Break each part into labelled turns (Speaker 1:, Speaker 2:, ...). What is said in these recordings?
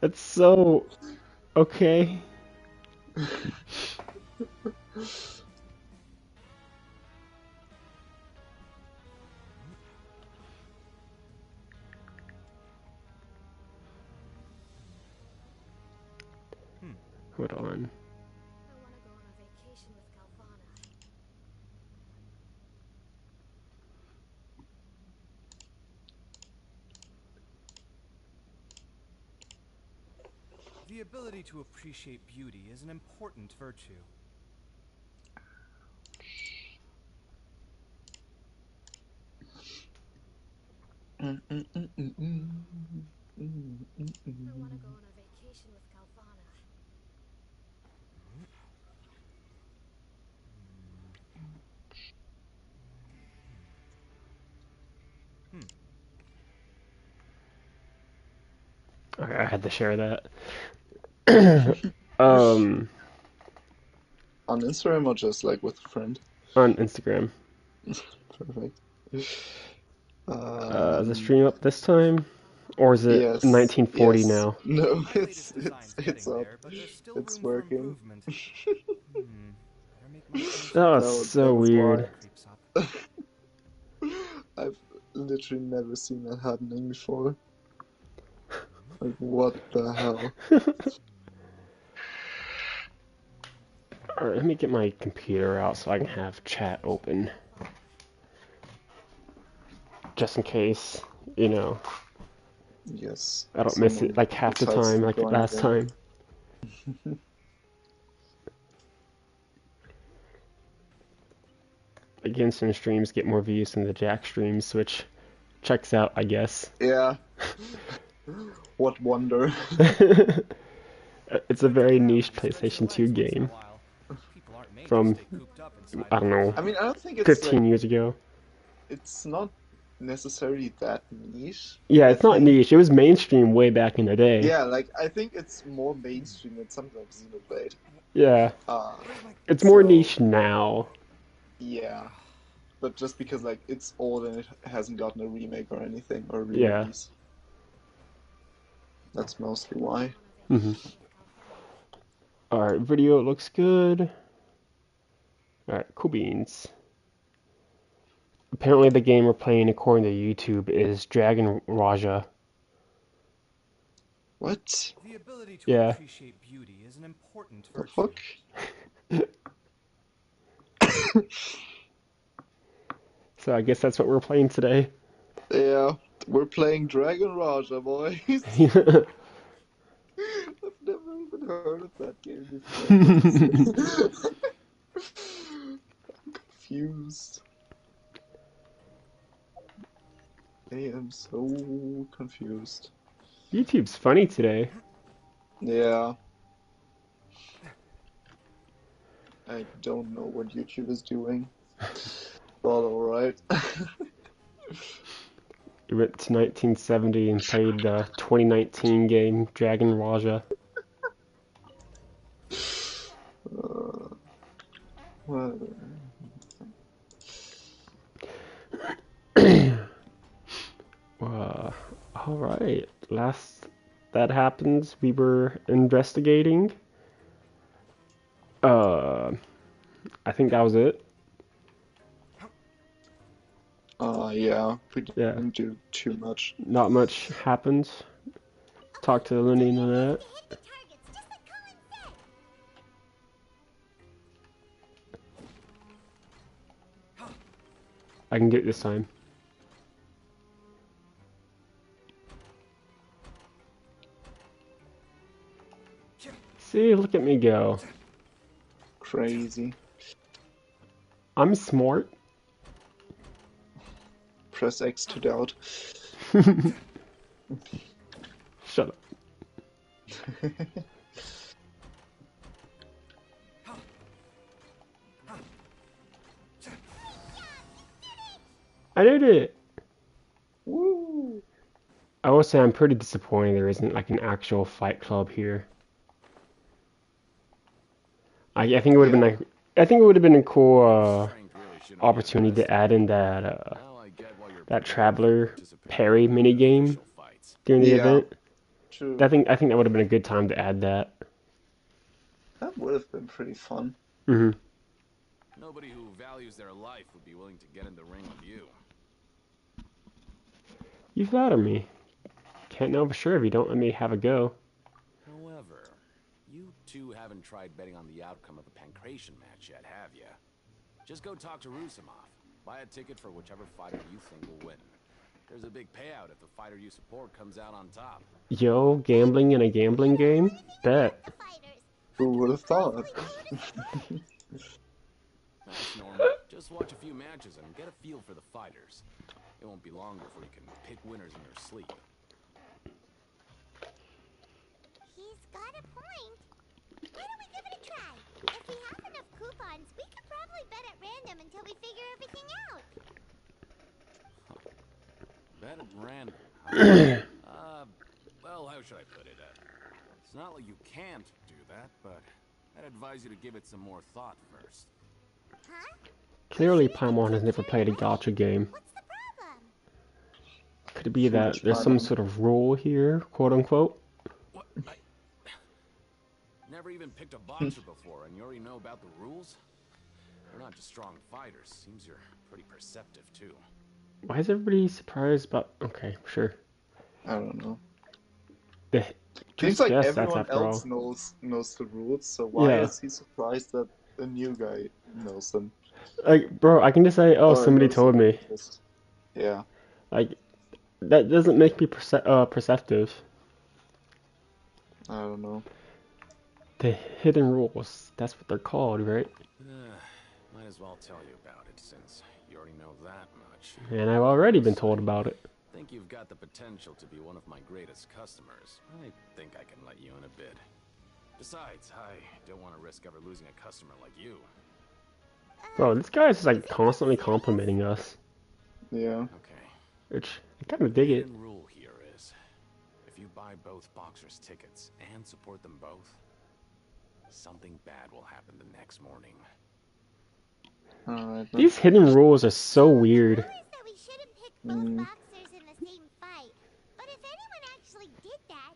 Speaker 1: That's so okay.
Speaker 2: Hmm.
Speaker 1: Hold on.
Speaker 3: I want to go on a vacation with Galvana.
Speaker 2: The ability to appreciate beauty is an important virtue.
Speaker 3: I want to go on a vacation with Galvana.
Speaker 2: Hmm.
Speaker 1: Okay, I had to share that. um,
Speaker 4: On Instagram or just like with a friend?
Speaker 1: on Instagram.
Speaker 4: Perfect.
Speaker 1: Is the stream up this time? Or is it
Speaker 4: Yes,
Speaker 1: 1940
Speaker 4: yes.
Speaker 1: now?
Speaker 4: No,
Speaker 2: My
Speaker 4: it's
Speaker 2: latest
Speaker 4: it's
Speaker 2: design's
Speaker 4: it's
Speaker 2: getting
Speaker 4: up.
Speaker 2: there, but there's still
Speaker 4: It's
Speaker 2: room for
Speaker 4: working.
Speaker 2: improvement. Better make my
Speaker 1: That
Speaker 2: finishing
Speaker 1: was
Speaker 2: touches
Speaker 1: so
Speaker 4: That was
Speaker 2: before
Speaker 4: why.
Speaker 1: weird.
Speaker 2: night creeps up.
Speaker 4: I've literally never seen that happening before. Like, what the hell?
Speaker 1: Alright, let me get my computer out so I can have chat open. Just in case, you know,
Speaker 4: Yes,
Speaker 1: I don't miss it
Speaker 4: someone
Speaker 1: like half the
Speaker 4: decides
Speaker 1: time
Speaker 4: to
Speaker 1: like
Speaker 4: join
Speaker 1: last
Speaker 4: again.
Speaker 1: time. Again, some streams get more views than the Jack streams, which checks out, I guess.
Speaker 4: Yeah. What wonder?
Speaker 1: It's a
Speaker 2: Good to
Speaker 1: very
Speaker 2: get out
Speaker 1: niche
Speaker 2: and stretch your
Speaker 1: PlayStation 2
Speaker 2: legs once in a
Speaker 1: game
Speaker 2: while. People aren't made to
Speaker 1: from,
Speaker 2: stay cooped up inside
Speaker 1: I
Speaker 2: all
Speaker 1: don't
Speaker 2: the
Speaker 1: know,
Speaker 4: I
Speaker 2: time.
Speaker 4: mean, I don't think it's like
Speaker 1: 15 years ago.
Speaker 4: it's not necessarily that niche.
Speaker 1: Yeah,
Speaker 4: I
Speaker 1: it's not
Speaker 4: think,
Speaker 1: niche. It was mainstream way back in the day.
Speaker 4: yeah, like I think it's more mainstream than something like Xenoblade.
Speaker 1: Yeah,
Speaker 2: Where's my
Speaker 1: it's more
Speaker 4: So
Speaker 1: niche now.
Speaker 4: yeah, but just because like it's old and it hasn't gotten a remake or anything or
Speaker 1: Yeah.
Speaker 4: re-release, that's mostly why.
Speaker 3: I want to go on a
Speaker 1: hmm
Speaker 3: vacation with Galvana.
Speaker 1: Alright, video looks good. Alright, cool beans. Apparently the game we're playing according to YouTube is Dragon Raja.
Speaker 4: What
Speaker 2: The ability to
Speaker 1: Yeah.
Speaker 2: appreciate beauty is an important
Speaker 4: the
Speaker 2: virtue.
Speaker 4: fuck?
Speaker 1: So I guess that's what we're playing today.
Speaker 4: Yeah, we're playing Dragon Raja, boys. I've never even heard of that game before. What is this? I'm confused. I am so confused.
Speaker 1: YouTube's funny today.
Speaker 4: Yeah, I don't know what YouTube is doing, but alright.
Speaker 1: We went to 1970 and played the 2019 game Dragon Raja.
Speaker 4: Well,
Speaker 1: Uh, Alright. Last that happens, we were investigating. Uh, I think that was it.
Speaker 4: yeah, we
Speaker 1: Yeah,
Speaker 4: didn't do too much.
Speaker 1: not much happened. Talk to Lindy and that.
Speaker 3: Hit the targets, just like Colin said.
Speaker 1: I can get it this time. See, look at me go.
Speaker 4: Crazy.
Speaker 1: I'm smart.
Speaker 4: Press X to doubt.
Speaker 1: Shut up. I did it!
Speaker 4: Woo!
Speaker 1: I will say I'm pretty disappointed there isn't like an actual fight club here. I think it would have been
Speaker 4: Yeah.
Speaker 1: like I think it would have been a cool
Speaker 5: Strength really shouldn't be a
Speaker 1: opportunity to
Speaker 5: test.
Speaker 1: add in
Speaker 5: Now I get why you're
Speaker 1: that
Speaker 5: preparing for
Speaker 1: traveler
Speaker 5: participating
Speaker 1: parry
Speaker 5: in
Speaker 1: mini game
Speaker 5: official fights.
Speaker 1: during the
Speaker 4: Yeah.
Speaker 1: event.
Speaker 4: True.
Speaker 1: I think that would have been a good time to add that.
Speaker 4: That would have been pretty fun.
Speaker 1: Hmm.
Speaker 5: Nobody who values their life would be willing to get in the ring with you.
Speaker 1: You flatter me. Can't know for sure if you don't let me have a go.
Speaker 5: However, you two haven't tried betting on the outcome of a pancration match yet, have you? Just go talk to Rusimov. Buy a ticket for whichever fighter you think will win. There's a big payout if the fighter you support comes out on top.
Speaker 1: Yo, gambling in a gambling game? Bet.
Speaker 3: The fighters.
Speaker 4: Who would have thought?
Speaker 5: That's normal. Just watch a few matches and get a feel for the fighters. It won't be long before you can pick winners in your sleep.
Speaker 3: He's got a point. Why don't we give it a try? If we have enough coupons, we could probably bet at random until we figure everything out.
Speaker 5: Bet at random. Well, how should I put it? It's not like you can't do that, but I'd advise you to give it some more thought first.
Speaker 3: Huh?
Speaker 1: Clearly, Paimon has never played a gacha game.
Speaker 3: What's the problem?
Speaker 1: Could it be
Speaker 4: Too
Speaker 1: that
Speaker 4: much
Speaker 1: there's some
Speaker 4: Paimon.
Speaker 1: sort of rule here, quote unquote?
Speaker 5: What? Never even picked a boxer before, and you already know about the rules? You're not just strong fighters. Seems you're pretty perceptive, too.
Speaker 1: Why is everybody surprised about... Okay, sure.
Speaker 4: I don't know.
Speaker 1: The,
Speaker 4: Seems
Speaker 1: just
Speaker 4: like
Speaker 1: guess that's
Speaker 4: everyone
Speaker 1: after
Speaker 4: else
Speaker 1: all.
Speaker 4: knows the rules, so why
Speaker 1: Yeah.
Speaker 4: is he surprised that a new guy knows them?
Speaker 1: Like, bro, I can just say, oh,
Speaker 4: Or
Speaker 1: somebody
Speaker 4: knows
Speaker 1: told
Speaker 4: them
Speaker 1: me.
Speaker 4: just- Yeah,
Speaker 1: Like, that doesn't make me perceptive.
Speaker 4: I don't know.
Speaker 1: The hidden rules, that's what they're called, right?
Speaker 5: Might as well tell you about it, since you already know that much.
Speaker 1: And I've already been told about it.
Speaker 5: Think you've got the potential to be one of my greatest customers. I think I can let you in a bid. Besides, I don't want to risk ever losing a customer like you.
Speaker 1: Bro, this guy is like constantly complimenting us.
Speaker 4: Yeah.
Speaker 5: Okay.
Speaker 1: Which, I kind of dig
Speaker 5: The
Speaker 1: it.
Speaker 5: hidden rule here is, if you buy both boxers' tickets and support them both, something bad will happen the next morning.
Speaker 4: Alright then.
Speaker 1: These hidden rules are so weird.
Speaker 3: The rule is that we shouldn't pick both
Speaker 4: Mm.
Speaker 3: boxers in the same fight. But if anyone actually did that,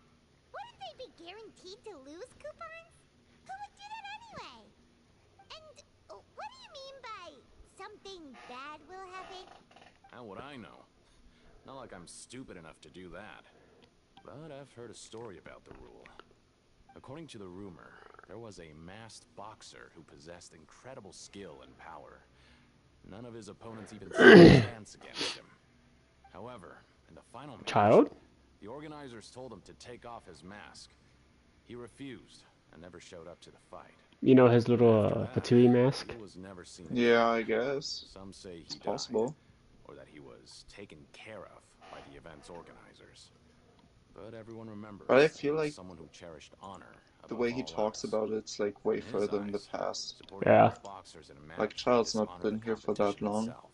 Speaker 3: wouldn't they be guaranteed to lose coupons? Who would do that anyway? And what do you mean by something bad will happen?
Speaker 5: How would I know? Not like I'm stupid enough to do that. But I've heard a story about the rule. According to the rumor, there was a masked boxer who possessed incredible skill and power. None of his opponents even stood a chance against him. However, in the final match,
Speaker 1: Child?
Speaker 5: the organizers told him to take off his mask. He refused and never showed up to the fight.
Speaker 1: You know his little
Speaker 5: After that,
Speaker 1: Fatui mask?
Speaker 5: he was never seen
Speaker 4: Yeah,
Speaker 5: again.
Speaker 4: I guess.
Speaker 5: Some say he
Speaker 4: It's
Speaker 5: died,
Speaker 4: possible.
Speaker 5: or that he was taken care of by the event's organizers. But everyone remembers
Speaker 4: But I feel
Speaker 5: him as
Speaker 4: like
Speaker 5: someone who cherished honor
Speaker 4: The
Speaker 5: above
Speaker 4: way he
Speaker 5: all
Speaker 4: talks
Speaker 5: else.
Speaker 4: about it's like way
Speaker 5: In his
Speaker 4: further in the
Speaker 5: eyes,
Speaker 4: past.
Speaker 5: supporting
Speaker 1: Yeah.
Speaker 5: both boxers in a match
Speaker 4: Like, Child's
Speaker 5: would
Speaker 4: not
Speaker 5: dishonor
Speaker 4: been
Speaker 5: the
Speaker 4: here for that
Speaker 5: competition
Speaker 4: long.
Speaker 5: itself.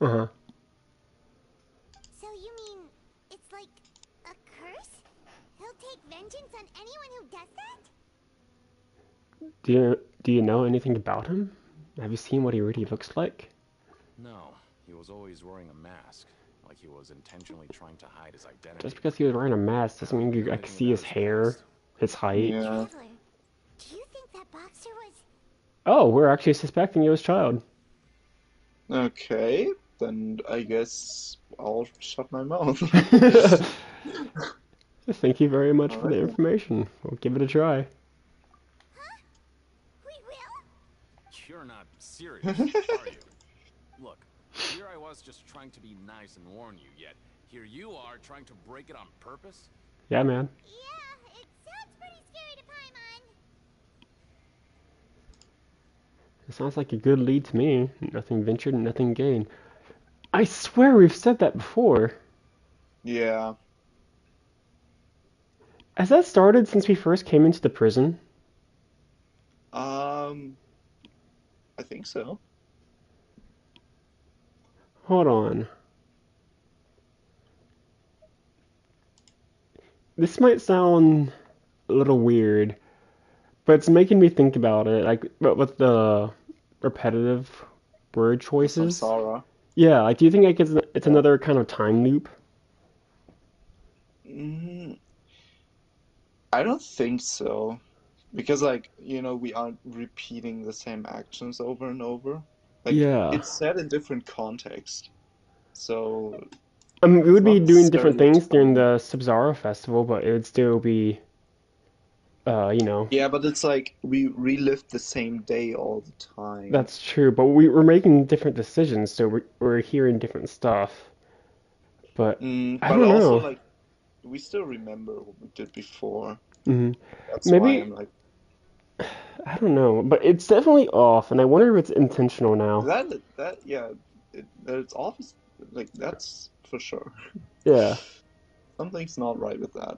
Speaker 1: Uh-huh.
Speaker 3: So you mean it's like a curse? He'll take vengeance on anyone who does that?
Speaker 1: Do you know anything about him? Have you seen what he really looks like?
Speaker 5: No, he was always wearing a mask, like he was intentionally trying to hide his identity.
Speaker 1: Just because he was wearing a mask doesn't mean you
Speaker 5: Know
Speaker 1: like
Speaker 5: anything
Speaker 1: see his
Speaker 5: about
Speaker 1: hair,
Speaker 5: past?
Speaker 1: his height.
Speaker 4: Yeah.
Speaker 3: Traveler, do you think that boxer was...
Speaker 1: Oh, we're actually suspecting it was Child.
Speaker 4: Okay, then I guess I'll shut my mouth.
Speaker 1: Thank you very much for the
Speaker 4: Alright then.
Speaker 1: information. We'll give it a try.
Speaker 3: Huh? We will?
Speaker 5: You're not serious, are you? Look, here I was just trying to be nice and warn you, yet here you are trying to break it on purpose?
Speaker 1: Yeah, man.
Speaker 3: Yeah, it sounds pretty scary to Paimon.
Speaker 1: It sounds like a good lead to me. Nothing ventured, nothing gained. I swear we've said that before.
Speaker 4: Yeah.
Speaker 1: Has that started since we first came into the prison?
Speaker 4: I think so.
Speaker 1: Hold on. This might sound a little weird, but it's making me think about it. Like, but with the repetitive word choices.
Speaker 4: Samsara.
Speaker 1: Yeah, like, do you think like it's
Speaker 4: Yeah.
Speaker 1: another kind of time loop?
Speaker 4: Mm, I don't think so. Because, like, we aren't repeating the same actions over and over. Like,
Speaker 1: Yeah.
Speaker 4: it's set in different context. So,
Speaker 1: I mean, we
Speaker 4: it's
Speaker 1: would be
Speaker 4: not
Speaker 1: doing different
Speaker 4: necessarily
Speaker 1: things during
Speaker 4: time.
Speaker 1: the Sub-Zero festival, but it would still be, you know,
Speaker 4: Yeah, but it's like we relived the same day all the time.
Speaker 1: that's true. But we're making different decisions, so we're hearing different stuff. But I
Speaker 4: But
Speaker 1: don't
Speaker 4: also,
Speaker 1: know.
Speaker 4: like, we still remember what we did before.
Speaker 1: hmm
Speaker 4: That's why
Speaker 1: Maybe
Speaker 4: I'm like,
Speaker 1: I don't know, but it's definitely off, and I wonder if it's intentional now.
Speaker 4: yeah, it's obvious, like, that's for sure.
Speaker 1: Yeah,
Speaker 4: Something's not right with that.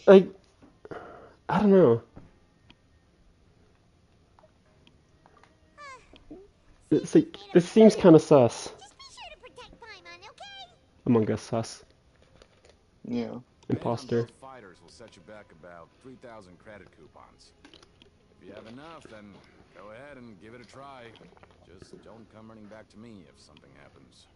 Speaker 1: like I don't know.
Speaker 3: Since
Speaker 1: It's
Speaker 3: you've
Speaker 1: like
Speaker 3: made up
Speaker 1: this
Speaker 3: your
Speaker 1: seems
Speaker 3: mind,
Speaker 1: kind of sus.
Speaker 3: just be sure to protect Paimon, okay?
Speaker 1: Among Us sus.
Speaker 4: Yeah.
Speaker 5: Betting on
Speaker 1: Imposter.
Speaker 5: both fighters will set you back about 3,000 credit coupons. If you have enough, then go ahead and give it a try. Just don't come running back to me if something happens.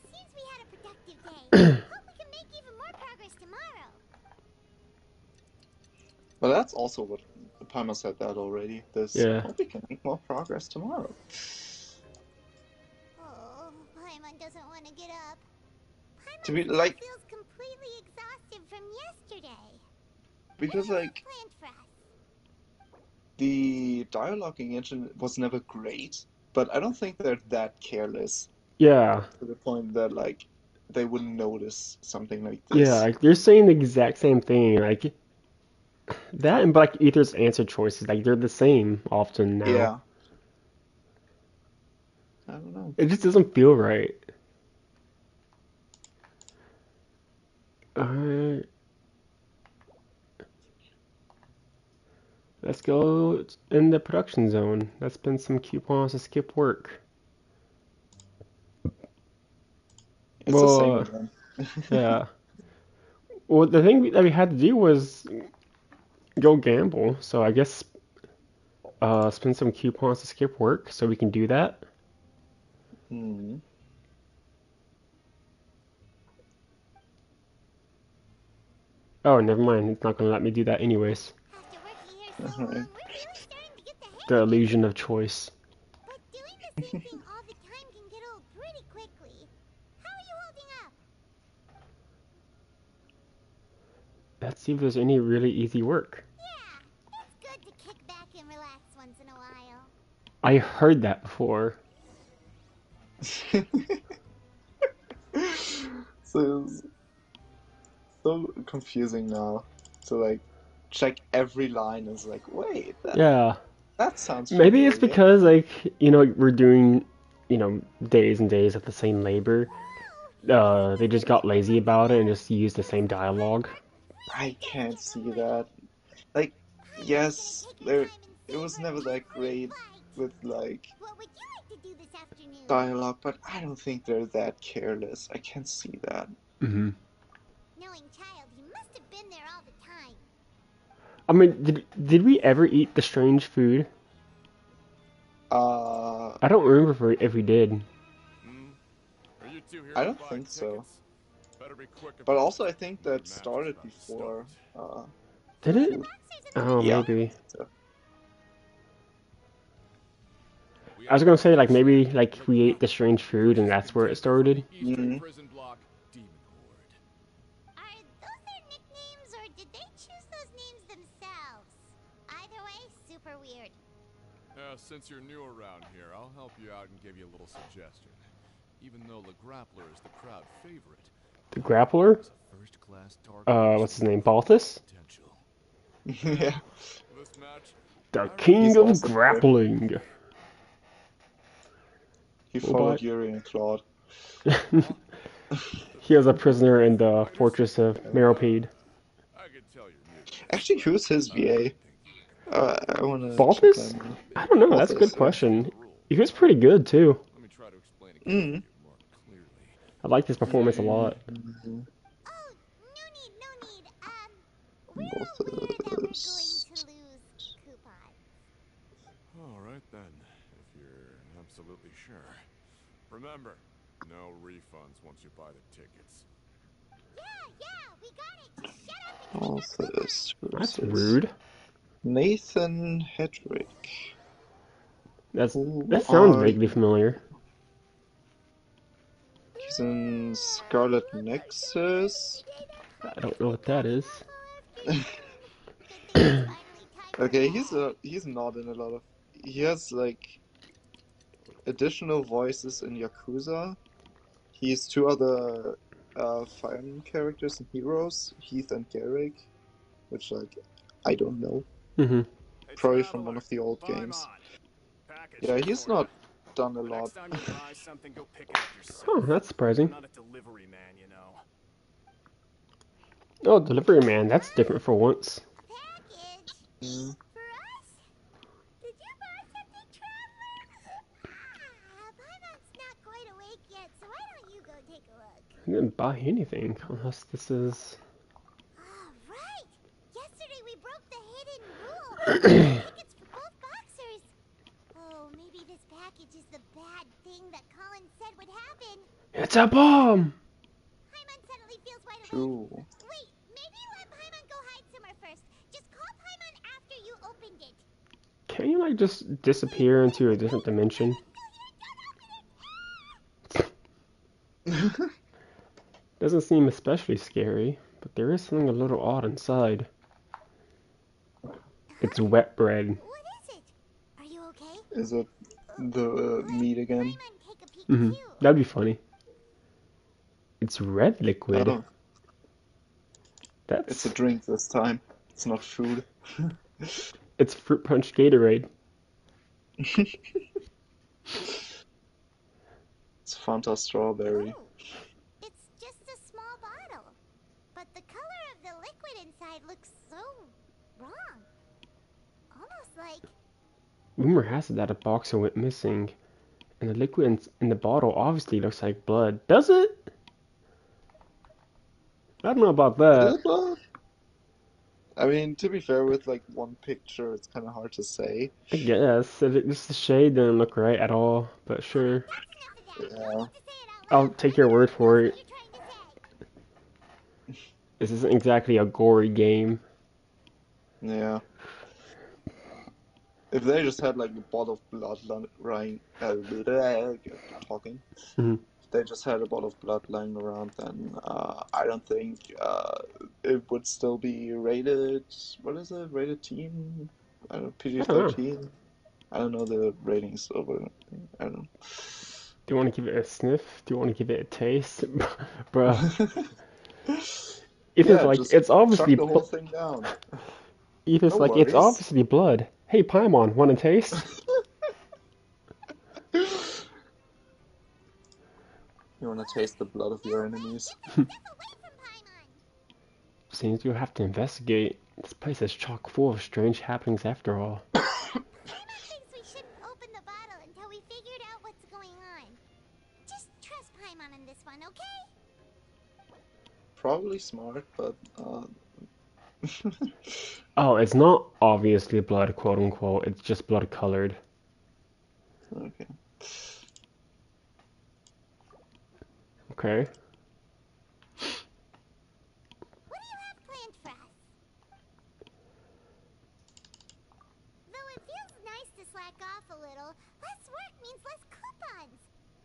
Speaker 3: Seems we had a productive day. Hope we can make even more progress tomorrow.
Speaker 4: But that's also what Paima said that already. This, I
Speaker 1: Yeah.
Speaker 4: hope we can make more progress tomorrow.
Speaker 3: Oh, Paimon doesn't want to get up.
Speaker 4: To
Speaker 3: Paimon
Speaker 4: be
Speaker 3: still
Speaker 4: like,
Speaker 3: feels completely exhausted from yesterday. What do
Speaker 4: because
Speaker 3: you have
Speaker 4: like
Speaker 3: planned for us?
Speaker 4: the dialoguing engine was never great, but I don't think they're that careless
Speaker 1: Yeah.
Speaker 4: to the point that like they wouldn't notice something like
Speaker 1: Yeah.
Speaker 4: this.
Speaker 1: Like they're saying the exact same thing. Like that and Black Ether's answer choices, like they're the same often now.
Speaker 4: Yeah, I don't know.
Speaker 1: It just doesn't feel right. Alright, let's go in the production zone. Let's spend some coupons to skip work.
Speaker 4: It's the same
Speaker 1: Well,
Speaker 4: again.
Speaker 1: yeah. Well, the thing that we had to do was go gamble. So I guess spend some coupons to skip work so we can do that.
Speaker 4: Hmm.
Speaker 1: Oh, never mind. It's not gonna let me do that anyways.
Speaker 3: After working here so
Speaker 4: Alright.
Speaker 3: long, we're really starting to get the hang
Speaker 1: The
Speaker 3: of it.
Speaker 1: illusion of choice.
Speaker 3: But doing the same thing all the time can get old pretty quickly. How are you holding up?
Speaker 1: Let's see if there's any really easy work.
Speaker 3: Yeah, it's good to kick back and relax once in a while.
Speaker 1: I heard that before.
Speaker 4: So it's so confusing now. To like check every line is like, wait,
Speaker 1: Yeah.
Speaker 4: that sounds
Speaker 1: Maybe it's
Speaker 4: familiar.
Speaker 1: because like, we're doing, days and days of the same labor. They just got lazy about it and just used the same dialogue.
Speaker 4: I can't see that. Like, yes, it was never that great with like
Speaker 3: What would you like to do this afternoon?
Speaker 4: dialogue, but I don't think they're that careless. I can't see that.
Speaker 1: hmm
Speaker 3: Knowing child, he must have been there all the time.
Speaker 1: I mean, did we ever eat the strange food?
Speaker 4: Uh,
Speaker 1: I don't remember if we did.
Speaker 5: Are you two here
Speaker 4: I
Speaker 5: to
Speaker 4: don't
Speaker 5: buy
Speaker 4: think so.
Speaker 5: tickets? Better be quick
Speaker 4: But
Speaker 5: about
Speaker 4: also,
Speaker 5: it.
Speaker 4: I think
Speaker 5: The
Speaker 4: that
Speaker 5: match is
Speaker 4: started
Speaker 5: about to
Speaker 4: before
Speaker 5: start.
Speaker 1: Did
Speaker 3: Join the
Speaker 1: it?
Speaker 3: boxers in the
Speaker 1: Oh,
Speaker 4: yeah.
Speaker 1: maybe.
Speaker 4: So,
Speaker 5: We
Speaker 1: I was
Speaker 5: have
Speaker 1: gonna say like
Speaker 5: location,
Speaker 1: maybe like
Speaker 5: the
Speaker 1: we ate the
Speaker 5: Grappler,
Speaker 1: strange food and
Speaker 5: purchased
Speaker 1: that's where it
Speaker 5: contender from
Speaker 1: started.
Speaker 5: the Eastern
Speaker 4: mhm.
Speaker 5: Prison Block, Demon Horde.
Speaker 3: Are those their nicknames, or did they choose those names themselves? Either way, super weird.
Speaker 6: Since you're new around here, I'll help you out and give you a little suggestion. Even though the Grappler is the crowd favorite,
Speaker 1: The grappler?
Speaker 6: is a first-class target
Speaker 1: What's his name? Balthus?
Speaker 6: potential.
Speaker 4: Yeah,
Speaker 6: This match,
Speaker 1: The
Speaker 6: I
Speaker 1: king
Speaker 4: he's
Speaker 6: recommend
Speaker 1: of
Speaker 4: awesome here.
Speaker 1: grappling.
Speaker 4: He followed
Speaker 1: Robot.
Speaker 4: Yuri and Claude.
Speaker 1: He was a prisoner in the fortress of Meropide.
Speaker 6: I can tell you're new to this,
Speaker 4: Actually,
Speaker 6: but
Speaker 4: who's his
Speaker 6: I don't
Speaker 4: VA?
Speaker 6: think you recommend
Speaker 4: I wanna check
Speaker 1: Balthus?
Speaker 4: that now.
Speaker 1: I don't know. That's a good
Speaker 4: Balthus, yeah.
Speaker 1: question.
Speaker 6: the rules.
Speaker 1: He was pretty good too.
Speaker 6: Let me try to explain again for
Speaker 4: Mm.
Speaker 6: you more clearly.
Speaker 1: I like his performance a lot.
Speaker 4: Mm.
Speaker 3: Oh, no need, no need. We're aware that we're going
Speaker 4: Balthus.
Speaker 3: to lose coupons.
Speaker 6: All right then. If you're absolutely sure. Remember, no refunds once you buy the tickets.
Speaker 3: Yeah, we got it. Just shut up and give me
Speaker 4: Also,
Speaker 3: your coupon.
Speaker 4: this
Speaker 1: That's
Speaker 4: versus
Speaker 1: rude.
Speaker 4: Nathan Hedrick.
Speaker 1: That
Speaker 4: Who
Speaker 1: sounds
Speaker 4: are
Speaker 1: vaguely
Speaker 4: you?
Speaker 1: familiar.
Speaker 4: He's in Scarlet Nexus.
Speaker 1: I don't know what that is.
Speaker 3: Good thing it's finally time for
Speaker 4: Okay,
Speaker 3: bed.
Speaker 4: he's not in a lot of. He has like additional voices in Yakuza. He's two other fireman characters and heroes, Heath and Garrick, which like I don't know.
Speaker 1: Mm-hmm.
Speaker 5: Hey,
Speaker 4: Probably from one
Speaker 5: traveler,
Speaker 4: of the old
Speaker 5: Paimon.
Speaker 4: games.
Speaker 5: Package
Speaker 4: Yeah,
Speaker 5: here
Speaker 4: he's
Speaker 5: for ya.
Speaker 4: not done a
Speaker 5: The
Speaker 4: lot.
Speaker 5: next time you buy something, go pick it up yourself.
Speaker 1: Oh, that's
Speaker 5: I'm
Speaker 1: surprising.
Speaker 5: not a delivery man, you know.
Speaker 1: Oh, delivery man. That's different for once.
Speaker 3: Package?
Speaker 4: Mm.
Speaker 3: For us? Did you buy something, traveler? Paimon's not quite awake yet, so why don't you go take a look?
Speaker 1: I didn't buy anything unless this is.
Speaker 3: Right! Yesterday we broke the hidden rule. We got tickets for both boxers. Oh, maybe this package is the bad thing that Colin said would happen.
Speaker 1: It's a bomb!
Speaker 3: Paimon suddenly feels wide awake.
Speaker 4: True.
Speaker 3: Wait, maybe let Paimon go hide somewhere first. Just call Paimon after you opened it.
Speaker 1: Can you, like, just disappear into a different dimension? Doesn't seem especially scary, but there is something a little odd inside. It's wet bread.
Speaker 3: What is it? Are you okay?
Speaker 4: Is it the meat again?
Speaker 3: Paimon, take a peek
Speaker 1: Mm-hmm.
Speaker 3: too.
Speaker 1: That'd be funny. It's red liquid.
Speaker 4: Oh,
Speaker 1: That's.
Speaker 4: it's a drink this time. It's not food.
Speaker 1: It's fruit punch Gatorade.
Speaker 4: It's Fanta strawberry.
Speaker 3: Oh, it's just a small bottle. But the color of the liquid inside looks so wrong. Almost like...
Speaker 1: Rumor has it that a boxer went missing, and the liquid in the bottle obviously looks like blood. Does it? I don't know about
Speaker 4: Is
Speaker 1: that.
Speaker 4: it blood? I mean, to be fair, with like one picture, it's kind of hard to say.
Speaker 1: I guess. If it, just the shade didn't look right at all, but sure.
Speaker 3: That's enough of that. You
Speaker 4: Yeah.
Speaker 3: don't get to say it out
Speaker 1: I'll
Speaker 3: loud.
Speaker 1: take your word for
Speaker 3: What
Speaker 1: it.
Speaker 3: you're trying to say.
Speaker 1: This isn't exactly a gory game.
Speaker 4: Yeah. If they just had like a bottle of blood lying, talking.
Speaker 1: Mhm.
Speaker 4: If they just had a bottle of blood lying around, then I don't think it would still be rated. What is it? Rated teen? I don't know,
Speaker 1: I don't know.
Speaker 4: PG-13. I don't know the ratings over. I don't know.
Speaker 1: Do you want to give it a sniff? Do you want to give it a taste? Bruh. If it's
Speaker 4: Yeah,
Speaker 1: like,
Speaker 4: just
Speaker 1: it's
Speaker 4: chuck
Speaker 1: obviously,
Speaker 4: the whole thing down.
Speaker 1: if it's
Speaker 4: No
Speaker 1: like, it's
Speaker 4: worries.
Speaker 1: obviously blood. Hey, Paimon, want a taste?
Speaker 4: You want to taste the blood of your enemies?
Speaker 3: Get the stuff away from Paimon.
Speaker 1: Seems you'll have to investigate. This place is chock full of strange happenings after all.
Speaker 3: Paimon thinks we shouldn't open the bottle until we figured out what's going on. Just trust Paimon on this one, okay?
Speaker 4: Probably smart, but
Speaker 1: Oh, it's not obviously blood, quote unquote. It's just blood colored.
Speaker 4: okay.
Speaker 1: Okay.
Speaker 3: What do you have planned for us? Though it feels nice to slack off a little, less work means less coupons.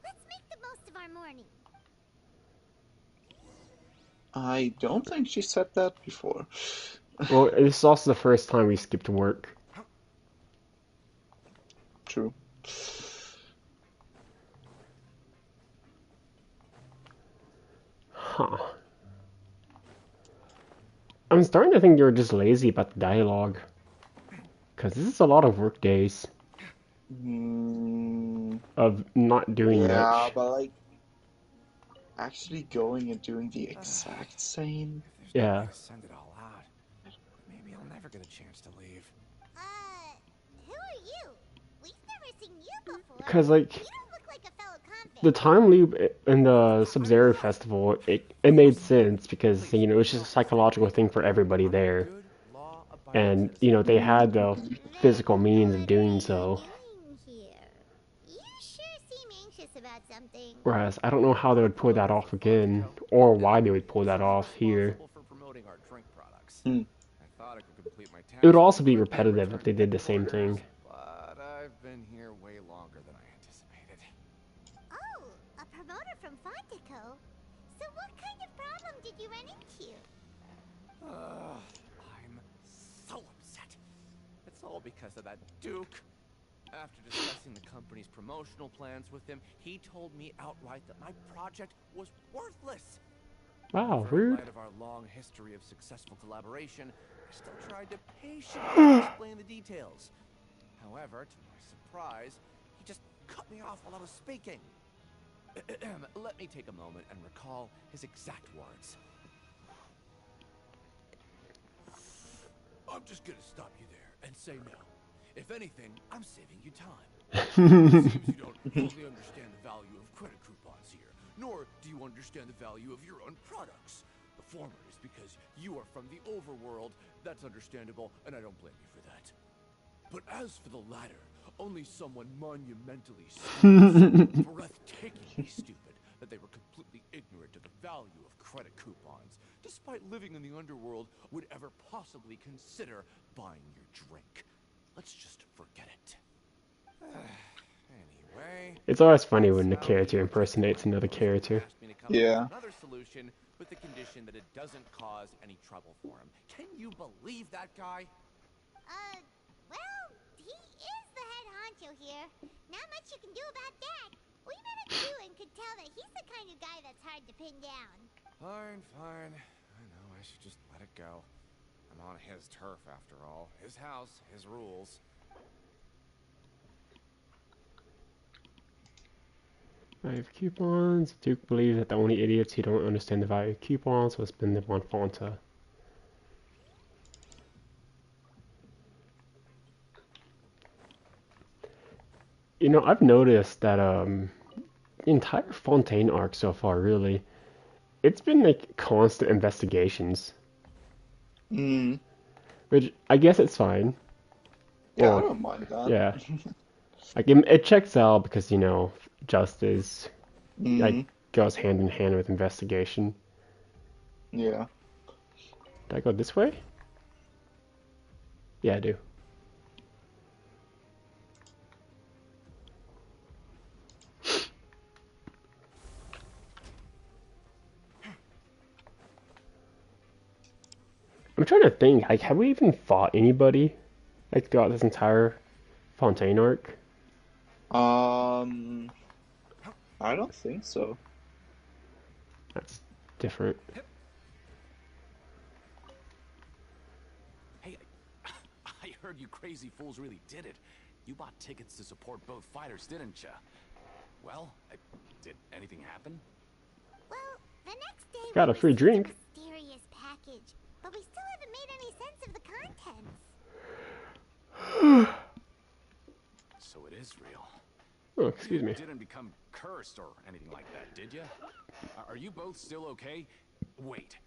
Speaker 3: Let's make the most of our morning.
Speaker 4: I don't think she said that before.
Speaker 1: Well, this is also the first time we skipped work.
Speaker 4: True.
Speaker 1: Huh. I'm starting to think you're just lazy about the dialogue. Because this is a lot of work days
Speaker 4: Mm,
Speaker 1: of not doing
Speaker 4: yeah,
Speaker 1: much.
Speaker 4: but like actually going and doing the exact same.
Speaker 5: If there's no
Speaker 1: Yeah.
Speaker 5: way to send it all out, maybe I'll never get a chance to leave.
Speaker 3: Who are you? We've never seen you before.
Speaker 1: Because, like,
Speaker 3: You don't look like a fellow convict.
Speaker 1: the time loop in the Sub-Zero Festival, it made sense because, you know, it's just a psychological thing for everybody there.
Speaker 5: Good, law-abiding
Speaker 1: And,
Speaker 5: citizen.
Speaker 1: you know, they had the physical means of doing so.
Speaker 3: Doing here? You sure seem anxious about something.
Speaker 1: Whereas I don't know how they would pull that off again, or why they would pull that off here.
Speaker 2: Responsible for promoting our drink products.
Speaker 4: Hmm.
Speaker 2: I thought I could complete my task
Speaker 1: It would also
Speaker 2: pretty
Speaker 1: be
Speaker 2: quickly and
Speaker 1: repetitive if
Speaker 2: return
Speaker 1: they
Speaker 2: to
Speaker 1: did the same
Speaker 2: headquarters,
Speaker 1: thing.
Speaker 2: But I've been here way longer than I anticipated.
Speaker 3: Oh, a promoter from Fontico. So what kind of problem did you run into?
Speaker 2: I'm so upset. It's all because of that Duke. After discussing the company's promotional plans with him, he told me outright that my project was worthless.
Speaker 1: Wow,
Speaker 2: For in
Speaker 1: rude.
Speaker 2: light of our long history of successful collaboration, I still tried to patiently explain the details. However, to my surprise, he just cut me off while I was speaking. Let me take a moment and recall his exact words. I'm just gonna stop you there and say no. If anything, I'm saving you time. It seems you don't fully understand the value of credit coupons here, nor do you understand the value of your own products. The former is because you are from the overworld. That's understandable, and I don't blame you for that. But as for the latter, only someone monumentally stupid, so breathtakingly stupid, that they were completely ignorant of the value of credit coupons, despite living in the underworld, would ever possibly consider buying your drink. Let's just forget it. Anyway,
Speaker 1: It's always funny when the
Speaker 2: sounds like
Speaker 1: character
Speaker 2: you were taking
Speaker 1: impersonates
Speaker 2: my
Speaker 1: another
Speaker 2: proposal and
Speaker 1: character.
Speaker 2: asked me to come up with
Speaker 4: Yeah.
Speaker 2: another solution with the condition that it doesn't cause any trouble for him. Can you believe that guy?
Speaker 3: Well, he is the head honcho here. Not much you can do about that. We met him too and could tell that he's the kind of guy that's hard to pin down.
Speaker 2: Fine, fine. I know, I should just let it go. I'm on his turf after all. His house, his rules.
Speaker 1: 5 coupons. Duke believes that the only idiots who don't understand the value of coupons will spend them on Fanta. You know, I've noticed that the entire Fontaine arc so far, really, it's been like constant investigations,
Speaker 4: Hmm.
Speaker 1: which I guess it's fine.
Speaker 4: Yeah, I
Speaker 1: Well,
Speaker 4: don't mind that.
Speaker 1: yeah, like it checks out because you know justice like
Speaker 4: Hmm.
Speaker 1: goes hand in hand with investigation.
Speaker 4: Yeah.
Speaker 1: Did I go this way? Yeah, I do. I'm trying to think. Like, have we even fought anybody like throughout this entire Fontaine arc?
Speaker 4: I don't think so.
Speaker 1: That's different.
Speaker 5: Hey, I heard you crazy fools really did it. You bought tickets to support both fighters, didn't ya? Well, did anything happen?
Speaker 3: Well, the next day
Speaker 1: Got a
Speaker 3: we
Speaker 1: free
Speaker 3: received a
Speaker 1: drink.
Speaker 3: mysterious package, but we still haven't made any sense of the contents.
Speaker 5: So it is real.
Speaker 1: Oh, excuse
Speaker 5: You
Speaker 1: me.
Speaker 5: didn't become cursed or anything like that, did you? Are you both still okay? Wait.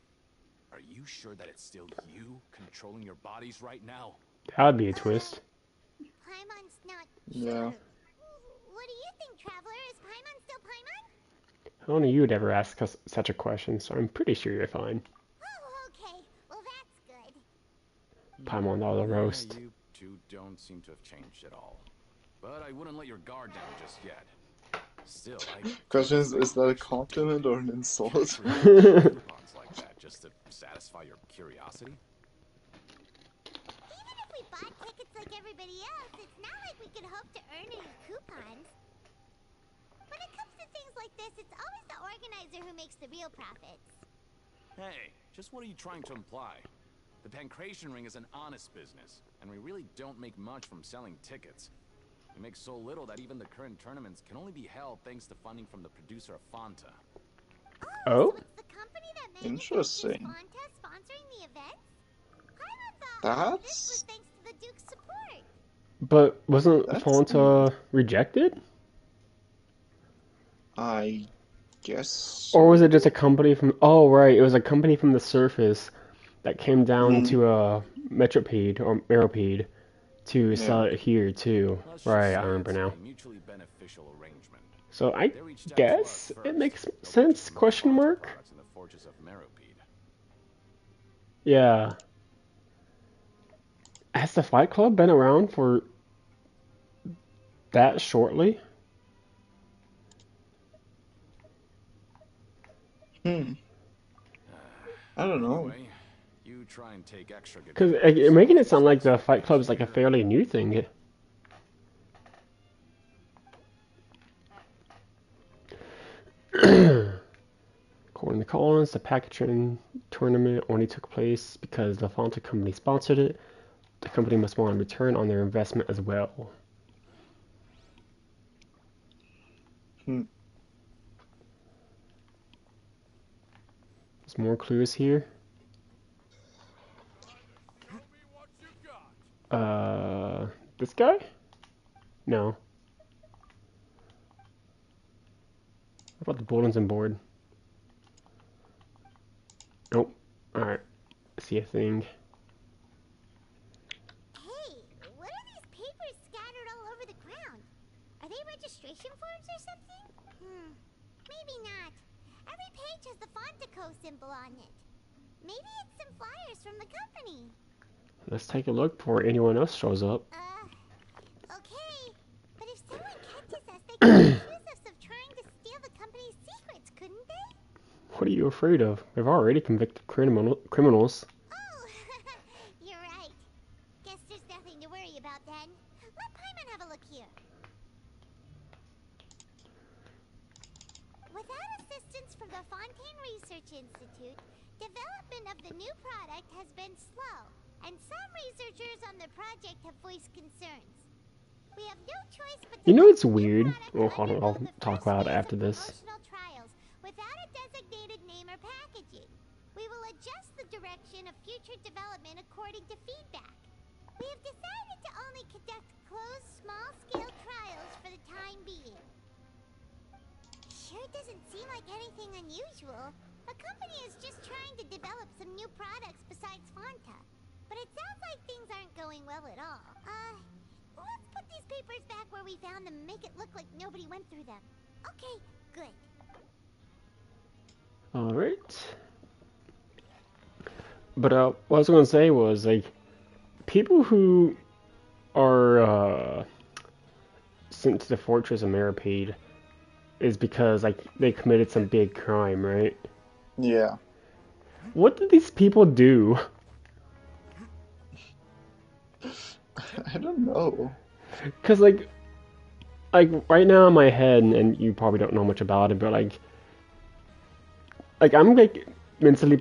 Speaker 5: Are you sure that it's still you controlling your bodies right now?
Speaker 1: That'd be a twist.
Speaker 3: Paimon's not
Speaker 4: Yeah.
Speaker 3: sure. What do you think, Traveler? Is Paimon still Paimon?
Speaker 1: Only you would ever ask us such a question, so I'm pretty sure you're fine.
Speaker 3: Oh, okay. Well, that's good.
Speaker 1: Paimon all the roast.
Speaker 5: Yeah, you two don't seem to have changed at all. But I wouldn't let your guard down just yet. Still,
Speaker 4: Question is that a compliment or an insult?
Speaker 5: coupons like that just to satisfy your curiosity?
Speaker 3: Even if we bought tickets like everybody else, it's not like we could hope to earn any coupons. When it comes to things like this, it's always the organizer who makes the real profits.
Speaker 5: Hey, just what are you trying to imply? The Pancration Ring is an honest business, and we really don't make much from selling tickets. We make so little that even the current tournaments can only be held thanks to funding from the producer of Fanta.
Speaker 1: Oh?
Speaker 3: So it's the company that
Speaker 4: Interesting.
Speaker 3: Fanta sponsoring the events? Paimon thought all of this was
Speaker 4: That's
Speaker 3: thanks to the Duke's support.
Speaker 1: But wasn't
Speaker 4: that's
Speaker 1: Fanta rejected?
Speaker 4: I guess
Speaker 1: Or was
Speaker 4: so.
Speaker 1: it just a company from... Oh, right, it was a company from the surface that came down
Speaker 4: Hmm.
Speaker 1: to Metropede or Meropede to
Speaker 4: Yeah.
Speaker 1: sell it here too.
Speaker 5: Let's just
Speaker 1: Right,
Speaker 5: say
Speaker 1: I remember
Speaker 5: it's
Speaker 1: now.
Speaker 5: a mutually beneficial arrangement.
Speaker 1: So I
Speaker 5: They reached out to us
Speaker 1: guess it
Speaker 5: first,
Speaker 1: makes
Speaker 5: hoping to
Speaker 1: sense?
Speaker 5: promote
Speaker 1: Question
Speaker 5: Fonta
Speaker 1: mark.
Speaker 5: products in the Fortress of Meropide.
Speaker 1: Yeah. Has the Fight Club been around for that shortly?
Speaker 4: Hmm. I don't know.
Speaker 5: Anyway, you try and take extra good
Speaker 1: Because
Speaker 5: care of
Speaker 1: you're making it
Speaker 5: yourself.
Speaker 1: sound like the Fight Club is like a fairly new thing. According to Collins, the packaging tournament only took place because the Fanta company sponsored it. The company must want a return on their investment as well.
Speaker 4: Hmm.
Speaker 1: There's more clues here.
Speaker 6: Show me what you got.
Speaker 1: This guy? No. How about the bulletin board? Nope. Alright. See a thing.
Speaker 3: Hey, what are these papers scattered all over the ground? Are they registration forms or something? Maybe not. Every page has the Fontaco symbol on it. Maybe it's some flyers from the company.
Speaker 1: Let's take a look before anyone else shows up.
Speaker 3: Okay. But if someone catches us, they could accuse us of trying to steal the company's secrets, couldn't they?
Speaker 1: What are you afraid of? We've already convicted criminals.
Speaker 3: Oh, you're right. Guess there's nothing to worry about then. Let Paimon have a look here. Without assistance from the Fontaine Research Institute, development of the new product has been slow, and some researchers on the project have voiced concerns. We have no choice but to
Speaker 1: You know it's
Speaker 3: let the new
Speaker 1: weird.
Speaker 3: product
Speaker 1: Oh, hold on.
Speaker 3: undergo
Speaker 1: I'll
Speaker 3: the
Speaker 1: talk
Speaker 3: first
Speaker 1: about it
Speaker 3: phase
Speaker 1: after
Speaker 3: of
Speaker 1: this.
Speaker 3: promotional trials without a designated name or packaging. We will adjust the direction of future development according to feedback. We have decided to only conduct closed, small-scale trials for the time being. Sure doesn't seem like anything unusual. The company is just trying to develop some new products besides Fanta. But it sounds like things aren't going well at all. Let's put these papers back where we found them and make it look like nobody went through them. Okay, good.
Speaker 1: Alright. But what I was gonna say was, like, people who are sent to the Fortress of Meropide is because, like, they committed some big crime, right?
Speaker 4: Yeah.
Speaker 1: What did these people do?
Speaker 4: I don't know.
Speaker 1: Because, like right now in my head, and you probably don't know much about it, but like I'm like mentally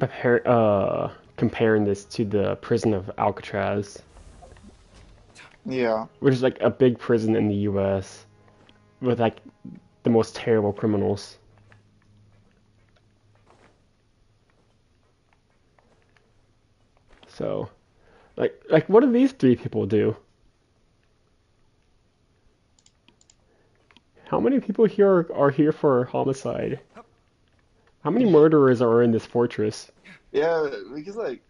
Speaker 1: comparing this to the prison of Alcatraz,
Speaker 4: Yeah.
Speaker 1: which is like a big prison in the U.S. with like the most terrible criminals. So, like what do these three people do? How many people here are here for homicide? How many murderers are in this fortress?
Speaker 4: Yeah, because like,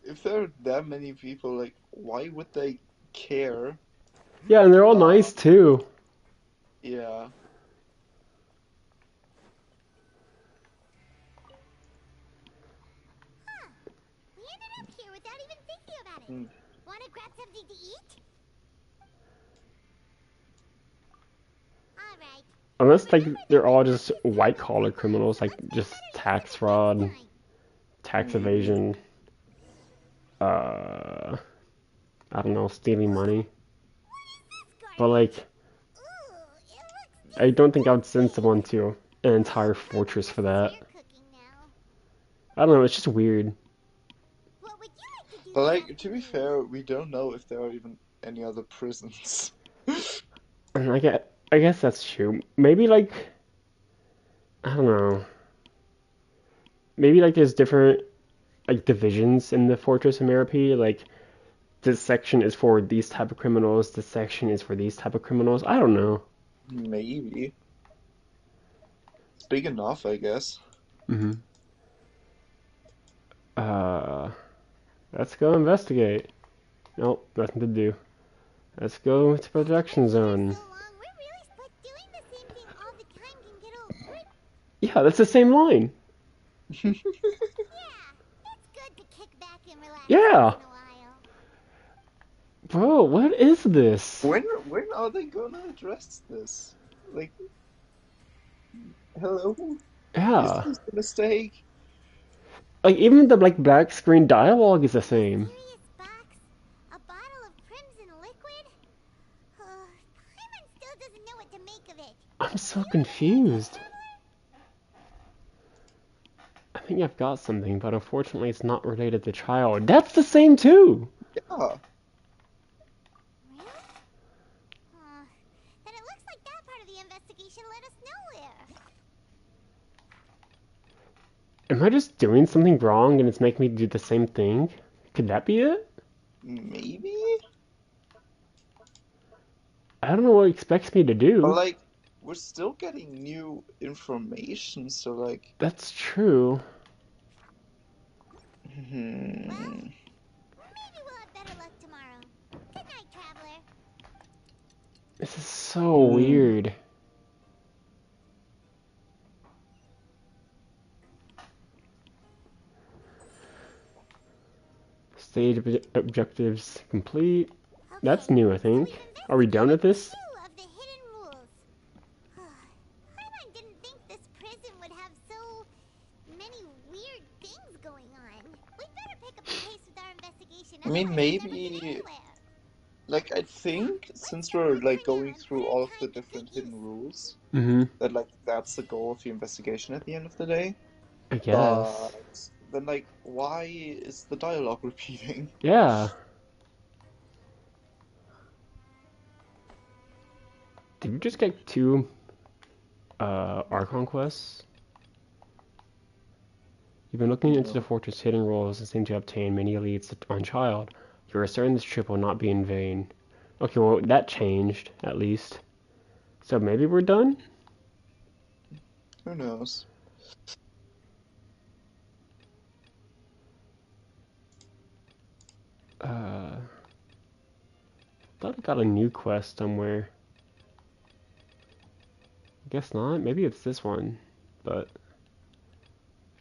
Speaker 4: if there are that many people, like, why would they care?
Speaker 1: Yeah, and they're all
Speaker 4: Uh,
Speaker 1: nice too.
Speaker 4: yeah.
Speaker 3: We ended up here without even thinking about it.
Speaker 4: Hmm.
Speaker 3: Want to grab something to eat? All right.
Speaker 1: Unless like
Speaker 3: Remember the
Speaker 1: they're all
Speaker 3: big
Speaker 1: just
Speaker 3: business
Speaker 1: white
Speaker 3: summit
Speaker 1: collar
Speaker 3: next week,
Speaker 1: criminals,
Speaker 3: so
Speaker 1: like
Speaker 3: let's make
Speaker 1: just
Speaker 3: better use of
Speaker 1: tax
Speaker 3: it
Speaker 1: fraud,
Speaker 3: next time.
Speaker 1: tax
Speaker 4: Maybe.
Speaker 1: evasion, uh, I don't know, stealing money.
Speaker 3: This
Speaker 1: But
Speaker 3: garbage.
Speaker 1: like,
Speaker 3: Ooh, it looks
Speaker 1: I don't think I would send
Speaker 3: disgusting.
Speaker 1: someone to an entire
Speaker 3: Hope
Speaker 1: fortress for
Speaker 3: this is
Speaker 1: that.
Speaker 3: your cooking now.
Speaker 1: I don't know, it's just weird.
Speaker 3: What would you like to do
Speaker 4: But
Speaker 3: this
Speaker 4: like, to be
Speaker 3: afternoon?
Speaker 4: fair, we don't know if there are even any other prisons.
Speaker 1: And I guess that's true. Maybe like, I don't know. Maybe like there's different like divisions in the Fortress of Meropide. Like this section is for these type of criminals. This section is for these type of criminals. I don't know.
Speaker 4: Maybe. It's big enough, I guess.
Speaker 1: hmm Uh, let's go investigate. Nope, nothing to do. Let's go to production zone.
Speaker 3: So long, we're really but doing the same thing all the time can get old quick.
Speaker 1: Yeah, that's the same line.
Speaker 3: Yeah, it's good to kick back and relax
Speaker 1: Yeah.
Speaker 3: once in a while.
Speaker 1: Bro, what is this?
Speaker 4: When are they gonna address this? Like, hello? Is
Speaker 1: Yeah.
Speaker 4: this a mistake?
Speaker 1: Like, even the, like, black screen dialogue is the same.
Speaker 3: Mysterious box, a bottle of crimson liquid. Paimon still doesn't know what to make of it.
Speaker 1: I'm so
Speaker 3: Do you have any ideas,
Speaker 1: confused.
Speaker 3: Traveler?
Speaker 1: I think I've got something, but unfortunately it's not related to child. That's the same too!
Speaker 4: Yeah.
Speaker 3: Really? Then it looks like that part of the investigation led us nowhere.
Speaker 1: Am I just doing something wrong and it's making me do the same thing? Could that be it?
Speaker 4: Maybe?
Speaker 1: I don't know what it expects me to do.
Speaker 4: But like, we're still getting new information, so like...
Speaker 1: That's true.
Speaker 4: Hmm...
Speaker 3: Maybe we'll have better luck tomorrow. Good night, Traveler.
Speaker 1: This is so weird. Stage objectives complete. That's
Speaker 3: Okay,
Speaker 1: new, I think.
Speaker 3: so
Speaker 1: Are we done with this?
Speaker 3: 2 of the hidden rules. Paimon didn't think this prison would have so many weird things going on. We'd better pick up the pace with our investigation.
Speaker 4: I mean,
Speaker 3: Otherwise we'll never get
Speaker 4: maybe...
Speaker 3: anywhere.
Speaker 4: Like, I think, since we're, like, going through all of the different hidden rules,
Speaker 1: Mm-hmm.
Speaker 4: that, like, that's the goal of the investigation at the end of the day.
Speaker 1: I guess.
Speaker 4: But then, like, why is the dialogue repeating?
Speaker 1: Yeah. Did we just get 2 Archon quests? You've been looking into the fortress hidden roles and seem to obtain many leads on child. You are certain this trip will not be in vain. Okay, well, that changed, at least. So maybe we're done?
Speaker 4: Who knows?
Speaker 1: Thought I got a new quest somewhere. Guess not. Maybe it's this one, but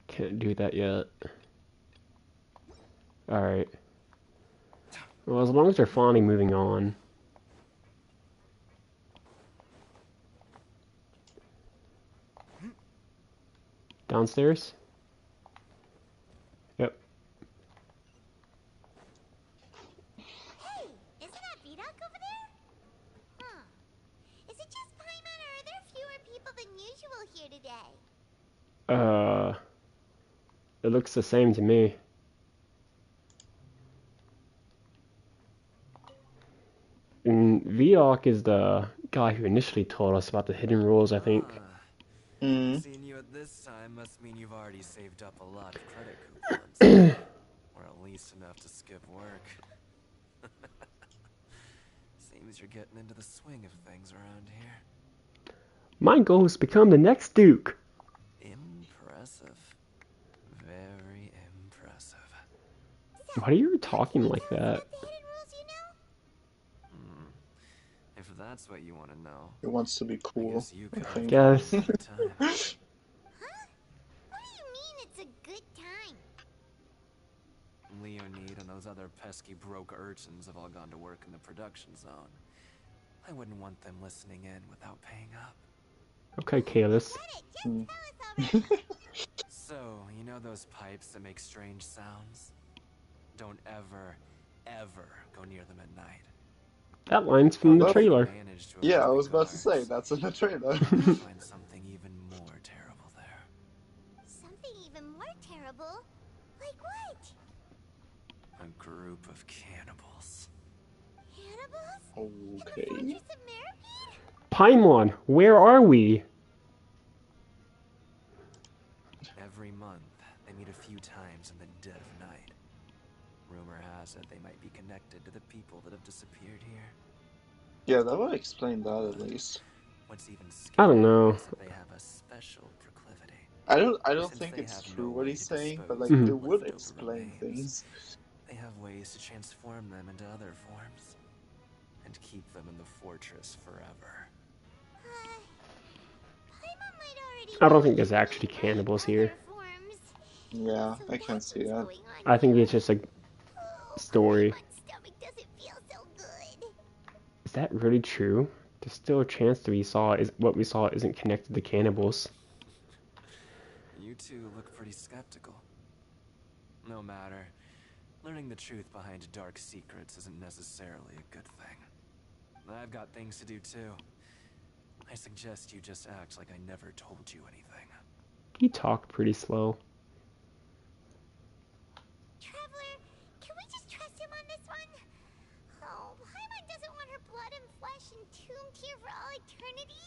Speaker 1: can't do that yet. Alright. Well, as long as they're finally moving on. Downstairs? Yep.
Speaker 3: Hey, isn't that Vidoc over there? Huh. Is it just Paimon or are there fewer people than usual here today?
Speaker 1: It looks the same to me. And Vidoc is the guy who initially told us about the hidden rules, I think.
Speaker 7: Seeing you at this time must mean you've already saved up a lot of credit coupons. Or at least enough to skip work. Seems you're getting into the swing of things around here.
Speaker 1: My goal is to become the next Duke.
Speaker 7: Impressive. Very impressive.
Speaker 1: Why are you talking like that?
Speaker 3: About the hidden rules, you know?
Speaker 7: If that's what you want to know,
Speaker 4: He wants to be
Speaker 7: I
Speaker 4: cool,
Speaker 7: guess you
Speaker 4: I
Speaker 7: could
Speaker 4: think.
Speaker 1: Guess.
Speaker 3: Huh? What do you mean it's a good time?
Speaker 7: Leonid and those other pesky broke urchins have all gone to work in the production zone. I wouldn't want them listening in without paying up.
Speaker 1: Okay, Kalis.
Speaker 3: Get it, just tell us already.
Speaker 7: So, you know those pipes that make strange sounds? Don't ever, ever go near them at night.
Speaker 1: That line's from the
Speaker 4: Well,
Speaker 1: trailer.
Speaker 7: Manage to
Speaker 4: Yeah, I
Speaker 7: avoid
Speaker 4: was
Speaker 7: the
Speaker 4: about to say,
Speaker 7: guards.
Speaker 4: that's in the trailer.
Speaker 7: You'll find something even more terrible there.
Speaker 3: Something even more terrible? Like what?
Speaker 7: A group of cannibals.
Speaker 3: Cannibals? In the
Speaker 4: Okay.
Speaker 3: fortress of Meripede?
Speaker 1: Paimon, where are we?
Speaker 7: Every month, they meet a few times in the dead of night. Rumor has it they might be connected to the people that have disappeared here.
Speaker 4: Yeah, that would explain that at least.
Speaker 7: What's even
Speaker 1: I don't
Speaker 7: scarier
Speaker 1: know.
Speaker 7: is that they have a special proclivity.
Speaker 4: I don't
Speaker 7: Since
Speaker 4: think
Speaker 7: they
Speaker 4: it's
Speaker 7: have
Speaker 4: true
Speaker 7: no
Speaker 4: what
Speaker 7: way
Speaker 4: he's
Speaker 7: to
Speaker 4: saying, but
Speaker 7: dispose
Speaker 4: like
Speaker 7: of
Speaker 4: it would
Speaker 7: leftover
Speaker 4: explain
Speaker 7: remains,
Speaker 4: things.
Speaker 7: They have ways to transform them into other forms. and keep them in the fortress forever.
Speaker 3: Paimon might already
Speaker 1: I
Speaker 3: know
Speaker 1: don't think there's
Speaker 3: he's
Speaker 1: actually
Speaker 3: being
Speaker 1: cannibals
Speaker 3: raised
Speaker 1: here.
Speaker 3: other forms.
Speaker 4: Yeah,
Speaker 3: So
Speaker 4: I can
Speaker 3: that's
Speaker 4: see
Speaker 3: what's
Speaker 4: that.
Speaker 3: going on
Speaker 1: I think
Speaker 3: here.
Speaker 1: it's just a
Speaker 3: Oh,
Speaker 1: story.
Speaker 3: Paimon's stomach doesn't feel so good.
Speaker 1: Is that really true? There's still a chance that what we saw isn't connected to cannibals.
Speaker 7: You two look pretty skeptical. No matter. Learning the truth behind dark secrets isn't necessarily a good thing. I've got things to do too. I suggest you just act like I never told you anything.
Speaker 1: He talked pretty slow.
Speaker 3: Traveler, can we just trust him on this one? Oh, Paimon doesn't want her blood and flesh entombed here for all eternity?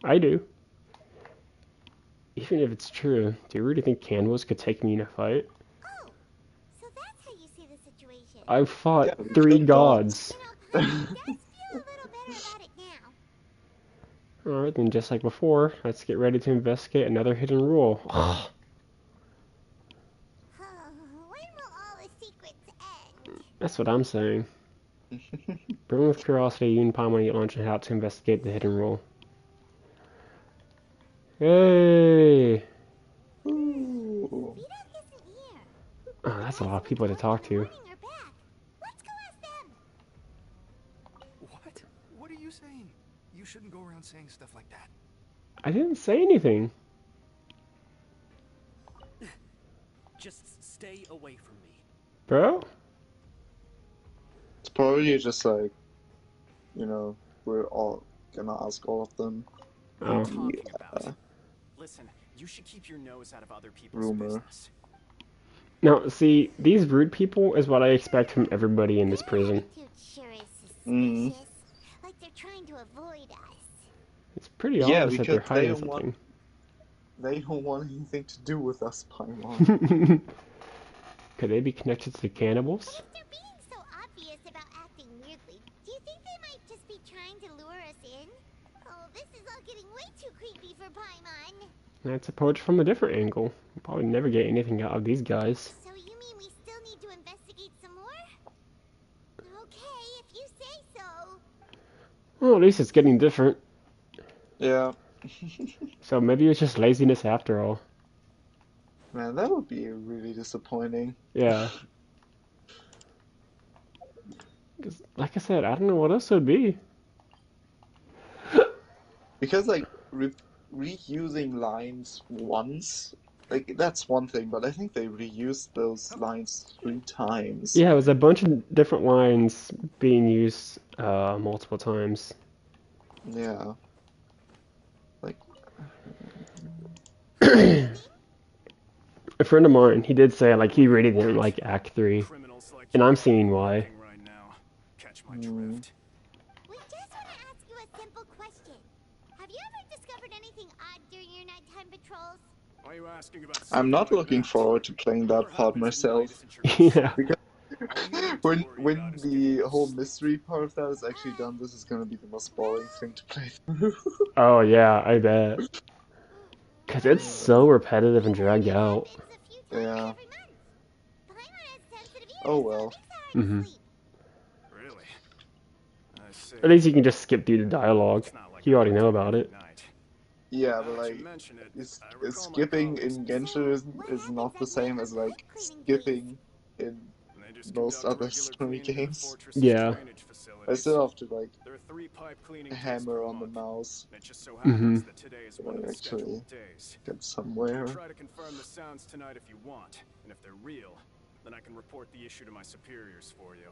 Speaker 1: I do. Even if it's true, do you really think cannibals could take me in a fight?
Speaker 3: Oh, so that's how you see the situation.
Speaker 1: I've fought
Speaker 4: Yeah, we
Speaker 1: 3
Speaker 4: killed dogs.
Speaker 1: gods.
Speaker 3: You know, Paimon does feel a little better about it now.
Speaker 1: Alright, then just like before, let's get ready to investigate another hidden rule.
Speaker 3: When will all the secrets end?
Speaker 1: That's what I'm saying. Burn with curiosity, you and Paimon get lunch and head out to investigate the hidden rule. Hey!
Speaker 4: Ooh.
Speaker 3: Vidok isn't here.
Speaker 1: Oh, that's a lot of people to talk to.
Speaker 3: Let's go ask them.
Speaker 2: What? What are you saying? You shouldn't go around saying stuff like that.
Speaker 1: I didn't say anything.
Speaker 8: Just stay away from me.
Speaker 1: Bro?
Speaker 4: It's probably just like, you know, we're all gonna ask all of them.
Speaker 8: What are you
Speaker 1: Oh.
Speaker 8: talking about? Listen, you should keep your nose out of other people's
Speaker 4: Rumor.
Speaker 8: business.
Speaker 1: Now, see, these rude people is what I expect from everybody in this prison.
Speaker 3: Their attitude sure is
Speaker 4: Mhm.
Speaker 3: suspicious. Like they're trying to avoid us.
Speaker 1: It's pretty
Speaker 4: Yeah,
Speaker 1: obvious that they're
Speaker 4: because they
Speaker 1: hiding
Speaker 4: don't want
Speaker 1: something.
Speaker 4: they don't want anything to do with us, Paimon.
Speaker 1: Could they be connected to the cannibals?
Speaker 3: If they're being so obvious about acting weirdly, do you think they might just be trying to lure us in? Oh, this is all getting way too creepy for Paimon.
Speaker 1: Let's approach from a different angle. We'll probably never get anything out of these guys.
Speaker 3: So you mean we still need to investigate some more? Okay, if you say so.
Speaker 1: Well, at least it's getting different.
Speaker 4: Yeah.
Speaker 1: So maybe it's just laziness after all.
Speaker 4: Man, that would be really disappointing.
Speaker 1: Yeah. 'Cause, like I said, I don't know what else it would be.
Speaker 4: Because like reusing lines once, like that's one thing, but I think they reused those lines 3 times.
Speaker 1: Yeah, it was a bunch of different lines being used multiple times.
Speaker 4: Yeah. Like,
Speaker 1: A friend of mine, he did say like he really didn't like Act 3,
Speaker 8: Criminals like
Speaker 1: and
Speaker 8: you
Speaker 1: I'm
Speaker 8: are
Speaker 1: seeing why.
Speaker 8: working right now. Catch my drift.
Speaker 3: We just want to ask you a simple question. Have you ever discovered anything odd during your nighttime patrols?
Speaker 8: Why are you asking about
Speaker 4: I'm
Speaker 8: something
Speaker 4: not
Speaker 8: like
Speaker 4: looking
Speaker 8: that?
Speaker 4: forward to playing that
Speaker 8: Whatever
Speaker 4: part
Speaker 8: happens tonight
Speaker 4: myself.
Speaker 8: isn't your
Speaker 1: Yeah.
Speaker 8: concern.
Speaker 4: Because
Speaker 8: All you need to
Speaker 4: when
Speaker 8: worry about is getting
Speaker 4: the whole
Speaker 8: loose.
Speaker 4: mystery part of that is actually done, this is gonna be the most boring thing to play through.
Speaker 1: Oh yeah, I bet. Cause it's so repetitive and dragged out.
Speaker 3: Happens a few times
Speaker 4: Yeah.
Speaker 3: every month. Paimon has sensitive ears,
Speaker 4: Oh
Speaker 3: so
Speaker 4: well.
Speaker 3: it makes it hard to
Speaker 1: Mhm.
Speaker 3: sleep.
Speaker 8: Really? I see.
Speaker 1: At least you can just skip through the dialogue.
Speaker 8: It's not like
Speaker 1: You
Speaker 8: I
Speaker 1: already
Speaker 8: work
Speaker 1: know
Speaker 8: every
Speaker 1: about it.
Speaker 8: night.
Speaker 4: Yeah,
Speaker 8: Now
Speaker 4: but
Speaker 8: that you
Speaker 4: like,
Speaker 8: mention it,
Speaker 4: is,
Speaker 8: I recall my
Speaker 4: skipping
Speaker 8: colleagues
Speaker 4: in
Speaker 8: before.
Speaker 4: Genshin
Speaker 3: What
Speaker 4: is not the
Speaker 3: happens at
Speaker 4: same
Speaker 3: night
Speaker 4: as
Speaker 3: on
Speaker 4: like
Speaker 3: pipe cleaning
Speaker 4: skipping in
Speaker 8: They just
Speaker 4: most
Speaker 8: conduct
Speaker 4: other
Speaker 8: regular
Speaker 4: story
Speaker 8: cleaning of the
Speaker 4: games.
Speaker 8: fortress's
Speaker 1: Yeah.
Speaker 8: drainage
Speaker 4: I
Speaker 8: facilities.
Speaker 4: still have to like
Speaker 8: There are 3 pipe cleaning days
Speaker 4: hammer
Speaker 8: per
Speaker 4: on the
Speaker 8: month.
Speaker 4: mouse
Speaker 8: And it just so
Speaker 1: Mhm.
Speaker 8: happens that today is
Speaker 4: to
Speaker 8: one of the
Speaker 4: actually
Speaker 8: scheduled days.
Speaker 4: get
Speaker 8: You
Speaker 4: somewhere.
Speaker 8: can try to confirm the sounds tonight if you want, and if they're real, then I can report the issue to my superiors for you.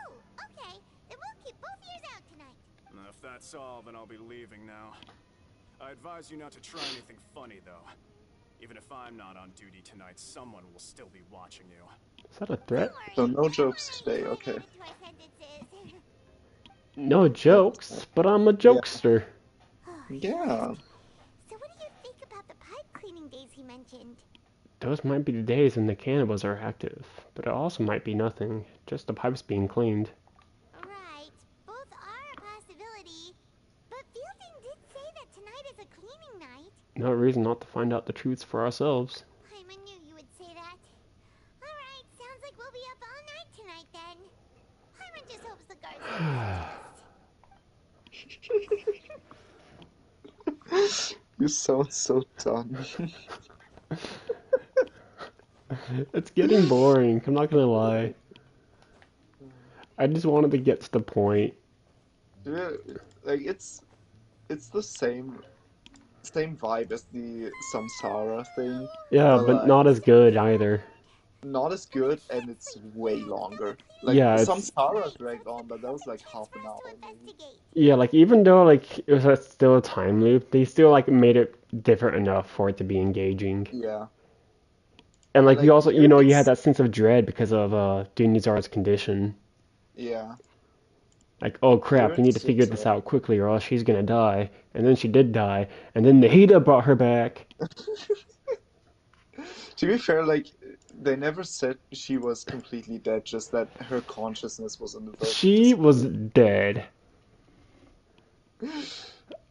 Speaker 3: Oh, okay. Then we'll keep both ears out tonight.
Speaker 8: And if that's all, then I'll be leaving now. I advise you not to try anything funny, though. Even if I'm not on duty tonight, someone will still be watching you.
Speaker 1: Is that a threat?
Speaker 4: So
Speaker 3: Don't worry.
Speaker 4: no jokes
Speaker 3: We'll
Speaker 4: today,
Speaker 3: already
Speaker 4: okay.
Speaker 3: tie that into our sentences.
Speaker 1: No jokes, but I'm a jokester.
Speaker 3: Oh,
Speaker 4: Yeah.
Speaker 3: So what do you think about the pipe cleaning days he mentioned?
Speaker 1: Those might be the days when the cannibals are active, but it also might be nothing, just the pipes being cleaned.
Speaker 3: Right. Both are a possibility. But Fielding did say that tonight is a cleaning night.
Speaker 1: No reason not to find out the truths for ourselves.
Speaker 3: Paimon knew you would say that. Alright, sounds like we'll be up all night tonight then. Paimon just hopes the guards don't catch us.
Speaker 4: You sound so dumb.
Speaker 1: It's getting boring. I'm not gonna lie. I just wanted to get to the point.
Speaker 4: Yeah, like it's the same vibe as the Samsara thing,
Speaker 1: Yeah,
Speaker 4: but
Speaker 1: but
Speaker 4: like
Speaker 1: not as good either.
Speaker 4: not as good and it's way longer. Like
Speaker 1: Yeah, it's
Speaker 4: Samsara dragged on, but that was like half an hour maybe.
Speaker 1: yeah, like even though like it was still a time loop, they still like made it different enough for it to be engaging.
Speaker 4: Yeah.
Speaker 1: And like you
Speaker 4: Like
Speaker 1: also,
Speaker 4: here
Speaker 1: you had
Speaker 4: it's
Speaker 1: that sense of dread because of Dunizar's condition.
Speaker 4: yeah.
Speaker 1: Like, oh
Speaker 4: Here
Speaker 1: crap, we need to
Speaker 4: it's
Speaker 1: figure this out quickly or else she's gonna die. And then she did die, and then Nahida brought her back.
Speaker 4: to be fair, like they never said she was completely dead, just that her consciousness was on the verge of
Speaker 1: She was
Speaker 4: disappearing.
Speaker 1: dead.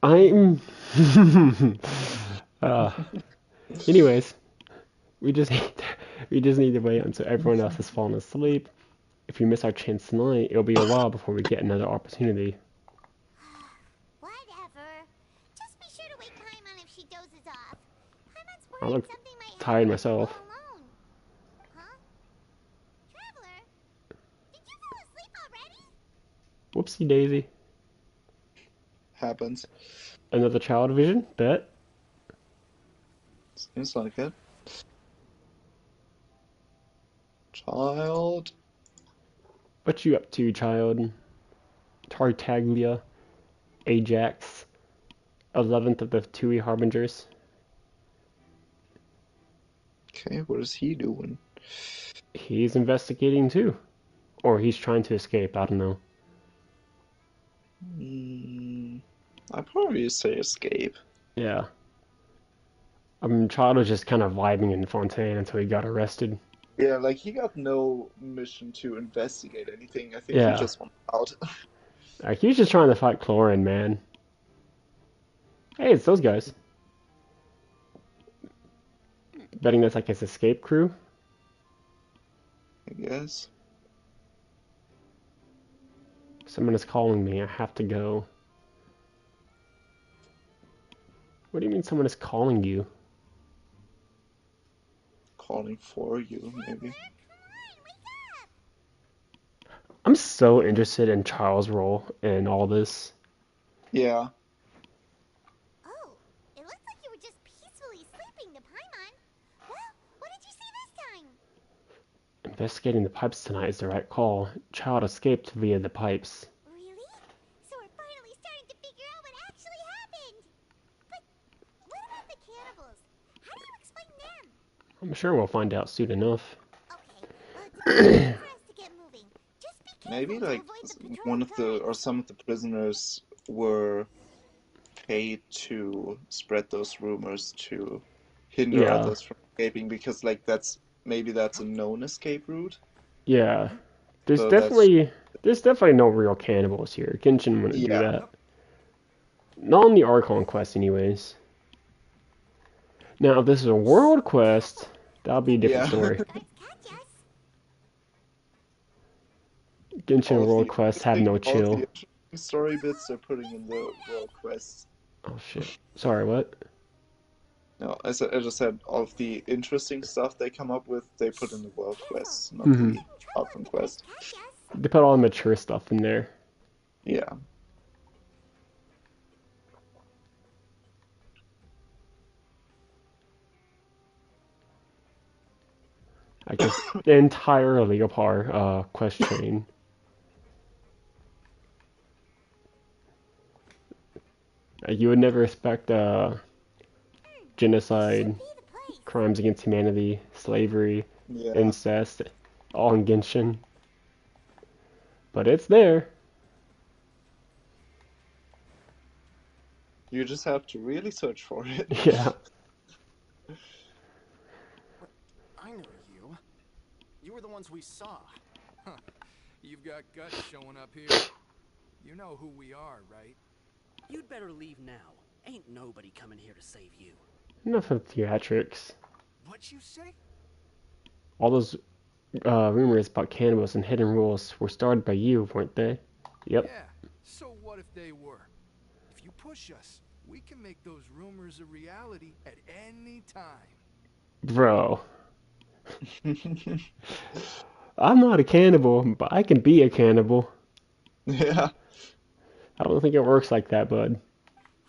Speaker 1: I'm. uh, anyways, we just need we just need to wait until everyone else has fallen asleep. If we miss our chance tonight, it'll be a while before we get another opportunity.
Speaker 3: Whatever. Just be sure to wake Paimon if she dozes off. Paimon's
Speaker 1: I
Speaker 3: worried
Speaker 1: look
Speaker 3: something might
Speaker 1: tired
Speaker 3: happen if you go
Speaker 1: myself.
Speaker 3: alone. Huh? Traveler? Did you fall asleep already?
Speaker 1: Whoopsie daisy.
Speaker 4: Happens.
Speaker 1: Another child vision? Bet.
Speaker 4: Seems like it. Child.
Speaker 1: What you up to, child? Tartaglia, Ajax, 11th of the Tui Harbingers.
Speaker 4: Okay, what is he doing?
Speaker 1: He's investigating too. Or he's trying to escape, I don't know.
Speaker 4: I'd probably say escape.
Speaker 1: Yeah. I mean, Child was just kind of vibing in Fontaine until he got arrested.
Speaker 4: Yeah, like he got no mission to investigate anything. I think he
Speaker 1: Yeah.
Speaker 4: just went out.
Speaker 1: Like, he was just trying to fight Chlorine, man. Hey, it's those guys. Betting that's like his escape crew.
Speaker 4: I guess.
Speaker 1: Someone is calling me. I have to go. What do you mean someone is calling you?
Speaker 4: Calling for you, maybe.
Speaker 1: I'm so interested in Charles' role in all this.
Speaker 4: Yeah.
Speaker 3: Oh, it looks like you were just peacefully sleeping to Paimon. Well, what did you see this time?
Speaker 1: Investigating the pipes tonight is the right call. Child escaped via the pipes.
Speaker 3: Really? So we're finally starting to figure out what actually happened. But what about the cannibals? How do you explain them?
Speaker 1: I'm sure we'll find out soon enough.
Speaker 3: Okay, well, it's time for us to get moving. Just be careful
Speaker 4: Maybe
Speaker 3: to
Speaker 4: like
Speaker 3: avoid the patrol
Speaker 4: one of the or
Speaker 3: guards.
Speaker 4: some of the prisoners were paid to spread those rumors to hinder
Speaker 1: Yeah,
Speaker 4: others from escaping because like that's a known escape route.
Speaker 1: yeah. There's
Speaker 4: So that's
Speaker 1: definitely there's definitely no real cannibals here. Genshin wouldn't do
Speaker 4: yeah.
Speaker 1: that. Not on the Archon quest, anyways. Now, if this is a world quest, that'll be a different
Speaker 4: Yeah.
Speaker 1: story.
Speaker 3: Guards catch us.
Speaker 1: Genshin world quests have no
Speaker 4: All of the
Speaker 1: chill.
Speaker 4: interesting story bits they're putting in the world quests.
Speaker 1: Oh shit. Sorry, what?
Speaker 4: No, I just said all of the interesting stuff they come up with, they put in the world quests, not
Speaker 1: Mm-hmm.
Speaker 4: the outcome quest.
Speaker 3: Catch us.
Speaker 1: They put all the mature stuff in there.
Speaker 4: Yeah.
Speaker 1: I guess the entire Leopard quest chain. You would never expect genocide,
Speaker 3: Should be the place.
Speaker 1: crimes against humanity, slavery,
Speaker 4: Yeah.
Speaker 1: incest, all in Genshin. But it's there.
Speaker 4: You just have to really search for it.
Speaker 1: Yeah.
Speaker 8: I know you. You were the ones we saw.
Speaker 2: You've got guts showing up here. You know who we are, right?
Speaker 9: You'd better leave now. Ain't nobody coming here to save you.
Speaker 1: Enough of theatrics.
Speaker 8: What'd you say?
Speaker 1: All those rumors about cannibals and hidden rules were started by you, weren't they? Yep.
Speaker 2: Yeah. So what if they were? push us. We can make those rumors a reality at any time.
Speaker 1: Bro, I'm not a cannibal, but I can be a cannibal.
Speaker 4: Yeah.
Speaker 1: I don't think it works like that, bud.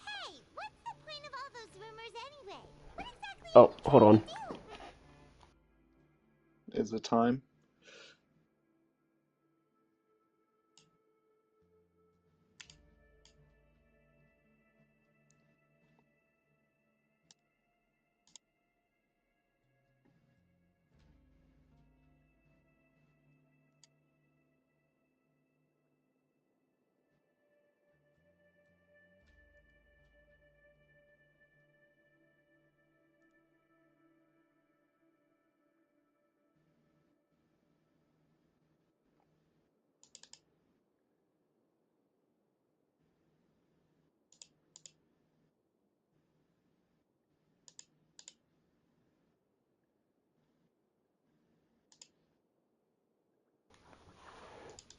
Speaker 3: Hey, what's the point of all those rumors anyway? What exactly are
Speaker 1: Oh,
Speaker 3: we
Speaker 1: hold
Speaker 3: trying
Speaker 1: on.
Speaker 3: to do?
Speaker 4: Is it time?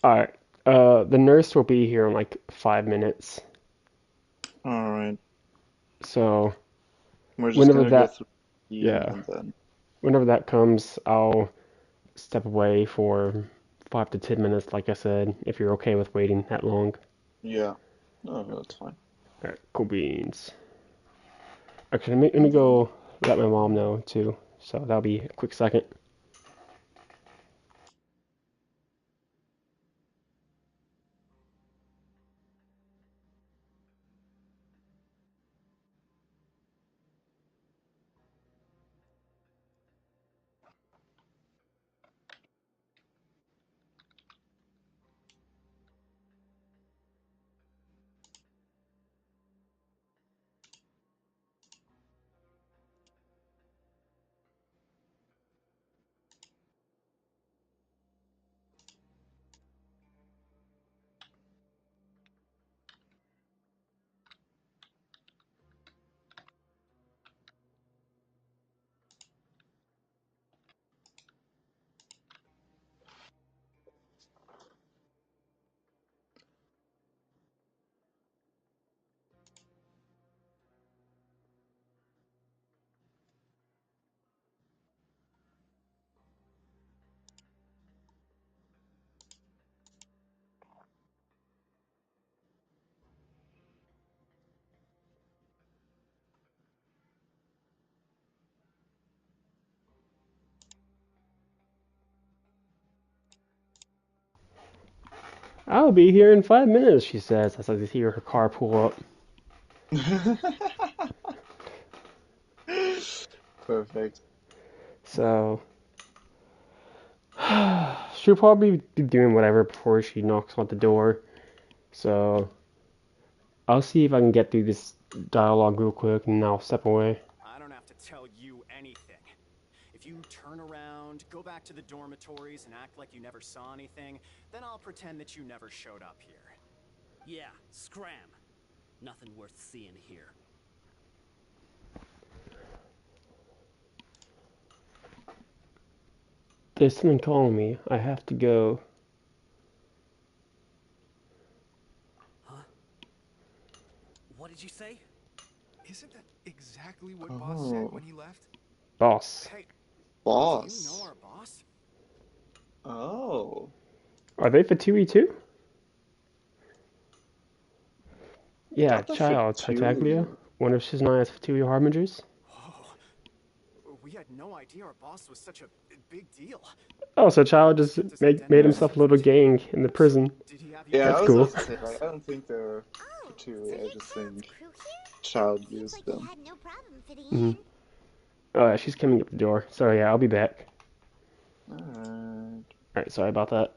Speaker 1: Alright. The nurse will be here in like 5 minutes.
Speaker 4: Alright.
Speaker 1: So
Speaker 4: We're just
Speaker 1: whenever
Speaker 4: gonna go
Speaker 1: that,
Speaker 4: through the scene
Speaker 1: yeah,
Speaker 4: and then.
Speaker 1: whenever that comes, I'll step away for 5 to 10 minutes, like I said, if you're okay with waiting that long.
Speaker 4: Yeah. No, that's fine.
Speaker 1: Alright, cool beans. Actually, let me go let my mom know too. So that'll be a quick second. I'll be here in 5 minutes, she says, as I hear her car pull up.
Speaker 4: Perfect.
Speaker 1: So she'll probably be doing whatever before she knocks on the door. So I'll see if I can get through this dialogue real quick and I'll step away.
Speaker 8: I don't have to tell you anything. If you turn around, go back to the dormitories, and act like you never saw anything, then I'll pretend that you never showed up here.
Speaker 9: Yeah, scram. Nothing worth seeing here.
Speaker 1: There's someone calling me. I have to go.
Speaker 9: Huh? What did you say?
Speaker 2: Isn't that exactly what Boss said
Speaker 4: Oh,
Speaker 2: when he left?
Speaker 1: Boss.
Speaker 8: Hey, do you know
Speaker 4: boss.
Speaker 8: our boss?
Speaker 4: Oh,
Speaker 1: Are they Fatui too? Yeah,
Speaker 4: not the
Speaker 1: child. Tartaglia.
Speaker 4: Fatui.
Speaker 1: Wonder if she's not as Fatui Harbingers.
Speaker 8: Whoa. We had no idea our boss was such a big deal.
Speaker 1: Oh, so child
Speaker 8: Always
Speaker 1: just
Speaker 8: kept us
Speaker 1: made
Speaker 8: identical
Speaker 1: himself a little
Speaker 8: secrets.
Speaker 1: gang in the
Speaker 8: So,
Speaker 1: prison.
Speaker 8: did he have you
Speaker 4: Yeah, I
Speaker 1: That's
Speaker 4: was
Speaker 8: killed?
Speaker 1: cool.
Speaker 4: about to say, like, I don't think they're
Speaker 3: Oh,
Speaker 4: Fatui.
Speaker 3: so
Speaker 4: I
Speaker 3: you're
Speaker 4: just
Speaker 3: Child's
Speaker 4: think
Speaker 3: crew here?
Speaker 4: Child
Speaker 3: Seems
Speaker 4: used
Speaker 3: like you
Speaker 4: them.
Speaker 3: had no problem fitting
Speaker 1: Mm.
Speaker 3: in.
Speaker 1: Oh, yeah, she's coming up the door. So yeah, I'll be back.
Speaker 4: Alright.
Speaker 1: Alright, sorry about that.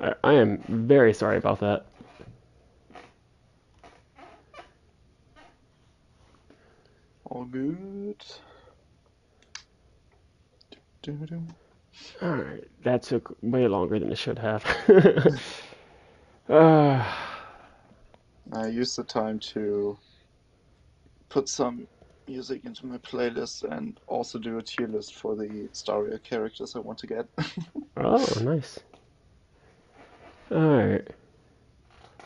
Speaker 1: I am very sorry about that.
Speaker 4: All good. Doo-doo.
Speaker 1: Alright, that took way longer than it should have. uh,
Speaker 4: I used the time to put some music into my playlist and also do a tier list for the story characters I want to get.
Speaker 1: oh, nice. Alright.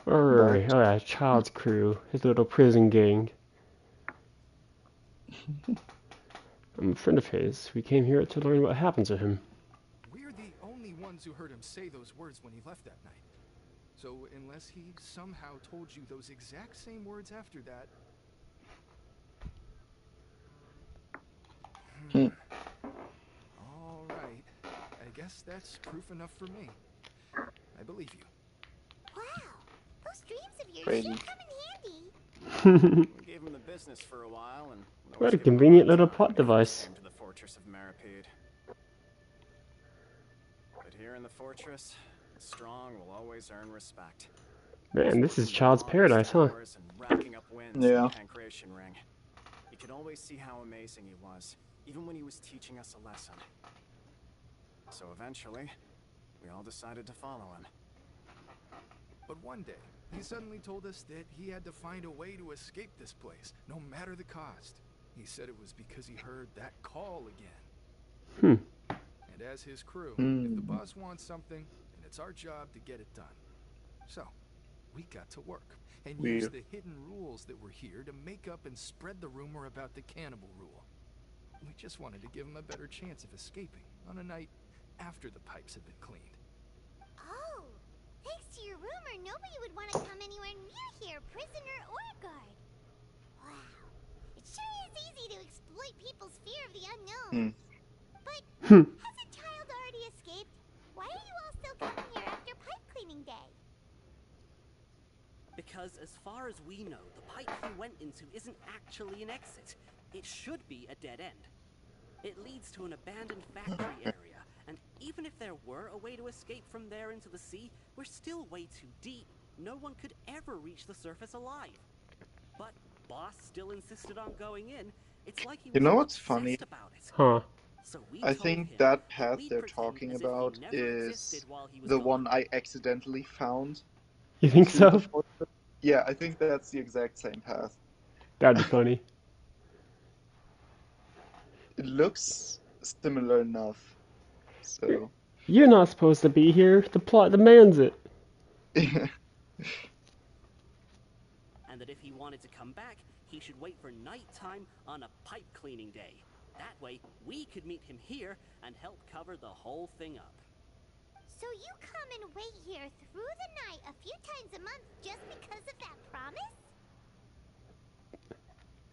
Speaker 1: Where were we?
Speaker 4: But
Speaker 1: Oh yeah, Child's crew, his little prison gang. I'm a friend of his. We came here to learn what happened to him.
Speaker 2: We're the only ones who heard him say those words when he left that night. So unless he somehow told you those exact same words after that...
Speaker 4: Hmm.
Speaker 2: All right. I guess that's proof enough for me. I believe you.
Speaker 3: Wow, those dreams of yours
Speaker 4: Crazy.
Speaker 3: sure come in handy.
Speaker 8: We gave him the business for a while, and would
Speaker 1: What
Speaker 8: always
Speaker 1: a
Speaker 8: give him
Speaker 1: convenient
Speaker 8: hard
Speaker 1: little
Speaker 8: time
Speaker 1: plot
Speaker 8: when he first
Speaker 1: device.
Speaker 8: came to the fortress of Maripede. But here in the fortress, the strong will always earn respect.
Speaker 1: Man, this is
Speaker 8: Working
Speaker 1: Child's
Speaker 8: long
Speaker 1: paradise, huh?
Speaker 8: hours and racking up wins in
Speaker 4: Yeah.
Speaker 8: the Pancration Ring. You could always see how amazing he was, even when he was teaching us a lesson. So eventually, we all decided to follow him.
Speaker 2: But one day, he suddenly told us that he had to find a way to escape this place, no matter the cost. He said it was because he heard that call again.
Speaker 1: Hmm.
Speaker 2: And as his crew, if the
Speaker 4: Hmm.
Speaker 2: boss wants something, then it's our job to get it done. So, we got to work and
Speaker 4: We-
Speaker 2: use the hidden rules that were here to make up and spread the rumor about the cannibal rule. We just wanted to give him a better chance of escaping on a night after the pipes had been cleaned.
Speaker 3: Oh, thanks to your rumor, nobody would want to come anywhere near here, prisoner or guard. Wow, it sure is easy to exploit people's fear of the unknown. But
Speaker 1: Hmm.
Speaker 3: has a child already escaped? Why are you all still coming here after pipe cleaning day?
Speaker 9: Because as far as we know, the pipe he went into isn't actually an exit. It should be a dead end. It leads to an abandoned factory area, and even if there were a way to escape from there into the sea, we're still way too deep. No one could ever reach the surface alive. But Boss still insisted on going in. It's like he was
Speaker 4: You know what's funny?
Speaker 9: obsessed about it.
Speaker 1: Huh.
Speaker 9: So we
Speaker 4: I
Speaker 9: told
Speaker 4: think
Speaker 9: him
Speaker 4: that
Speaker 9: that
Speaker 4: path
Speaker 9: we'd
Speaker 4: they're
Speaker 9: pretend
Speaker 4: talking
Speaker 9: as if he
Speaker 4: about
Speaker 9: never
Speaker 4: is
Speaker 9: existed while he was
Speaker 4: the
Speaker 9: gone.
Speaker 4: one I accidentally found
Speaker 1: You think
Speaker 4: to the
Speaker 1: so?
Speaker 4: fortress. Yeah, I think that's the exact same path.
Speaker 1: That'd be funny.
Speaker 4: It looks similar enough. So,
Speaker 1: You're not supposed to be here. The plot demands it.
Speaker 4: yeah.
Speaker 9: And that if he wanted to come back, he should wait for nighttime on a pipe cleaning day. That way, we could meet him here and help cover the whole thing up.
Speaker 3: So you come and wait here through the night a few times a month just because of that promise?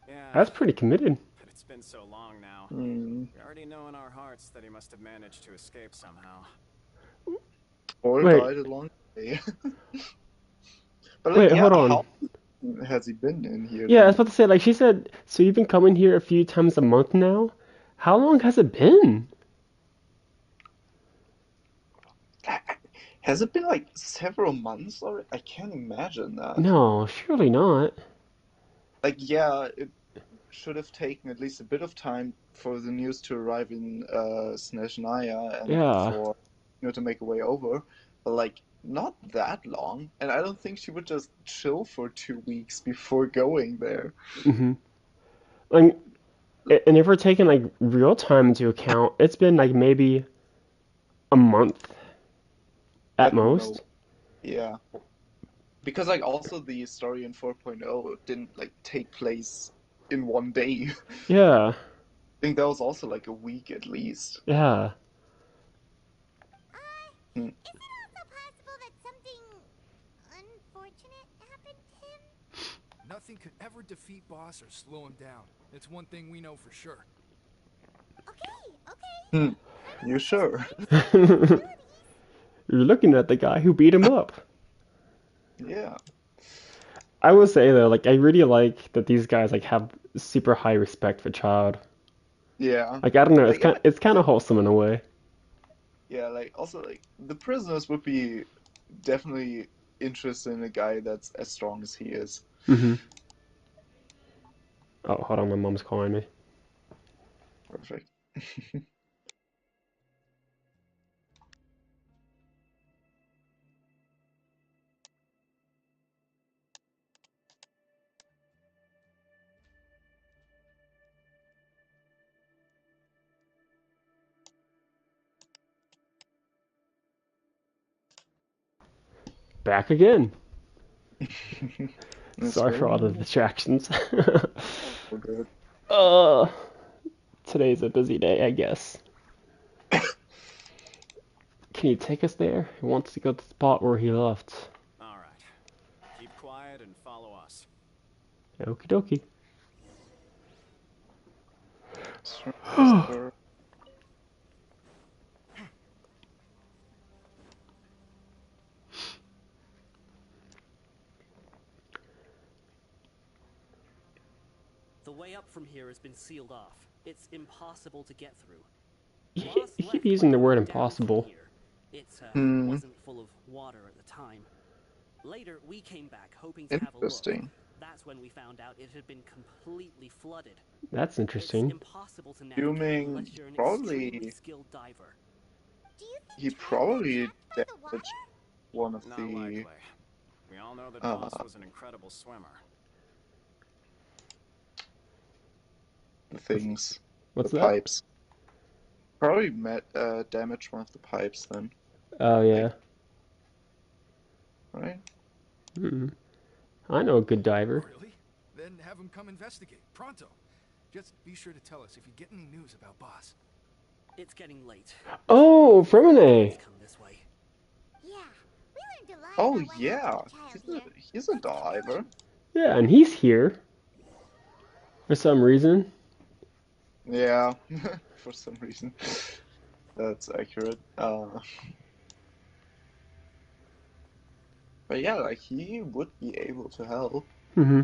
Speaker 8: Yeah,
Speaker 1: That's pretty committed.
Speaker 8: but it's been so long now.
Speaker 4: Hmm.
Speaker 8: We already know in our hearts that he must have managed to escape somehow.
Speaker 4: Or
Speaker 1: Wait.
Speaker 4: died along the way. But
Speaker 1: Wait,
Speaker 4: yeah,
Speaker 1: hold on.
Speaker 4: how has he been in here?
Speaker 1: Yeah, I was
Speaker 4: then?
Speaker 1: about to say, like she said, so you've been coming here a few times a month now? How long has it been?
Speaker 4: Has it been like several months already? I can't imagine that.
Speaker 1: No, surely not.
Speaker 4: Like, yeah, it should have taken at least a bit of time for the news to arrive in Snezhnaya and
Speaker 1: Yeah.
Speaker 4: for to make a way over, but like not that long. And I don't think she would just chill for 2 weeks before going there.
Speaker 1: Mm-hmm. Like, and if we're taking like real time into account, it's been like maybe a month
Speaker 4: I
Speaker 1: at
Speaker 4: don't know.
Speaker 1: most.
Speaker 4: Yeah. Because like also the story in 4.0 didn't like take place in one day.
Speaker 1: Yeah,
Speaker 4: I think that was also like a week at least.
Speaker 1: yeah.
Speaker 4: Hmm.
Speaker 3: Is it also possible that something unfortunate happened to him?
Speaker 2: Nothing could ever defeat Boss or slow him down. It's one thing we know for sure.
Speaker 3: Okay.
Speaker 4: You sure?
Speaker 1: You're looking at the guy who beat him up.
Speaker 4: Yeah.
Speaker 1: I will say though, like I really like that these guys like have super high respect for Child.
Speaker 4: Yeah.
Speaker 1: Like I don't know,
Speaker 4: Like,
Speaker 1: it's kind of wholesome in a way.
Speaker 4: yeah, like also like the prisoners would be definitely interested in a guy that's as strong as he is.
Speaker 1: Mm-hmm. Oh, hold on, my mom's calling me.
Speaker 4: Perfect.
Speaker 1: Back again.
Speaker 4: That's
Speaker 1: Sorry for
Speaker 4: very
Speaker 1: all the
Speaker 4: nice.
Speaker 1: distractions.
Speaker 4: All good.
Speaker 1: uh, Today's a busy day, I guess. Can you take us there? He wants to go to the spot where he left.
Speaker 8: All right. Keep quiet and follow us.
Speaker 1: Okie dokie.
Speaker 4: Sir.
Speaker 9: The way up from here has been sealed off. It's impossible to get through.
Speaker 1: You
Speaker 9: Boss
Speaker 1: keep
Speaker 9: left
Speaker 1: using
Speaker 9: by
Speaker 1: the word
Speaker 9: going down from
Speaker 1: impossible.
Speaker 9: here. It
Speaker 4: Hmm.
Speaker 9: wasn't full of water at the time. Later, we came back hoping to have a look.
Speaker 4: Interesting.
Speaker 9: That's when we found out it had been completely flooded.
Speaker 1: That's
Speaker 9: It's
Speaker 1: interesting.
Speaker 9: impossible to navigate
Speaker 4: Assuming
Speaker 9: unless you're an extremely
Speaker 4: probably
Speaker 9: skilled diver.
Speaker 3: Do you
Speaker 4: he
Speaker 3: think Trav got
Speaker 4: probably
Speaker 3: trapped by the water?
Speaker 4: damaged one of
Speaker 8: Not
Speaker 4: the
Speaker 8: likely. We all know that
Speaker 4: uh
Speaker 8: Boss was an incredible swimmer.
Speaker 4: the things, the
Speaker 1: What's that?
Speaker 4: pipes. Probably damaged one of the pipes then,
Speaker 1: Oh, yeah.
Speaker 4: right?
Speaker 1: Mm-hmm. I know a good diver.
Speaker 2: Really? Then have him come investigate. Pronto. Just be sure to tell us if you get any news about Boss.
Speaker 9: It's getting late.
Speaker 1: Oh, Fremine!
Speaker 9: Let's come this way.
Speaker 3: Yeah, we learned a lot
Speaker 4: Oh
Speaker 3: about what
Speaker 4: yeah,
Speaker 3: happened to child here.
Speaker 4: he's a
Speaker 3: Let's keep
Speaker 4: diver.
Speaker 3: going.
Speaker 1: Yeah, and he's here for some reason.
Speaker 4: Yeah, for some reason. That's accurate. But yeah, like he would be able to help.
Speaker 1: Mm-hmm.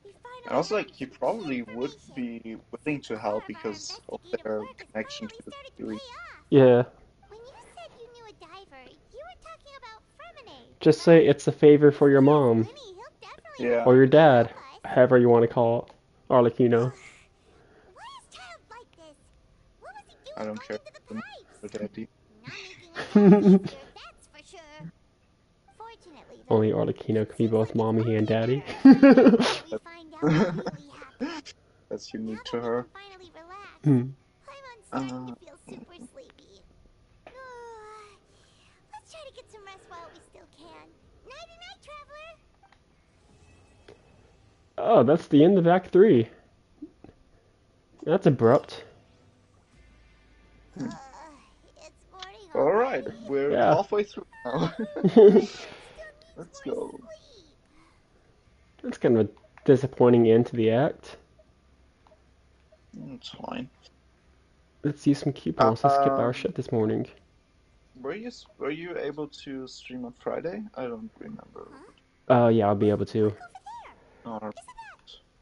Speaker 3: We
Speaker 4: And
Speaker 3: finally
Speaker 4: also like
Speaker 3: learned
Speaker 4: he
Speaker 3: some key
Speaker 4: probably would
Speaker 3: information.
Speaker 4: be willing to
Speaker 3: The
Speaker 4: help
Speaker 3: core of our
Speaker 4: because of
Speaker 3: investigative
Speaker 4: their
Speaker 3: work has
Speaker 4: connection to
Speaker 3: finally
Speaker 4: the
Speaker 3: started to
Speaker 4: series.
Speaker 3: pay off.
Speaker 1: Yeah.
Speaker 3: When you said you knew a diver, you were talking about Fremine,
Speaker 1: Just say
Speaker 3: right?
Speaker 1: it's a favor
Speaker 3: If
Speaker 1: for your
Speaker 3: we ask
Speaker 1: mom.
Speaker 3: Lemmy, he'll definitely
Speaker 4: Yeah.
Speaker 1: Or your
Speaker 3: want to
Speaker 1: dad.
Speaker 3: help us.
Speaker 1: However you want to call it. Or like, you know.
Speaker 3: Why is Child like this? What was he
Speaker 4: I
Speaker 3: doing
Speaker 4: don't
Speaker 3: going
Speaker 4: care
Speaker 3: into the
Speaker 4: for
Speaker 3: pipes?
Speaker 4: daddy.
Speaker 3: Not making a job easier, that's for sure. Fortunately, though,
Speaker 1: Only Arlecchino
Speaker 3: it
Speaker 1: can be
Speaker 3: seems
Speaker 1: both
Speaker 3: like it's
Speaker 1: mommy and
Speaker 3: only a
Speaker 1: daddy.
Speaker 3: matter of time before we find out what really happened.
Speaker 4: That's
Speaker 3: Now
Speaker 4: unique
Speaker 3: that
Speaker 4: to
Speaker 3: we
Speaker 4: her.
Speaker 3: can finally relax,
Speaker 1: Hmm.
Speaker 3: I'm starting
Speaker 4: Uh,
Speaker 3: to feel super sleepy. Let's try to get some rest while we still can. Nighty night, traveler.
Speaker 1: Oh, that's the end of Act 3. That's abrupt.
Speaker 3: It's morning
Speaker 4: all right,
Speaker 3: already.
Speaker 4: we're
Speaker 1: Yeah.
Speaker 4: halfway through now.
Speaker 3: Still needs
Speaker 4: Let's
Speaker 3: more
Speaker 4: go.
Speaker 3: sleep.
Speaker 1: That's kind of a disappointing end to the act.
Speaker 4: It's fine.
Speaker 1: Let's use some coupons to skip our
Speaker 4: Um,
Speaker 1: shit this morning.
Speaker 4: were you able to stream on Friday? I don't remember.
Speaker 1: Yeah, I'll be able to.
Speaker 3: Over there.
Speaker 4: Or,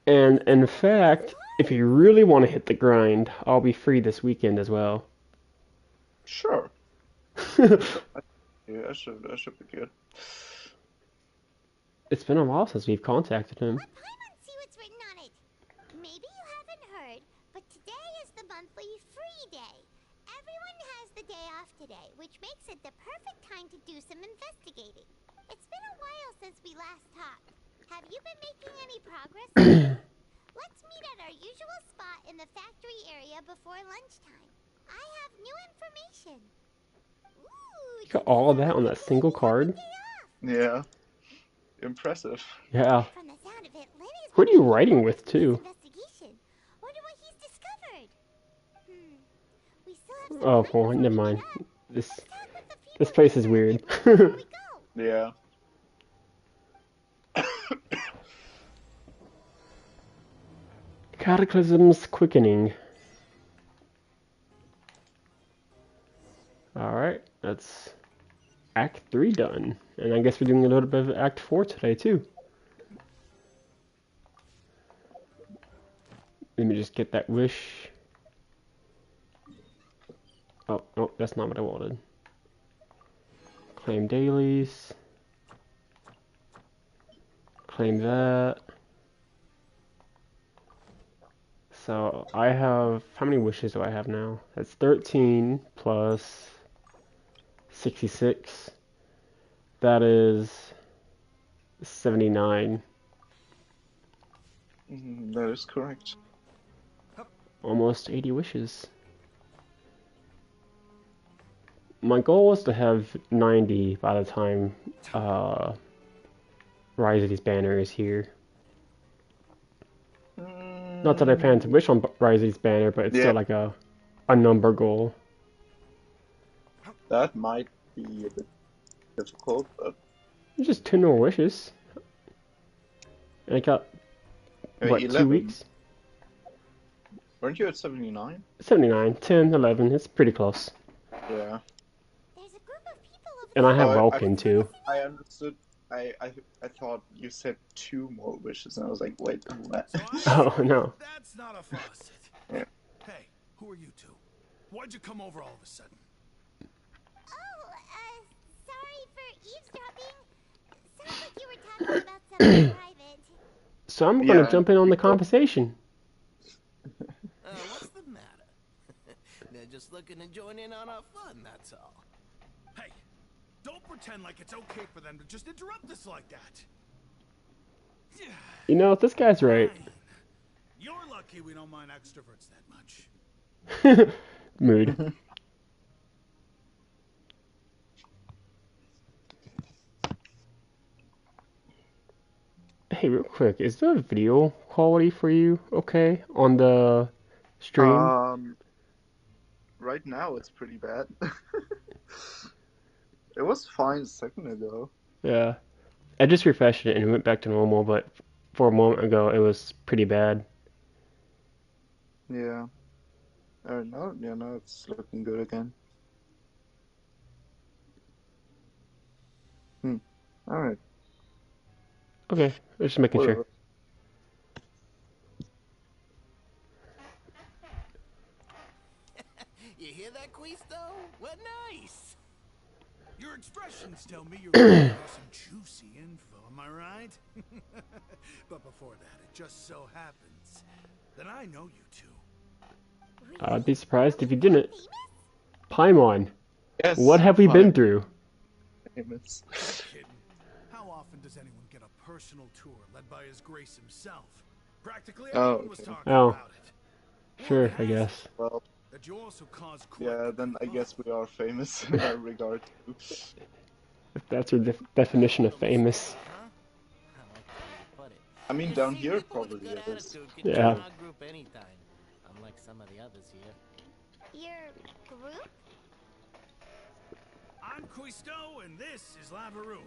Speaker 1: And in fact, if you really want to hit the grind, I'll be free this weekend as well.
Speaker 4: sure. Yeah, I should be good.
Speaker 1: It's been a while since we've contacted him.
Speaker 3: Let Paimon see what's written on it. Maybe you haven't heard, but today is the monthly free day. Everyone has the day off today, which makes it the perfect time to do some investigating. It's been a while since we last talked. Have you been making any progress lately? Let's meet at our usual spot in the factory area before lunchtime. I have new information. Ooh,
Speaker 1: You got all of that on that single card?
Speaker 4: Yeah, impressive.
Speaker 1: Yeah.
Speaker 3: From the sound of it, Lenny's
Speaker 1: Who are you
Speaker 3: been
Speaker 1: writing
Speaker 3: making
Speaker 1: with,
Speaker 3: progress in his
Speaker 1: too?
Speaker 3: investigation. Wonder what he's discovered. We still have some
Speaker 1: Oh,
Speaker 3: time
Speaker 1: well,
Speaker 3: before
Speaker 1: never
Speaker 3: we
Speaker 1: mind.
Speaker 3: get up.
Speaker 1: This
Speaker 3: Let's talk with the people
Speaker 1: this place is
Speaker 3: here a
Speaker 1: weird.
Speaker 3: bit more before we go.
Speaker 4: Yeah.
Speaker 1: Cataclysm's Quickening. Alright, that's Act 3 done. And I guess we're doing a little bit of Act 4 today, too. Let me just get that wish. Oh, no, that's not what I wanted. Claim dailies. Claim that. So I have, how many wishes do I have now? That's 13 plus 66. That is 79.
Speaker 4: That is correct.
Speaker 1: Almost 80 wishes. My goal was to have 90 by the time Rise of these Banner is here. Not that I plan to wish on Rise of these Banner, but it's still like a number goal.
Speaker 4: That might be a bit difficult, but
Speaker 1: Just 2 more wishes. And I got, what,
Speaker 4: 11.
Speaker 1: 2 weeks?
Speaker 4: Weren't you at 79?
Speaker 1: 79, 10, 11, it's pretty close.
Speaker 4: Yeah.
Speaker 3: There's a group of people over
Speaker 1: And I
Speaker 3: there.
Speaker 1: have Vulcan too.
Speaker 4: I understood. I thought you said 2 more wishes, and I was like, wait, what?
Speaker 1: Oh, no.
Speaker 2: That's not a faucet.
Speaker 4: Yeah.
Speaker 2: Hey, who are you two? Why'd you come over all of a sudden?
Speaker 3: Oh, sorry for eavesdropping. Sounds like you were talking about something private.
Speaker 1: So I'm gonna jump in on the conversation.
Speaker 10: What's the matter? They're just looking to join in on our fun, that's all.
Speaker 2: Hey, don't pretend like it's okay for them to just interrupt us like that.
Speaker 1: You know, this guy's right.
Speaker 2: Fine. You're lucky we don't mind extroverts that much.
Speaker 1: Mood. Hey, real quick, is the video quality for you okay on the stream?
Speaker 4: Right now it's pretty bad. It was fine a second ago.
Speaker 1: Yeah. I just refreshed it and it went back to normal, but for a moment ago it was pretty bad.
Speaker 4: Yeah. No, it's looking good again. Alright.
Speaker 1: Okay, just making sure.
Speaker 10: You hear that, Quisto? What nice!
Speaker 2: Your expressions tell me you're going to have some juicy info, am I right? But before that, it just so happens that I know you two.
Speaker 1: I'd be surprised if you didn't. Paimon,
Speaker 4: Yes,
Speaker 1: what have we been through?
Speaker 4: famous.
Speaker 2: Kidding. How often does anyone get a personal tour led by His Grace himself? Practically everyone was talking about it.
Speaker 1: Sure, I guess.
Speaker 4: Well,
Speaker 2: That you also cause
Speaker 4: yeah, then I guess we are famous in that regard too.
Speaker 1: If that's your definition of famous.
Speaker 4: I mean, down here probably it is.
Speaker 1: Yeah.
Speaker 10: Group anytime, unlike some of the others here.
Speaker 3: Your group?
Speaker 2: I'm Quisto, and this is Lavaroon.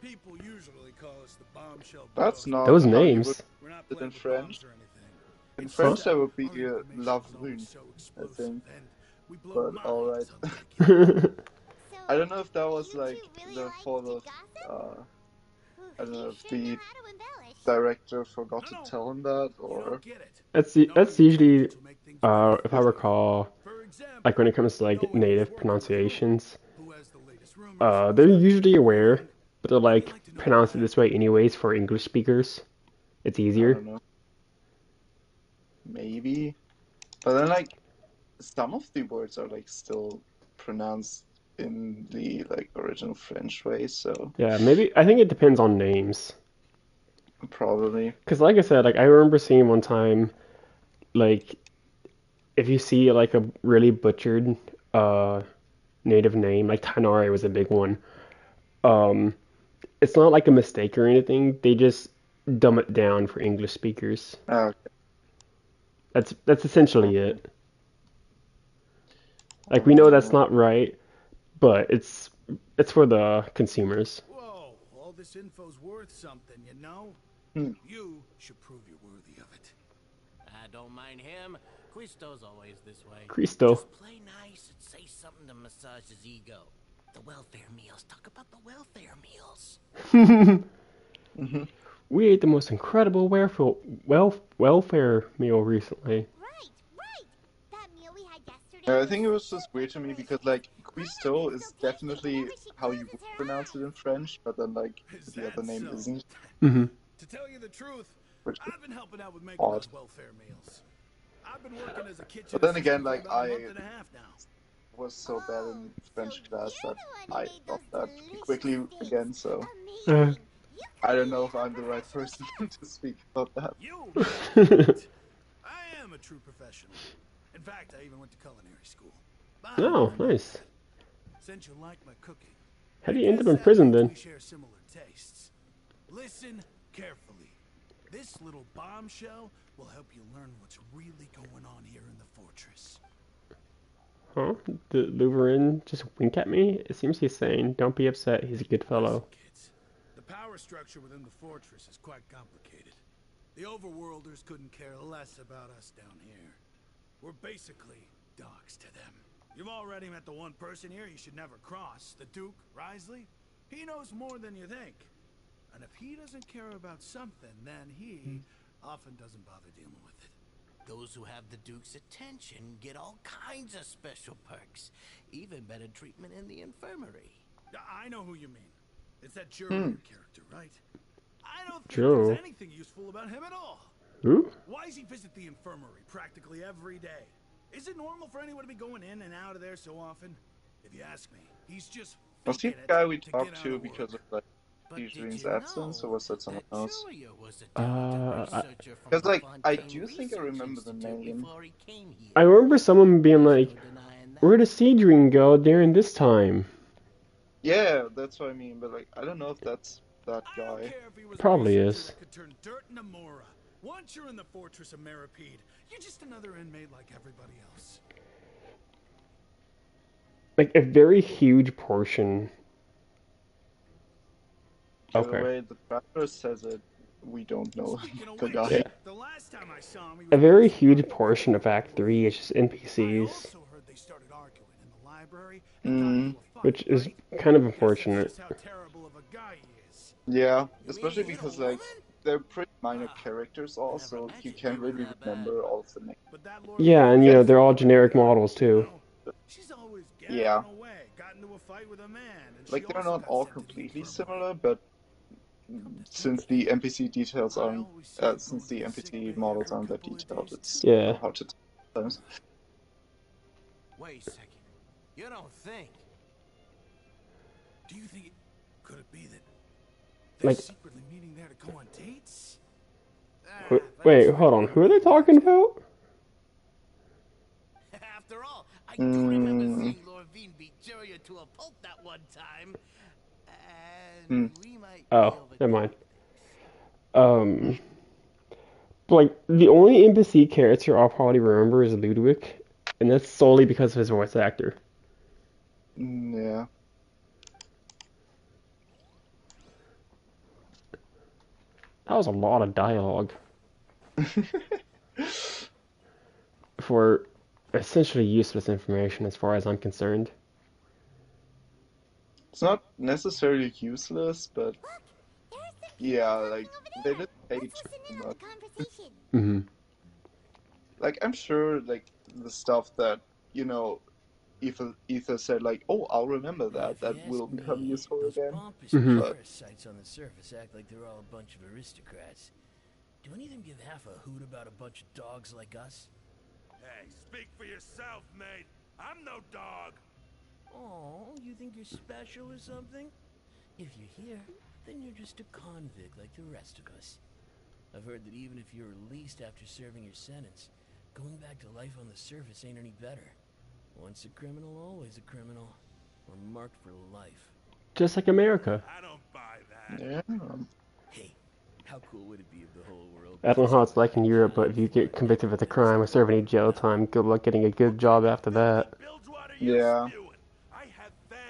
Speaker 2: People usually call us the bombshell.
Speaker 4: That's not
Speaker 1: Those
Speaker 4: how you
Speaker 1: names.
Speaker 4: would
Speaker 2: We're not
Speaker 4: put it in
Speaker 2: playing with
Speaker 4: French.
Speaker 2: bombs or anything.
Speaker 4: In
Speaker 2: It's
Speaker 4: French
Speaker 2: just
Speaker 4: that would be
Speaker 2: our information
Speaker 4: love
Speaker 2: is
Speaker 4: rune,
Speaker 2: always so
Speaker 4: I
Speaker 2: explosive,
Speaker 4: think.
Speaker 2: and we blow
Speaker 4: But alright.
Speaker 2: minds unlike you.
Speaker 4: I don't know if that was
Speaker 3: You
Speaker 4: like
Speaker 3: two really
Speaker 4: the
Speaker 3: like
Speaker 4: fault
Speaker 3: to
Speaker 4: of
Speaker 3: gossip?
Speaker 4: I don't know
Speaker 3: You
Speaker 4: if
Speaker 3: sure
Speaker 4: the
Speaker 3: know how to embellish.
Speaker 4: director forgot
Speaker 2: No,
Speaker 4: to tell him that,
Speaker 2: You
Speaker 4: or
Speaker 2: don't get it.
Speaker 1: That's usually,
Speaker 2: To make things better.
Speaker 1: if I recall,
Speaker 2: For example,
Speaker 1: like when it comes to like
Speaker 2: knowing
Speaker 1: native
Speaker 2: who's working
Speaker 1: pronunciations,
Speaker 2: who has the latest rumors,
Speaker 1: they're usually aware, but they're like, pronounce it this way anyways for English speakers. It's
Speaker 4: I
Speaker 1: easier.
Speaker 4: don't know. Maybe. But then like some of the words are like still pronounced in the like original French way, so
Speaker 1: Yeah, maybe, I think it depends on names.
Speaker 4: probably.
Speaker 1: Because like I said, like I remember seeing one time, like, if you see like a really butchered native name, like Tanare was a big one, it's not like a mistake or anything, they just dumb it down for English speakers.
Speaker 4: Okay.
Speaker 1: That's essentially it. Like we know that's not right, but it's for the consumers.
Speaker 2: whoa, all this info's worth something, you know? You should prove you're worthy of it.
Speaker 10: I don't mind him. Quisto's always this way.
Speaker 1: Cristo.
Speaker 10: Just play nice and say something to massage his ego. The welfare meals. Talk about the welfare meals.
Speaker 1: We ate the most incredible welfare meal recently.
Speaker 3: Right. That meal we had yesterday
Speaker 4: I think it was
Speaker 3: so
Speaker 4: just weird to me
Speaker 3: delicious.
Speaker 4: because like
Speaker 3: My
Speaker 4: cuistot
Speaker 3: mother
Speaker 4: is
Speaker 3: still tastes it
Speaker 4: definitely
Speaker 3: whenever she
Speaker 4: how you
Speaker 3: closes
Speaker 4: would
Speaker 3: her
Speaker 4: pronounce it
Speaker 3: eyes.
Speaker 4: in French, but then like
Speaker 6: Is
Speaker 4: the other
Speaker 6: that
Speaker 4: name
Speaker 6: so?
Speaker 4: isn't,
Speaker 1: Mm-hmm.
Speaker 2: To tell you the truth,
Speaker 4: which is
Speaker 2: I've been helping out with making
Speaker 4: odd.
Speaker 2: those welfare meals. I've been working as a kitchen
Speaker 4: But then again,
Speaker 2: assistant for
Speaker 4: like
Speaker 2: about a month
Speaker 4: I
Speaker 2: and a half now.
Speaker 4: was so bad
Speaker 3: Oh,
Speaker 4: in
Speaker 3: so
Speaker 4: French class
Speaker 3: you're
Speaker 4: that
Speaker 3: the one who
Speaker 4: I
Speaker 3: made
Speaker 4: got
Speaker 3: those
Speaker 4: that
Speaker 3: delicious
Speaker 4: quickly
Speaker 3: steaks.
Speaker 4: again, so
Speaker 1: Uh,
Speaker 3: Amazing. You could
Speaker 4: I don't
Speaker 3: be
Speaker 4: know if
Speaker 3: a
Speaker 4: I'm the right
Speaker 3: professional
Speaker 4: person
Speaker 3: chef.
Speaker 4: to speak about that.
Speaker 2: You are correct. I am a true professional. In fact, I even went to culinary school. But
Speaker 1: oh,
Speaker 2: enough about
Speaker 1: nice.
Speaker 2: that. Since you like my cooking,
Speaker 1: How do
Speaker 2: I
Speaker 1: you end up
Speaker 2: guess
Speaker 1: in
Speaker 2: that
Speaker 1: prison
Speaker 2: means
Speaker 1: then?
Speaker 2: we share similar tastes. Listen carefully. This little bombshell will help you learn what's really going on here in the fortress.
Speaker 1: Huh? The Louverin just wink at me? It seems he's saying, don't be upset, he's a good
Speaker 2: Listen,
Speaker 1: fellow.
Speaker 2: kids. The power structure within the fortress is quite complicated. The overworlders couldn't care less about us down here. We're basically dogs to them. You've already met the one person here you should never cross, the Duke, Risley. He knows more than you think. And if he doesn't care about something, then he often doesn't bother dealing with it.
Speaker 10: Those who have the Duke's attention get all kinds of special perks, even better treatment in the infirmary.
Speaker 2: I know who you mean. It's that Juror character, right? I don't think
Speaker 1: Joe.
Speaker 2: there's anything useful about him at all.
Speaker 1: Who?
Speaker 2: Why does he visit the infirmary practically every day? Is it normal for anyone to be going in and out of there so often? If you ask me, he's just
Speaker 4: Was he
Speaker 2: faking
Speaker 4: the
Speaker 2: it
Speaker 4: guy we
Speaker 2: to
Speaker 4: talked
Speaker 2: get out
Speaker 4: to
Speaker 2: of
Speaker 4: because
Speaker 2: work.
Speaker 4: of like
Speaker 10: But did
Speaker 4: Eugene's
Speaker 10: you
Speaker 4: absence, or
Speaker 10: know
Speaker 4: was that someone
Speaker 10: that
Speaker 4: else?
Speaker 10: Julia was a
Speaker 1: Uh,
Speaker 10: talented
Speaker 1: I-
Speaker 10: researcher from
Speaker 4: Because
Speaker 10: the
Speaker 4: like I
Speaker 10: Fontaine
Speaker 4: do think I
Speaker 10: Research
Speaker 4: remember the
Speaker 10: Institute
Speaker 4: name.
Speaker 10: before he came here.
Speaker 1: I remember someone being
Speaker 10: There's
Speaker 1: like,
Speaker 10: no denying that.
Speaker 1: where did Cedrine go during this time?
Speaker 4: Yeah, that's what I mean. But like I don't know if that's that
Speaker 2: I don't
Speaker 4: guy.
Speaker 2: care if he was
Speaker 1: Probably
Speaker 2: a researcher
Speaker 1: is.
Speaker 2: that could turn dirt into Mora. Once you're in the fortress of Meripede, you're just another inmate like everybody else.
Speaker 1: Like a very huge portion.
Speaker 4: Yeah,
Speaker 1: Okay.
Speaker 4: the way the traveler says it, we don't know
Speaker 2: Speaking of
Speaker 4: the
Speaker 2: which,
Speaker 4: guy.
Speaker 1: Yeah.
Speaker 2: the last time I saw him, he
Speaker 1: A
Speaker 2: was
Speaker 1: very
Speaker 2: being
Speaker 1: huge
Speaker 2: smart.
Speaker 1: portion of Act 3 is just
Speaker 2: I
Speaker 1: NPCs,
Speaker 2: also heard they started arguing in the library and got into a fight,
Speaker 1: which is
Speaker 2: right?
Speaker 1: kind of
Speaker 2: Guess that's
Speaker 1: unfortunate.
Speaker 2: just how terrible of a guy he is.
Speaker 4: Yeah,
Speaker 10: You
Speaker 4: especially
Speaker 10: mean you hit a
Speaker 4: because like
Speaker 10: woman?
Speaker 4: they're pretty minor
Speaker 10: Wow.
Speaker 4: characters
Speaker 10: I never
Speaker 4: also. You
Speaker 10: imagined
Speaker 4: can't
Speaker 10: they were
Speaker 4: really
Speaker 10: that bad.
Speaker 4: remember all of the names.
Speaker 2: But that Lord
Speaker 1: Yeah, and
Speaker 4: Yeah.
Speaker 1: they're all generic models
Speaker 2: you
Speaker 1: too.
Speaker 2: know, she's always gabbing
Speaker 4: Yeah.
Speaker 2: away, got into a fight with a man, and
Speaker 4: Like
Speaker 2: she
Speaker 4: they're
Speaker 2: also
Speaker 4: not
Speaker 2: got
Speaker 4: all
Speaker 2: sent to the
Speaker 4: completely
Speaker 2: infirmary.
Speaker 4: similar, but since the NPC details
Speaker 2: I
Speaker 4: aren't,
Speaker 2: always see her
Speaker 4: since
Speaker 2: going
Speaker 4: the
Speaker 2: to sick
Speaker 4: NPC
Speaker 2: bay
Speaker 4: models
Speaker 2: every
Speaker 4: aren't that
Speaker 2: couple of
Speaker 4: detailed,
Speaker 2: days,
Speaker 4: it's
Speaker 2: too.
Speaker 1: Yeah.
Speaker 4: hard to tell sometimes.
Speaker 10: Wait a second. You don't think?
Speaker 2: Do you think it could it be that they're
Speaker 1: Like-
Speaker 2: secretly meeting there to go on dates? Ah, but
Speaker 1: Wait,
Speaker 2: it's
Speaker 1: hold on.
Speaker 2: fine.
Speaker 1: Who are they talking about?
Speaker 10: After all, I do remember
Speaker 4: Mm.
Speaker 10: seeing Lorvine beat Julia to a pulp that one time. And we might be
Speaker 1: Oh,
Speaker 10: able to
Speaker 1: never mind. Like, the only NPC character I'll probably remember is Ludwig, and that's solely because of his voice actor.
Speaker 4: Yeah.
Speaker 1: That was a lot of dialogue for essentially useless information as far as I'm concerned.
Speaker 4: It's not necessarily useless, but
Speaker 3: Look, there's the
Speaker 4: yeah,
Speaker 3: talking
Speaker 4: like
Speaker 3: over
Speaker 4: they
Speaker 3: there.
Speaker 4: didn't pay
Speaker 3: Let's
Speaker 4: too
Speaker 3: listen in on
Speaker 4: much.
Speaker 3: the conversation.
Speaker 1: Hmm.
Speaker 4: Like I'm sure like the stuff that, you know, Ether said like, oh, I'll remember that.
Speaker 10: If you
Speaker 4: That
Speaker 10: ask
Speaker 4: will become
Speaker 10: me,
Speaker 4: useful
Speaker 10: those
Speaker 4: again.
Speaker 10: pompous
Speaker 1: Mhm.
Speaker 4: But
Speaker 10: parasites on the surface act like they're all a bunch of aristocrats. Do any of them give half a hoot about a bunch of dogs like us?
Speaker 2: Hey, speak for yourself, mate. I'm no dog.
Speaker 10: Oh, you think you're special or something? If you're here, then you're just a convict like the rest of us. I've heard that even if you're released after serving your sentence, going back to life on the surface ain't any better. Once a criminal, always a criminal. Or marked for life.
Speaker 1: Just like America.
Speaker 2: I don't buy that.
Speaker 4: yeah.
Speaker 10: Hey, how cool would it be if the whole world...
Speaker 1: I don't know how it's like in Europe, but if you get convicted with a crime or serve any jail time, good luck getting a good job after that.
Speaker 4: Yeah.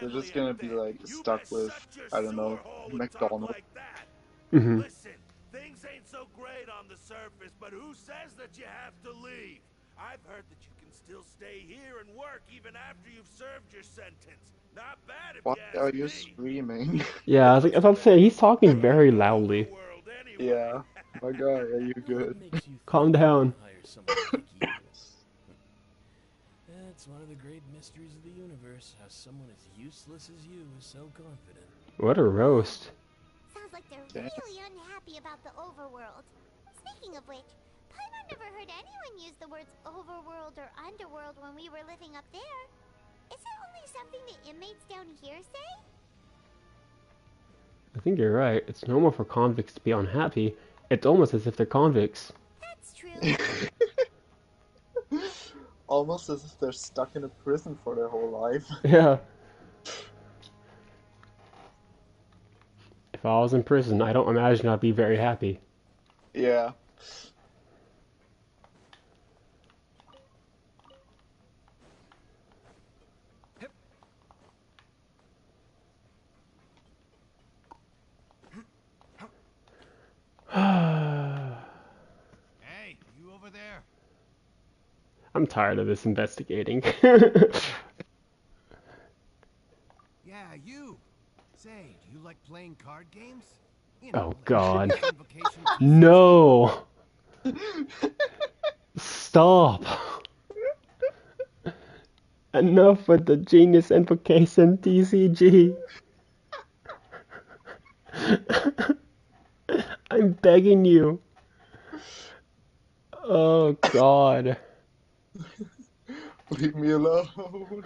Speaker 4: They're just gonna be like stuck with, I don't know, McDonald's.
Speaker 1: Hmm.
Speaker 2: Listen, things ain't so great on the surface, but who says that you have to leave? I've heard that you can still stay here and work even after you've served your sentence. Not bad if
Speaker 4: Why
Speaker 2: you
Speaker 4: are
Speaker 2: ask
Speaker 4: you
Speaker 2: me.
Speaker 4: screaming?
Speaker 1: Yeah, I was about to say, he's talking very loudly.
Speaker 2: World anyway.
Speaker 4: Yeah. My guy, are you
Speaker 10: What
Speaker 4: good?
Speaker 10: makes you
Speaker 1: Calm
Speaker 10: think
Speaker 1: down.
Speaker 10: I'd hire someone like you? It's one of the great mysteries of the universe, how someone as useless as you is so confident.
Speaker 1: What a roast.
Speaker 3: Sounds like they're
Speaker 4: Okay.
Speaker 3: really unhappy about the overworld. Speaking of which, Paimon never heard anyone use the words overworld or underworld when we were living up there. Is it only something the inmates down here say?
Speaker 1: I think you're right. It's normal for convicts to be unhappy. It's almost as if they're convicts.
Speaker 3: That's true.
Speaker 4: Almost as if they're stuck in a prison for their whole life.
Speaker 1: Yeah. If I was in prison, I don't imagine I'd be very happy.
Speaker 4: Yeah.
Speaker 2: Hey, you over there?
Speaker 1: I'm tired of this investigating.
Speaker 2: Yeah, you. Say, do you like playing card games? You
Speaker 1: Oh,
Speaker 2: know, like
Speaker 1: God.
Speaker 2: Genius Invocation TCG?
Speaker 1: No! Stop! Enough with the Genius Invocation TCG. I'm begging you. Oh, God.
Speaker 4: Leave me alone.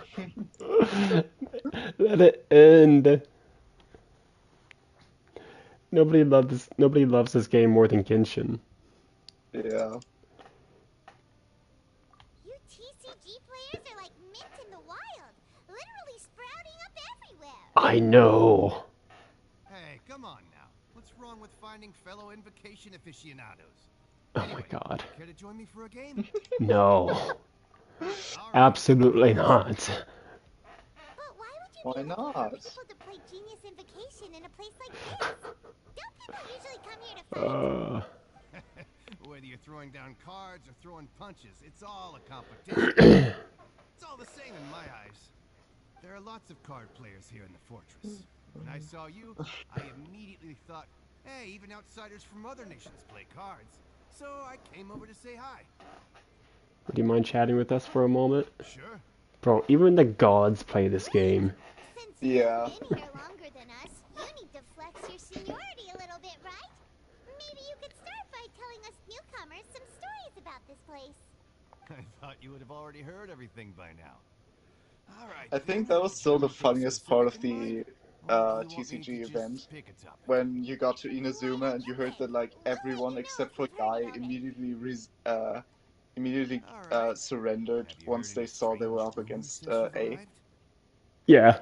Speaker 1: Let it end. Nobody loves this game more than Genshin.
Speaker 4: Yeah.
Speaker 3: You TCG players are like mint in the wild, literally sprouting up everywhere.
Speaker 1: I know.
Speaker 2: Hey, come on now. What's wrong with finding fellow Invocation aficionados?
Speaker 1: Oh
Speaker 2: Anyway,
Speaker 1: my God.
Speaker 2: care to join me for a game?
Speaker 1: No.
Speaker 2: All right.
Speaker 1: Absolutely not.
Speaker 3: But why would you
Speaker 4: Why
Speaker 3: be looking for
Speaker 4: not?
Speaker 3: people to play Genius Invocation in a place like this? Don't people usually come here to fight?
Speaker 1: Uh,
Speaker 2: Whether you're throwing down cards or throwing punches, it's all a competition. It's all the same in my eyes. There are lots of card players here in the fortress. When I saw you, I immediately thought, hey, even outsiders from other nations play cards. So I came over to say hi.
Speaker 1: would you mind chatting with us for a moment?
Speaker 2: Sure.
Speaker 1: Bro, even the gods play this game.
Speaker 3: Since
Speaker 4: Yeah.
Speaker 3: you've been here longer than us, you need to flex your seniority a little bit, right? Maybe you could start by telling us newcomers some stories about this place.
Speaker 2: I thought you would have already heard everything by now. All right.
Speaker 4: I think
Speaker 2: then.
Speaker 4: that was still the
Speaker 2: Anything
Speaker 4: funniest part
Speaker 2: specific
Speaker 4: of
Speaker 2: in mind?
Speaker 4: the
Speaker 2: Or do you want me
Speaker 4: TCG
Speaker 2: to just
Speaker 4: event.
Speaker 2: pick a topic?
Speaker 4: When you got to Inazuma and you heard that like
Speaker 3: We'll let
Speaker 4: everyone
Speaker 3: you know
Speaker 4: except
Speaker 3: if
Speaker 4: for
Speaker 3: we've heard
Speaker 4: Guy
Speaker 3: it already.
Speaker 4: immediately
Speaker 2: All right.
Speaker 4: surrendered
Speaker 2: Have you
Speaker 4: once
Speaker 2: heard
Speaker 4: they
Speaker 2: any
Speaker 4: saw they were
Speaker 2: strange
Speaker 4: up
Speaker 2: rumors
Speaker 4: against
Speaker 2: since you've
Speaker 4: A.
Speaker 2: arrived?
Speaker 1: Yeah.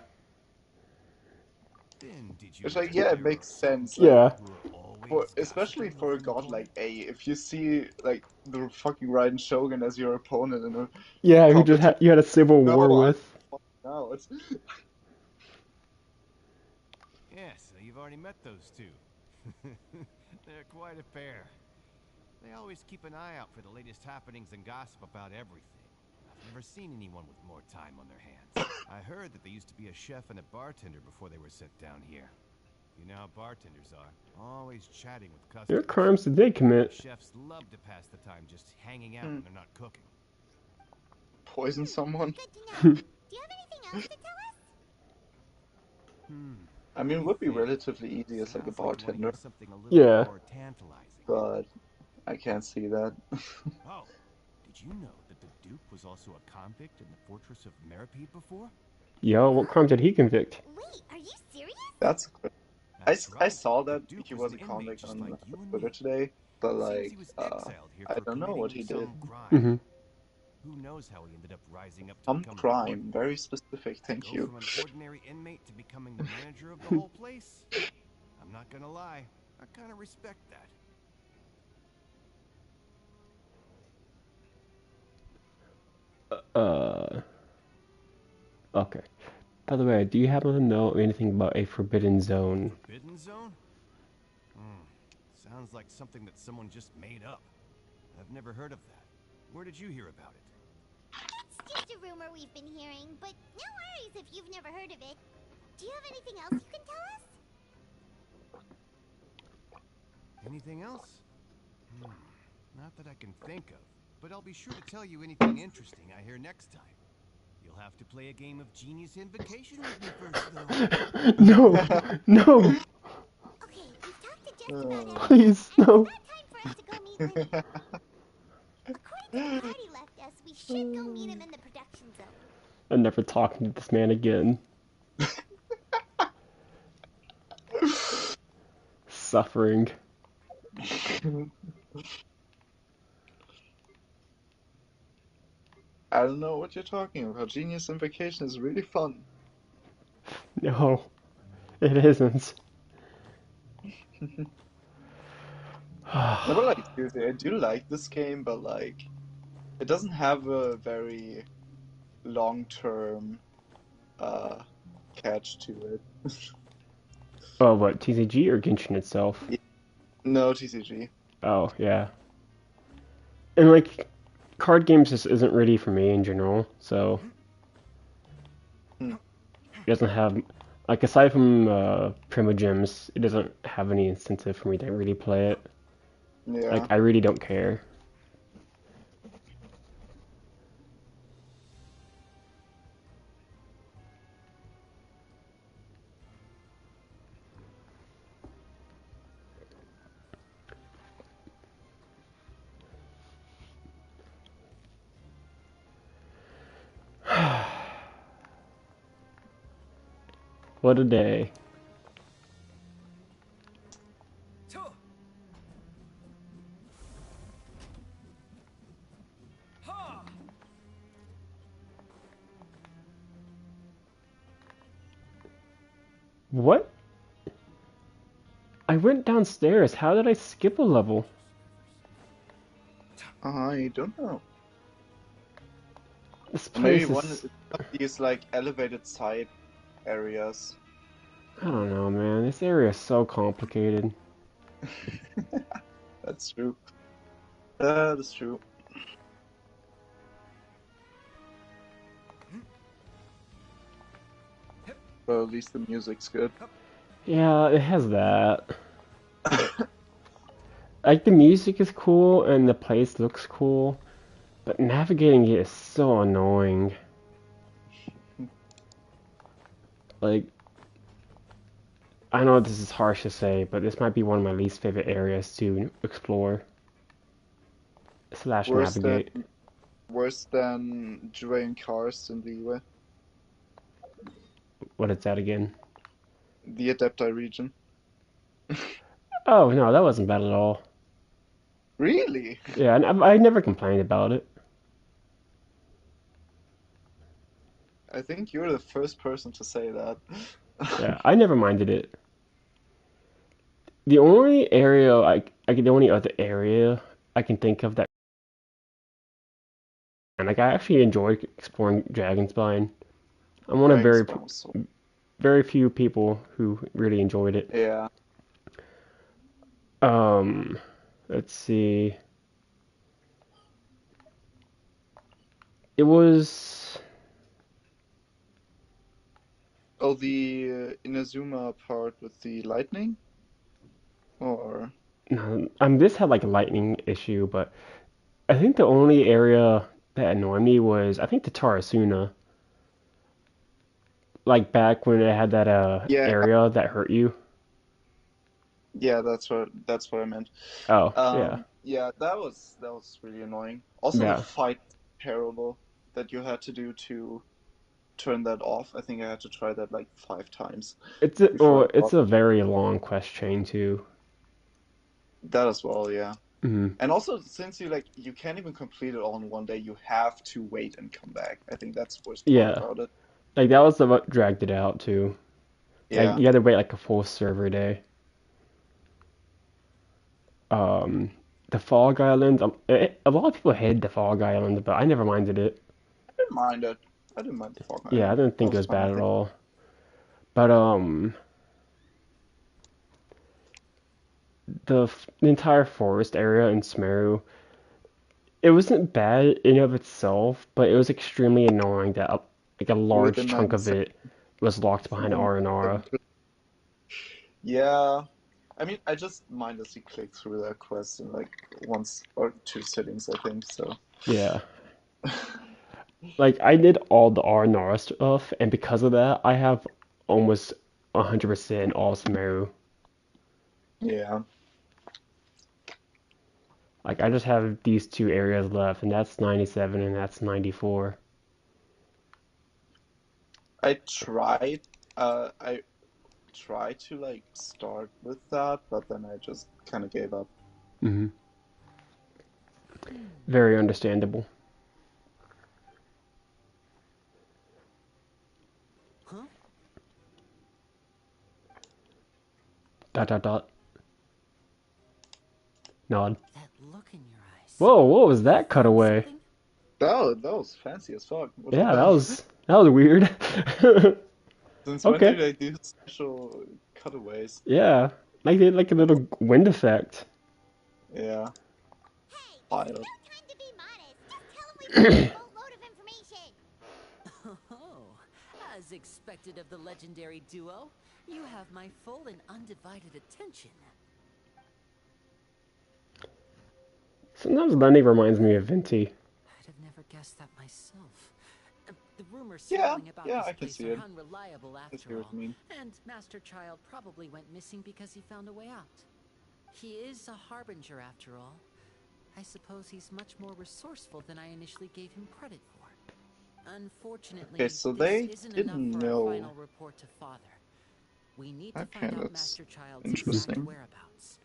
Speaker 2: Then did you
Speaker 4: It's
Speaker 2: know
Speaker 4: like,
Speaker 2: that
Speaker 4: yeah, it
Speaker 2: there are
Speaker 4: makes
Speaker 2: some
Speaker 4: sense. Like,
Speaker 1: Yeah.
Speaker 2: who are
Speaker 4: for
Speaker 2: always
Speaker 4: especially
Speaker 2: gossiping
Speaker 4: for
Speaker 2: over
Speaker 4: a
Speaker 2: an
Speaker 4: god like
Speaker 2: opponent?
Speaker 4: A, if you see like the fucking Raiden Shogun as your opponent in a
Speaker 1: Yeah,
Speaker 4: competition,
Speaker 1: you had a civil
Speaker 4: no,
Speaker 1: war
Speaker 4: I'm
Speaker 1: with.
Speaker 4: out.
Speaker 2: Yes, you've already met those two. They're quite a pair. They always keep an eye out for the latest happenings and gossip about everything. I've never seen anyone with more time on their hands. I heard that they used to be a chef and a bartender before they were sent down here. You know how bartenders are, always chatting with customers.
Speaker 1: What crimes did they commit?
Speaker 2: Chefs love to pass the time just hanging out
Speaker 4: Hmm.
Speaker 2: when they're not cooking.
Speaker 4: Poison someone.
Speaker 3: Good to know. Do you have anything else to tell us?
Speaker 4: I mean, it would be relatively easy as like a
Speaker 2: Sounds like you want to
Speaker 4: bartender,
Speaker 2: hear something a little
Speaker 1: Yeah.
Speaker 2: more tantalizing.
Speaker 4: but I can't see that.
Speaker 2: Oh, did you know that the Duke was also a convict in the fortress of Meripede before?
Speaker 1: Yo, what crimes did he convict?
Speaker 3: Wait, are you serious?
Speaker 4: That's good.
Speaker 2: That's
Speaker 4: I
Speaker 2: right.
Speaker 4: saw
Speaker 2: The
Speaker 4: that
Speaker 2: Duke
Speaker 4: he
Speaker 2: was
Speaker 4: was
Speaker 2: an
Speaker 4: a
Speaker 2: inmate
Speaker 4: convict
Speaker 2: just
Speaker 4: on
Speaker 2: like you and
Speaker 4: Twitter
Speaker 2: me.
Speaker 4: today, but
Speaker 2: Seems
Speaker 4: like
Speaker 2: he was exiled here
Speaker 4: I
Speaker 2: for
Speaker 4: don't know what he
Speaker 2: committing
Speaker 4: did.
Speaker 2: some crime.
Speaker 1: Mm-hmm.
Speaker 2: Who knows how he ended up rising up to
Speaker 4: Some
Speaker 2: become the
Speaker 4: crime,
Speaker 2: warden?
Speaker 4: very specific.
Speaker 2: To
Speaker 4: Thank
Speaker 2: go
Speaker 4: you.
Speaker 2: from an ordinary inmate to becoming the manager of the whole place? I'm not gonna lie, I kind of respect that.
Speaker 1: Okay. By the way, do you happen to know anything about a forbidden zone?
Speaker 2: Forbidden Zone? Sounds like something that someone just made up. I've never heard of that. Where did you hear about it?
Speaker 3: It's just a rumor we've been hearing, but no worries if you've never heard of it. Do you have anything else you can tell us?
Speaker 2: Anything else? Not that I can think of, but I'll be sure to tell you anything interesting I hear next time.
Speaker 11: You'll have to play a game of Genius Invocation with me first, though.
Speaker 1: No, no,
Speaker 3: Okay, we've talked to just about everything,
Speaker 1: please,
Speaker 3: and
Speaker 1: no.
Speaker 3: it's about time for us to go meet Limit. According to the card he left us, we should go meet him in the production zone.
Speaker 1: I'm never talking to this man again. Suffering.
Speaker 4: I don't know what you're talking about. Genius Invocation is really fun.
Speaker 1: No, it isn't.
Speaker 4: No, but like seriously, I do like this game, but like it doesn't have a very long-term catch to it.
Speaker 1: Oh, what, TCG or Genshin itself?
Speaker 4: No, TCG.
Speaker 1: Oh, yeah. And like, card games just isn't really for me in general, so it doesn't have, like, aside from Primogems, it doesn't have any incentive for me to really play it. Like,
Speaker 4: Yeah.
Speaker 1: I really don't care. What a day. What? I went downstairs. How did I skip a level?
Speaker 4: I don't know.
Speaker 1: This
Speaker 4: Maybe
Speaker 1: place
Speaker 4: one
Speaker 1: is...
Speaker 4: of these like elevated side areas.
Speaker 1: I don't know, man. This area is so complicated.
Speaker 4: That's true. That is true. Well, at least the music's good.
Speaker 1: Yeah, it has that. Like, the music is cool and the place looks cool, but navigating it is so annoying. Like, I know this is harsh to say, but this might be one of my least favorite areas to explore slash
Speaker 4: Worse
Speaker 1: navigate.
Speaker 4: than worse than Drain Cars in the UA.
Speaker 1: What is that again?
Speaker 4: The Adepti region.
Speaker 1: Oh, no, that wasn't bad at all.
Speaker 4: Really?
Speaker 1: Yeah, I never complained about it.
Speaker 4: I think you're the first person to say that.
Speaker 1: Yeah, I never minded it. The only area the only other area I can think of that, and like I actually enjoyed exploring Dragonspine. I'm one of
Speaker 4: Dragon's so...
Speaker 1: very few people who really enjoyed it.
Speaker 4: Yeah.
Speaker 1: Let's see. It was
Speaker 4: Oh, the Inazuma part with the lightning? Or...
Speaker 1: no, this had like a lightning issue, but I think the only area that annoyed me was I think the Tarasuna. Like back when it had that
Speaker 4: Yeah,
Speaker 1: area that hurt you.
Speaker 4: yeah, that's what I meant.
Speaker 1: Oh, yeah.
Speaker 4: Yeah, that was really annoying. Also, the
Speaker 1: Yeah.
Speaker 4: fight terrible that you had to do to turn that off. I think I had to try that like 5 times before I
Speaker 1: It's
Speaker 4: got
Speaker 1: a very long quest chain too.
Speaker 4: that as well. Yeah,
Speaker 1: Hmm.
Speaker 4: and also since you can't even complete it all in one day, you have to wait and come back. I think that's the worst part
Speaker 1: Yeah.
Speaker 4: about it.
Speaker 1: Like that was what dragged it out too. Like
Speaker 4: Yeah,
Speaker 1: you had to wait like a full server day. Um, the Fog Island. A lot of people hated the Fog Island, but I never minded it.
Speaker 4: I didn't mind it. I didn't mind the Fog
Speaker 1: Yeah, I
Speaker 4: Island.
Speaker 1: didn't
Speaker 4: That
Speaker 1: think it
Speaker 4: was
Speaker 1: was
Speaker 4: fun, I
Speaker 1: bad at
Speaker 4: think.
Speaker 1: all. But the entire forest area in Smeru, it wasn't bad in of itself, but it was extremely annoying that like a large
Speaker 4: Within
Speaker 1: chunk of
Speaker 4: 97,
Speaker 1: it was locked behind Aranara.
Speaker 4: yeah. I mean, I just mindlessly clicked through that quest in like once or two sittings, I think. So
Speaker 1: Yeah. Like I did all the R Nara stuff, and because of that, I have almost 100% all Sumeru.
Speaker 4: Yeah.
Speaker 1: Like I just have these two areas left, and that's 97 and that's 94.
Speaker 4: I tried. I tried to like start with that, but then I just kind of gave up.
Speaker 1: Hmm. Very understandable.
Speaker 9: Huh?
Speaker 1: Dot dot dot. Nod.
Speaker 9: That look in your eyes.
Speaker 1: Whoa, what was that
Speaker 9: Found
Speaker 1: cutaway?
Speaker 9: something?
Speaker 4: That was fancy as fuck. What the
Speaker 1: Yeah, that
Speaker 4: hell?
Speaker 1: was weird.
Speaker 4: Since when
Speaker 1: Okay.
Speaker 4: did I do special cutaways?
Speaker 1: Yeah. Like they had like a little wind effect.
Speaker 4: Yeah.
Speaker 3: Hey, this is
Speaker 4: Wild.
Speaker 3: no time to be modest. Just tell him we found a boatload of information.
Speaker 9: Oh, as expected of the legendary duo, you have my full and undivided attention.
Speaker 1: Sometimes Lenny reminds me of Venti.
Speaker 9: I'd have never guessed that myself. The rumors
Speaker 4: Yeah,
Speaker 9: swirling about
Speaker 4: yeah,
Speaker 9: this
Speaker 4: I can
Speaker 9: place
Speaker 4: see
Speaker 9: are
Speaker 4: it.
Speaker 9: unreliable
Speaker 4: I see
Speaker 9: after
Speaker 4: what
Speaker 9: all,
Speaker 4: you mean.
Speaker 9: and Master Child probably went missing because he found a way out. He is a harbinger after all. I suppose he's much more resourceful than I initially gave him credit for. Unfortunately,
Speaker 4: Okay, so
Speaker 9: this
Speaker 4: they
Speaker 9: isn't enough
Speaker 4: didn't
Speaker 9: for our
Speaker 4: know.
Speaker 9: final report to Father. We need to
Speaker 4: Okay,
Speaker 9: find out
Speaker 4: that's
Speaker 9: Master Child's exact
Speaker 4: interesting.
Speaker 9: whereabouts.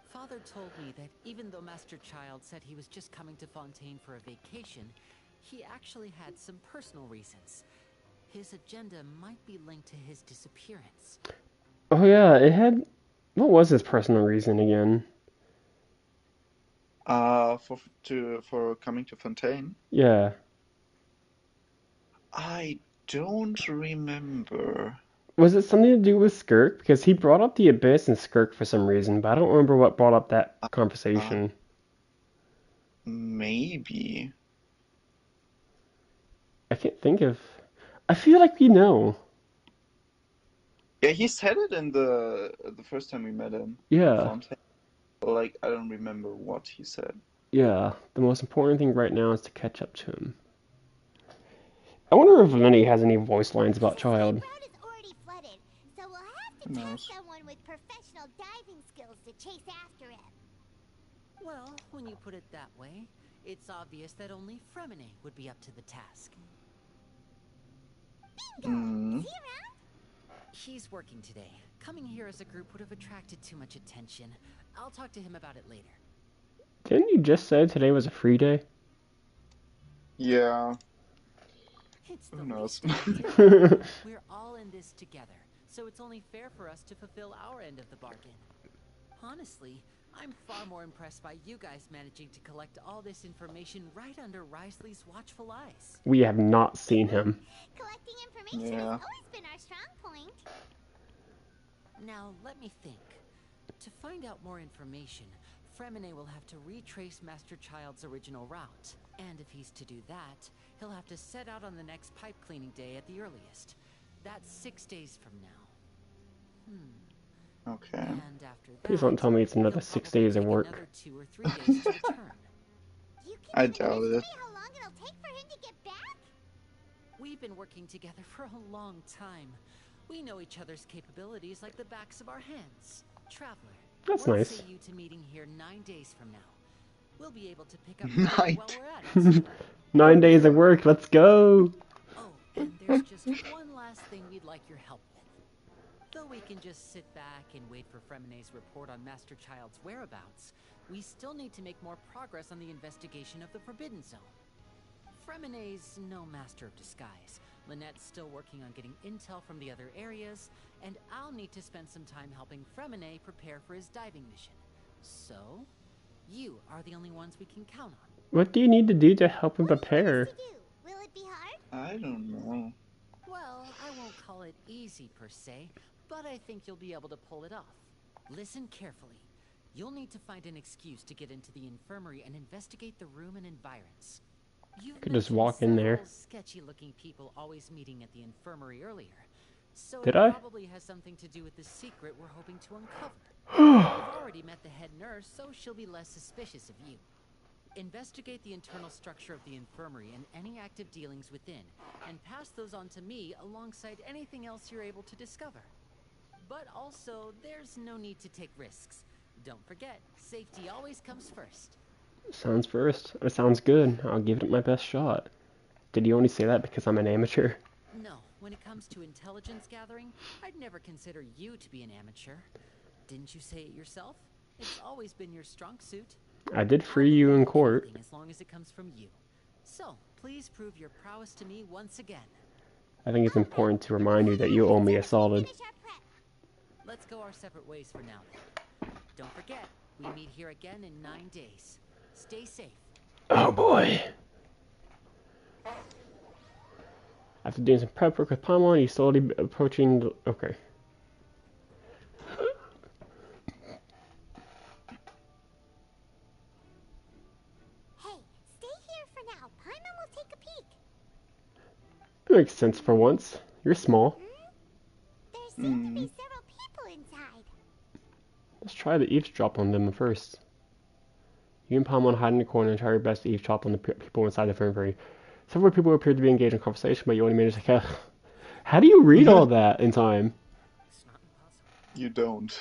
Speaker 9: Father told me that even though Master Child said he was just coming to Fontaine for a vacation, he actually had some personal reasons. His agenda might be linked to his disappearance.
Speaker 1: Oh yeah, it had. What was his personal reason again?
Speaker 4: For coming to Fontaine.
Speaker 1: Yeah.
Speaker 4: I don't remember.
Speaker 1: Was it something to do with Skirk? Because he brought up the Abyss and Skirk for some reason, but I don't remember what brought up that
Speaker 4: Uh,
Speaker 1: conversation.
Speaker 4: maybe.
Speaker 1: I can't think of. I feel like we know.
Speaker 4: Yeah, he said it in the first time we met him in
Speaker 1: Yeah.
Speaker 4: Fontaine. But, like, I don't remember what he said.
Speaker 1: Yeah. The most important thing right now is to catch up to him. I wonder if Lenny has any voice lines about
Speaker 3: The escape
Speaker 1: Child.
Speaker 3: route is already flooded, so we'll have to
Speaker 4: Who
Speaker 3: task
Speaker 4: knows?
Speaker 3: someone with professional diving skills to chase after him.
Speaker 9: Well, when you put it that way, it's obvious that only Fremine would be up to the task.
Speaker 3: Bingo!
Speaker 4: Hmm.
Speaker 3: Is he around?
Speaker 9: He's working today. Coming here as a group would have attracted too much attention. I'll talk to him about it later.
Speaker 1: Didn't you just say today was a free day?
Speaker 4: Yeah.
Speaker 9: It's
Speaker 4: Who
Speaker 9: the
Speaker 4: knows?
Speaker 9: least I can do. We're all in this together, so it's only fair for us to fulfill our end of the bargain. Honestly, I'm far more impressed by you guys managing to collect all this information right under Risley's watchful eyes.
Speaker 1: We have not seen him.
Speaker 3: Collecting information
Speaker 4: Yeah.
Speaker 3: has always been our strong point.
Speaker 9: Now, let me think. To find out more information, Fremine will have to retrace Master Child's original route. And if he's to do that, he'll have to set out on the next pipe cleaning day at the earliest. That's 6 days from now.
Speaker 4: Okay.
Speaker 9: And after that,
Speaker 1: Please don't tell me it's another
Speaker 9: he'll
Speaker 1: 6
Speaker 9: probably
Speaker 1: days of
Speaker 9: take
Speaker 1: work.
Speaker 9: another 2 or 3 days to return.
Speaker 3: You can
Speaker 4: I
Speaker 3: even
Speaker 4: doubt it.
Speaker 3: estimate how long it'll take for him to get back?
Speaker 9: We've been working together for a long time. We know each other's capabilities like the backs of our hands. Traveler,
Speaker 1: That's
Speaker 9: what
Speaker 1: nice.
Speaker 9: say you to meeting here 9 days from now? We'll be able to pick up
Speaker 4: 9
Speaker 9: while we're at it.
Speaker 1: 9 days of work, let's go!
Speaker 9: Oh, and there's just one last thing we'd like your help with. Though we can just sit back and wait for Fremine's report on Master Child's whereabouts, we still need to make more progress on the investigation of the Forbidden Zone. Fremine's no master of disguise. Lynette's still working on getting intel from the other areas, and I'll need to spend some time helping Fremine prepare for his diving mission. So, you are the only ones we can count on.
Speaker 1: What do you need to do to help him
Speaker 3: What do you want
Speaker 1: prepare?
Speaker 3: us to do? Will it be hard?
Speaker 4: I don't know.
Speaker 9: Well, I won't call it easy per se, but I think you'll be able to pull it off. Listen carefully. You'll need to find an excuse to get into the infirmary and investigate the room and environs. You
Speaker 1: Could just walk in there.
Speaker 9: sketchy-looking people always meeting at the infirmary earlier, so
Speaker 1: Did
Speaker 9: it
Speaker 1: I?
Speaker 9: probably has something to do with the secret we're hoping to uncover. You've already met the head nurse, so she'll be less suspicious of you.
Speaker 12: Investigate the internal structure of the infirmary and any active dealings within, and pass those on to me alongside anything else you're able to discover. But also, there's no need to take risks. Don't forget, safety always comes first.
Speaker 1: Sounds first. It sounds good. I'll give it my best shot. Did you only say that because I'm an amateur?
Speaker 12: No, when it comes to intelligence gathering, I'd never consider you to be an amateur. Didn't you say it yourself? It's always been your strong suit.
Speaker 1: I did free you in court.
Speaker 12: As long as it comes from you. So, please prove your prowess to me once again.
Speaker 1: I think it's important to remind you that you owe me a solid.
Speaker 12: Let's go our separate ways for now then. Don't forget, we meet here again in 9 days. Stay safe.
Speaker 1: Oh boy. After doing some prep work with Paimon, you slowly approaching the... Okay.
Speaker 3: Hey, stay here for now. Paimon will take a peek.
Speaker 1: That makes sense for once. You're small.
Speaker 3: There seem to be several people inside.
Speaker 1: Let's try to eavesdrop on them first. You and Paimon hide in the corner and try your best to eavesdrop on the people inside the infirmary. Several people appear to be engaged in conversation, but you only manage to catch... How do you read all that in time?
Speaker 4: You don't.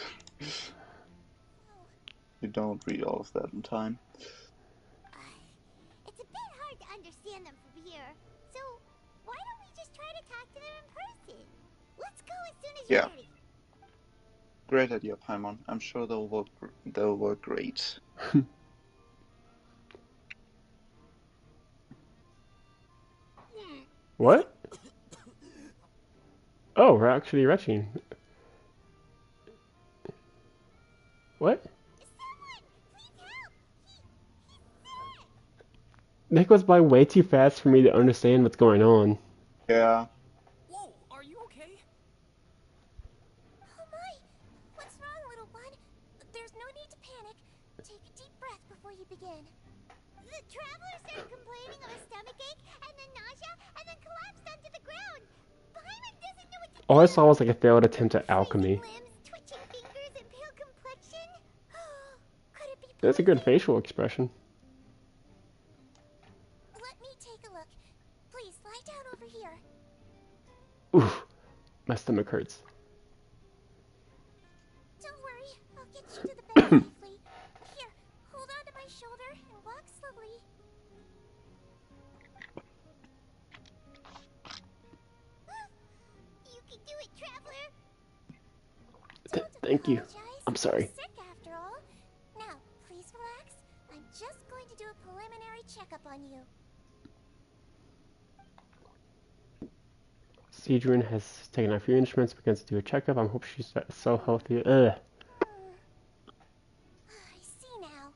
Speaker 4: You don't read all of that in time.
Speaker 3: It's a bit hard to understand them from here. So, why don't we just try to talk to them in person? Let's go as soon as you're ready.
Speaker 4: Great idea, Paimon. I'm sure they'll work great.
Speaker 1: What? Oh, we're actually retching. What? That goes by way too fast for me to understand what's going on.
Speaker 4: Yeah.
Speaker 10: Whoa, are you okay?
Speaker 3: Oh my! What's wrong, little one? There's no need to panic. Take a deep breath before you begin. The traveler started complaining of a stomachache, and then nausea, and then collapsed onto the ground. Paimon doesn't know what to do.
Speaker 1: All I saw was like a failed attempt at alchemy.
Speaker 3: Limbs, twitching fingers, and pale complexion. Could it be
Speaker 1: That's a good facial expression.
Speaker 3: Let me take a look. Please lie down over here.
Speaker 1: Oof, my stomach hurts.
Speaker 3: Don't worry, I'll get you to the bed safely. Here, hold on to my shoulder and walk slowly. You can do it, traveler.
Speaker 1: Thank you. I'm sorry.
Speaker 3: Sick after all. Now, please relax. I'm just going to do a preliminary checkup on you.
Speaker 1: Cedrun has taken out a few instruments, begins to do a checkup. I hope she's so healthy. Ugh.
Speaker 3: I see now.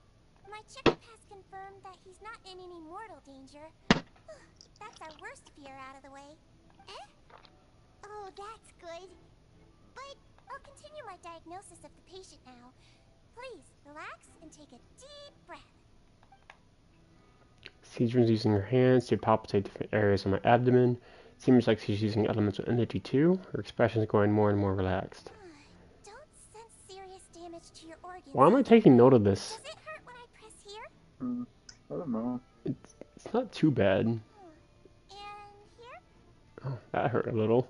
Speaker 3: My checkup has confirmed that he's not in any mortal danger. That's our worst fear out of the way. Eh? Oh, that's good. But I'll continue my diagnosis of the patient now. Please, relax and take a deep breath.
Speaker 1: Cedrun's using her hands to palpitate different areas of my abdomen. Seems like she's using elemental energy too. Her expression is growing more and more relaxed.
Speaker 3: Don't sense serious damage to your organs.
Speaker 1: Why am I taking note of this?
Speaker 3: Does it hurt when I press here?
Speaker 4: I don't know.
Speaker 1: It's not too bad.
Speaker 3: And here?
Speaker 1: Oh, that hurt a little.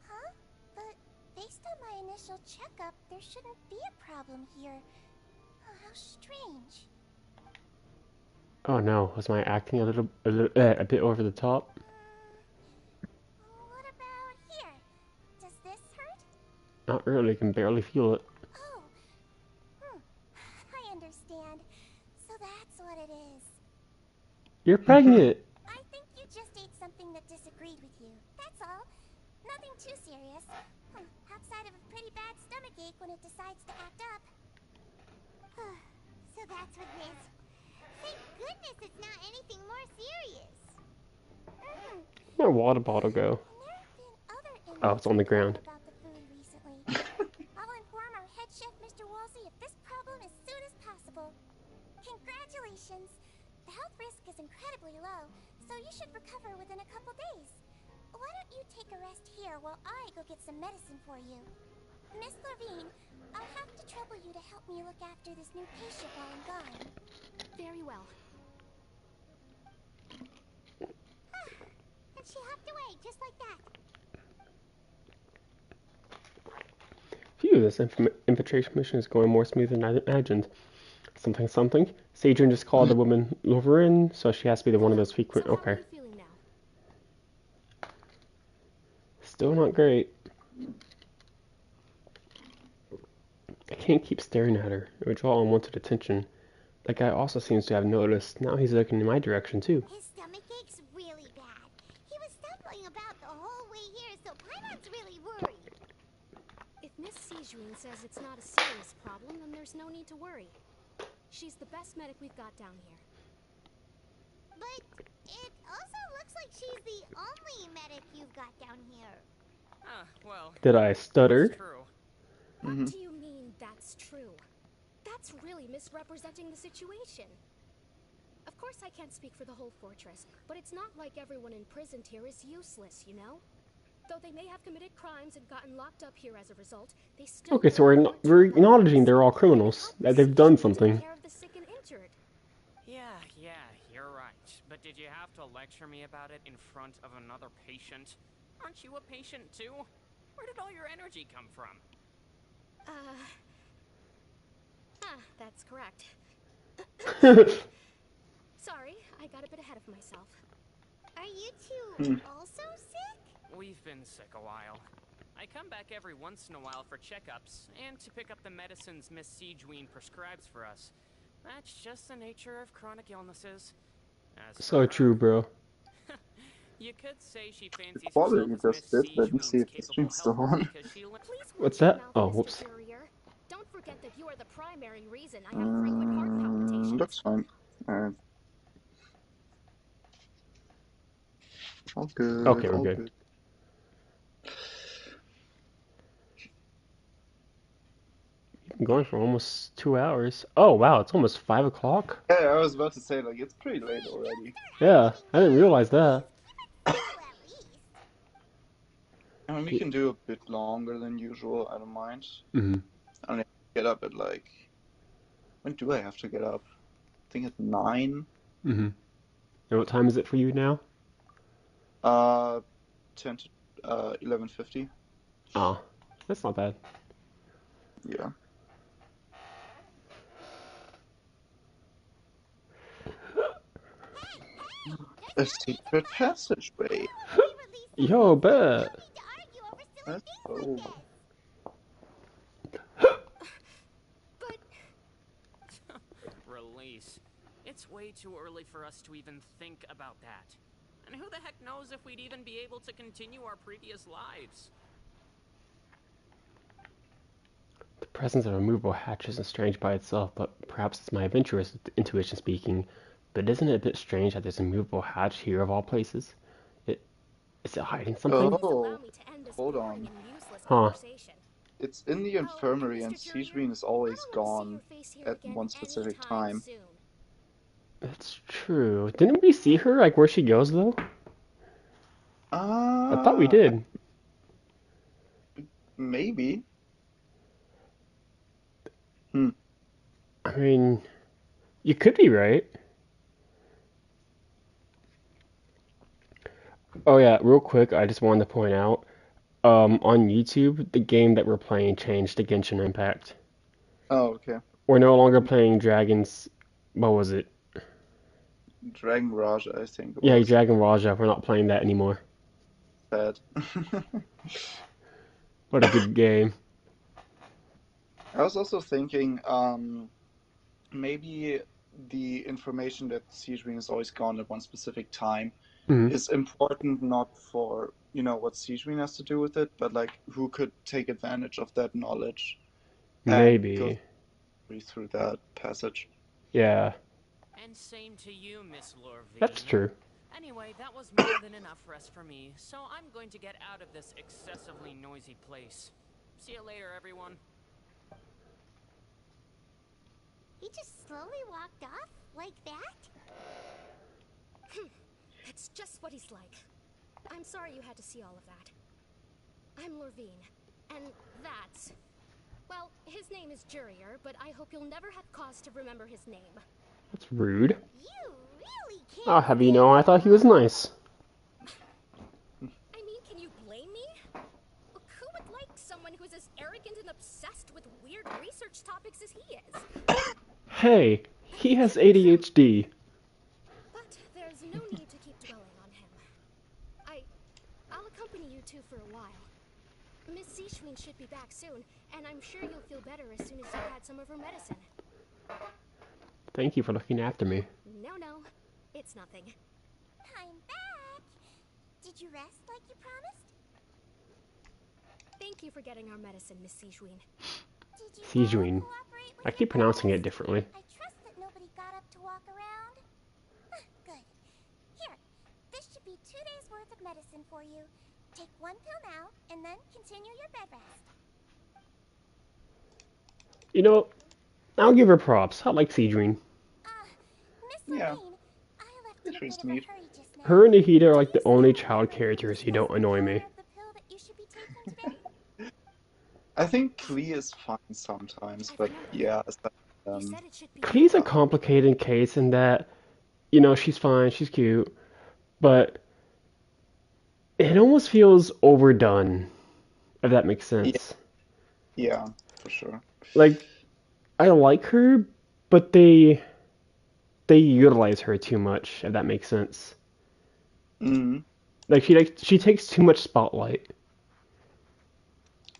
Speaker 3: Huh? But based on my initial checkup, there shouldn't be a problem here. Oh, how strange.
Speaker 1: Oh no, was my acting a bit over the top?
Speaker 3: What about here? Does this hurt?
Speaker 1: Not really, I can barely feel it.
Speaker 3: Oh. I understand. So that's what it is.
Speaker 1: You're pregnant!
Speaker 3: I think you just ate something that disagreed with you. That's all. Nothing too serious. Outside of a pretty bad stomachache when it decides to act up. So that's what it is. Thank goodness it's not anything more serious.
Speaker 1: Where'd my water bottle go? Oh, it's on the ground.
Speaker 3: About the food recently. I'll inform our head chef, Mr. Wolsey, of this problem as soon as possible. Congratulations. The health risk is incredibly low, so you should recover within a couple days. Why don't you take a rest here while I go get some medicine for you? Miss Levine, I'll have to trouble you to help me look after this new patient while I'm gone.
Speaker 13: Very well.
Speaker 3: she hopped away, just like that.
Speaker 1: Phew, this infiltration mission is going more smooth than I imagined. Something, something. Sadrian just called the woman Louverin, so she has to be the one of those frequent.
Speaker 13: So how are
Speaker 1: Okay.
Speaker 13: you feeling now?
Speaker 1: Still not great. I can't keep staring at her. It would draw unwanted attention. That guy also seems to have noticed. Now he's looking in my direction, too.
Speaker 3: His stomach aches really bad. He was stumbling about the whole way here, so Paimon's really worried.
Speaker 13: If Miss Sejuin says it's not a serious problem, then there's no need to worry. She's the best medic we've got down here.
Speaker 3: But it also looks like she's the only medic you've got down here.
Speaker 9: Well,
Speaker 1: Did I stutter?
Speaker 9: that's true.
Speaker 13: What do you mean, that's true? That's really misrepresenting the situation. Of course I can't speak for the whole fortress, but it's not like everyone imprisoned here is useless, you know? Though they may have committed crimes and gotten locked up here as a result, they still...
Speaker 1: Okay, so we're acknowledging they're all criminals. That they've done something.
Speaker 13: care of the sick and injured.
Speaker 14: Yeah, you're right. But did you have to lecture me about it in front of another patient? Aren't you a patient too? Where did all your energy come from?
Speaker 13: That's correct. Sorry, I got a bit ahead of myself.
Speaker 3: Are you two also sick?
Speaker 14: We've been sick a while. I come back every once in a while for checkups and to pick up the medicines Miss Sejuin prescribes for us. That's just the nature of chronic illnesses.
Speaker 1: So true, bro.
Speaker 14: You could say she fancies
Speaker 4: The quality
Speaker 14: herself as
Speaker 4: just
Speaker 14: Miss
Speaker 4: did. Let me
Speaker 14: Sejuin's
Speaker 4: see if the
Speaker 14: capable
Speaker 4: stream's still
Speaker 14: helper
Speaker 4: on.
Speaker 14: because she
Speaker 1: What's that? Oh, whoops.
Speaker 13: Don't forget that you are the primary reason I have frequent heart palpitations.
Speaker 4: Looks fine. Alright. All good.
Speaker 1: Okay, we're
Speaker 4: all
Speaker 1: good. Been going for almost 2 hours. Oh wow, it's almost 5 o'clock.
Speaker 4: Yeah, I was about to say, like, it's pretty late already.
Speaker 1: Yeah, I didn't realize that.
Speaker 4: I mean, we can do a bit longer than usual, I don't mind.
Speaker 1: Mm-hmm.
Speaker 4: I only have to get up at, like... When do I have to get up? I think at 9?
Speaker 1: Mm-hmm. And what time is it for you now?
Speaker 4: 10 to 11:50.
Speaker 1: Oh, that's not bad.
Speaker 4: Yeah. A secret passageway.
Speaker 1: Yo, bet.
Speaker 4: Let's go.
Speaker 14: Release. It's way too early for us to even think about that. And who the heck knows if we'd even be able to continue our previous lives?
Speaker 1: The presence of a movable hatch isn't strange by itself, but perhaps it's my adventurous intuition speaking. But isn't it a bit strange that there's a movable hatch here of all places? Is it hiding something?
Speaker 4: Oh, hold on.
Speaker 1: Huh.
Speaker 4: It's in the infirmary, and Sejuin is always gone at one specific time.
Speaker 1: That's true. Didn't we see her, like, where she goes, though? I thought we did.
Speaker 4: Maybe.
Speaker 1: I mean, you could be right. Oh yeah, real quick, I just wanted to point out, on YouTube, the game that we're playing changed to Genshin Impact.
Speaker 4: Oh, okay.
Speaker 1: We're no longer playing Dragons. What was it?
Speaker 4: Dragon Raja, I think.
Speaker 1: Yeah, Dragon Raja. We're not playing that anymore.
Speaker 4: Sad.
Speaker 1: What a good game.
Speaker 4: I was also thinking, maybe the information that Sejuin is always gone at one specific time is important not for, you know, what Sejuin has to do with it, but like who could take advantage of that knowledge
Speaker 1: Maybe.
Speaker 4: and go through that passage.
Speaker 1: Yeah.
Speaker 14: And same to you, Miss Lorvine.
Speaker 1: That's true.
Speaker 14: Anyway, that was more than enough rest for me, so I'm going to get out of this excessively noisy place. See you later, everyone.
Speaker 3: He just slowly walked off like that?
Speaker 13: That's just what he's like. I'm sorry you had to see all of that. I'm Lorvine, and that's... Well, his name is Jurier, but I hope you'll never have cause to remember his name.
Speaker 1: That's rude.
Speaker 3: You really can't.
Speaker 1: I'll have you know, I thought he was nice.
Speaker 13: blame me? Who would like someone who's as arrogant and obsessed with weird research topics as he is?
Speaker 1: Hey, he has ADHD.
Speaker 13: But there's no need to keep dwelling on him. I'll accompany you two for a while. Miss Seishween should be back soon, and I'm sure you'll feel better as soon as you've had some of her medicine.
Speaker 1: Thank you for looking after me.
Speaker 13: No, it's nothing.
Speaker 3: I'm back! Did you rest like you promised?
Speaker 13: Thank you for getting our medicine, Miss Seishween.
Speaker 1: Seishween. I keep pronouncing it differently.
Speaker 3: I trust that nobody got up to walk around. Good. Here, this should be 2 days' worth of medicine for you. Take 1 pill now, and then continue your bed rest.
Speaker 1: You know, I'll give her props. I like Seishween.
Speaker 4: Yeah. It's really sweet.
Speaker 1: Her and Nahida are like the only child characters who don't annoy me.
Speaker 4: I think Klee is fine sometimes, but yeah,
Speaker 1: Klee's a complicated case in that, you know, she's fine, she's cute, but it almost feels overdone, if that makes sense.
Speaker 4: Yeah, for sure.
Speaker 1: Like, I like her, but they utilize her too much, if that makes sense.
Speaker 4: Mm.
Speaker 1: Like she takes too much spotlight.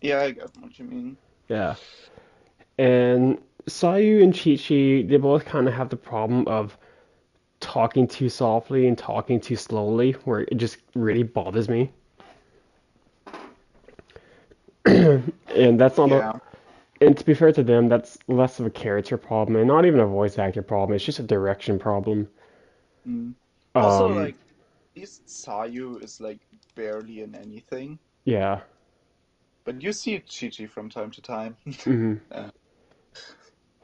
Speaker 4: Yeah, I get what you mean.
Speaker 1: Yeah. And Sayu and Chi-Chi, they both kind of have the problem of talking too softly and talking too slowly, where it just really bothers me. And that's not and to be fair to them, that's less of a character problem and not even a voice actor problem. It's just a direction problem.
Speaker 4: Mm. Also, like, at least Sayu is like barely in anything.
Speaker 1: Yeah.
Speaker 4: But you see Chi-Chi from time to time.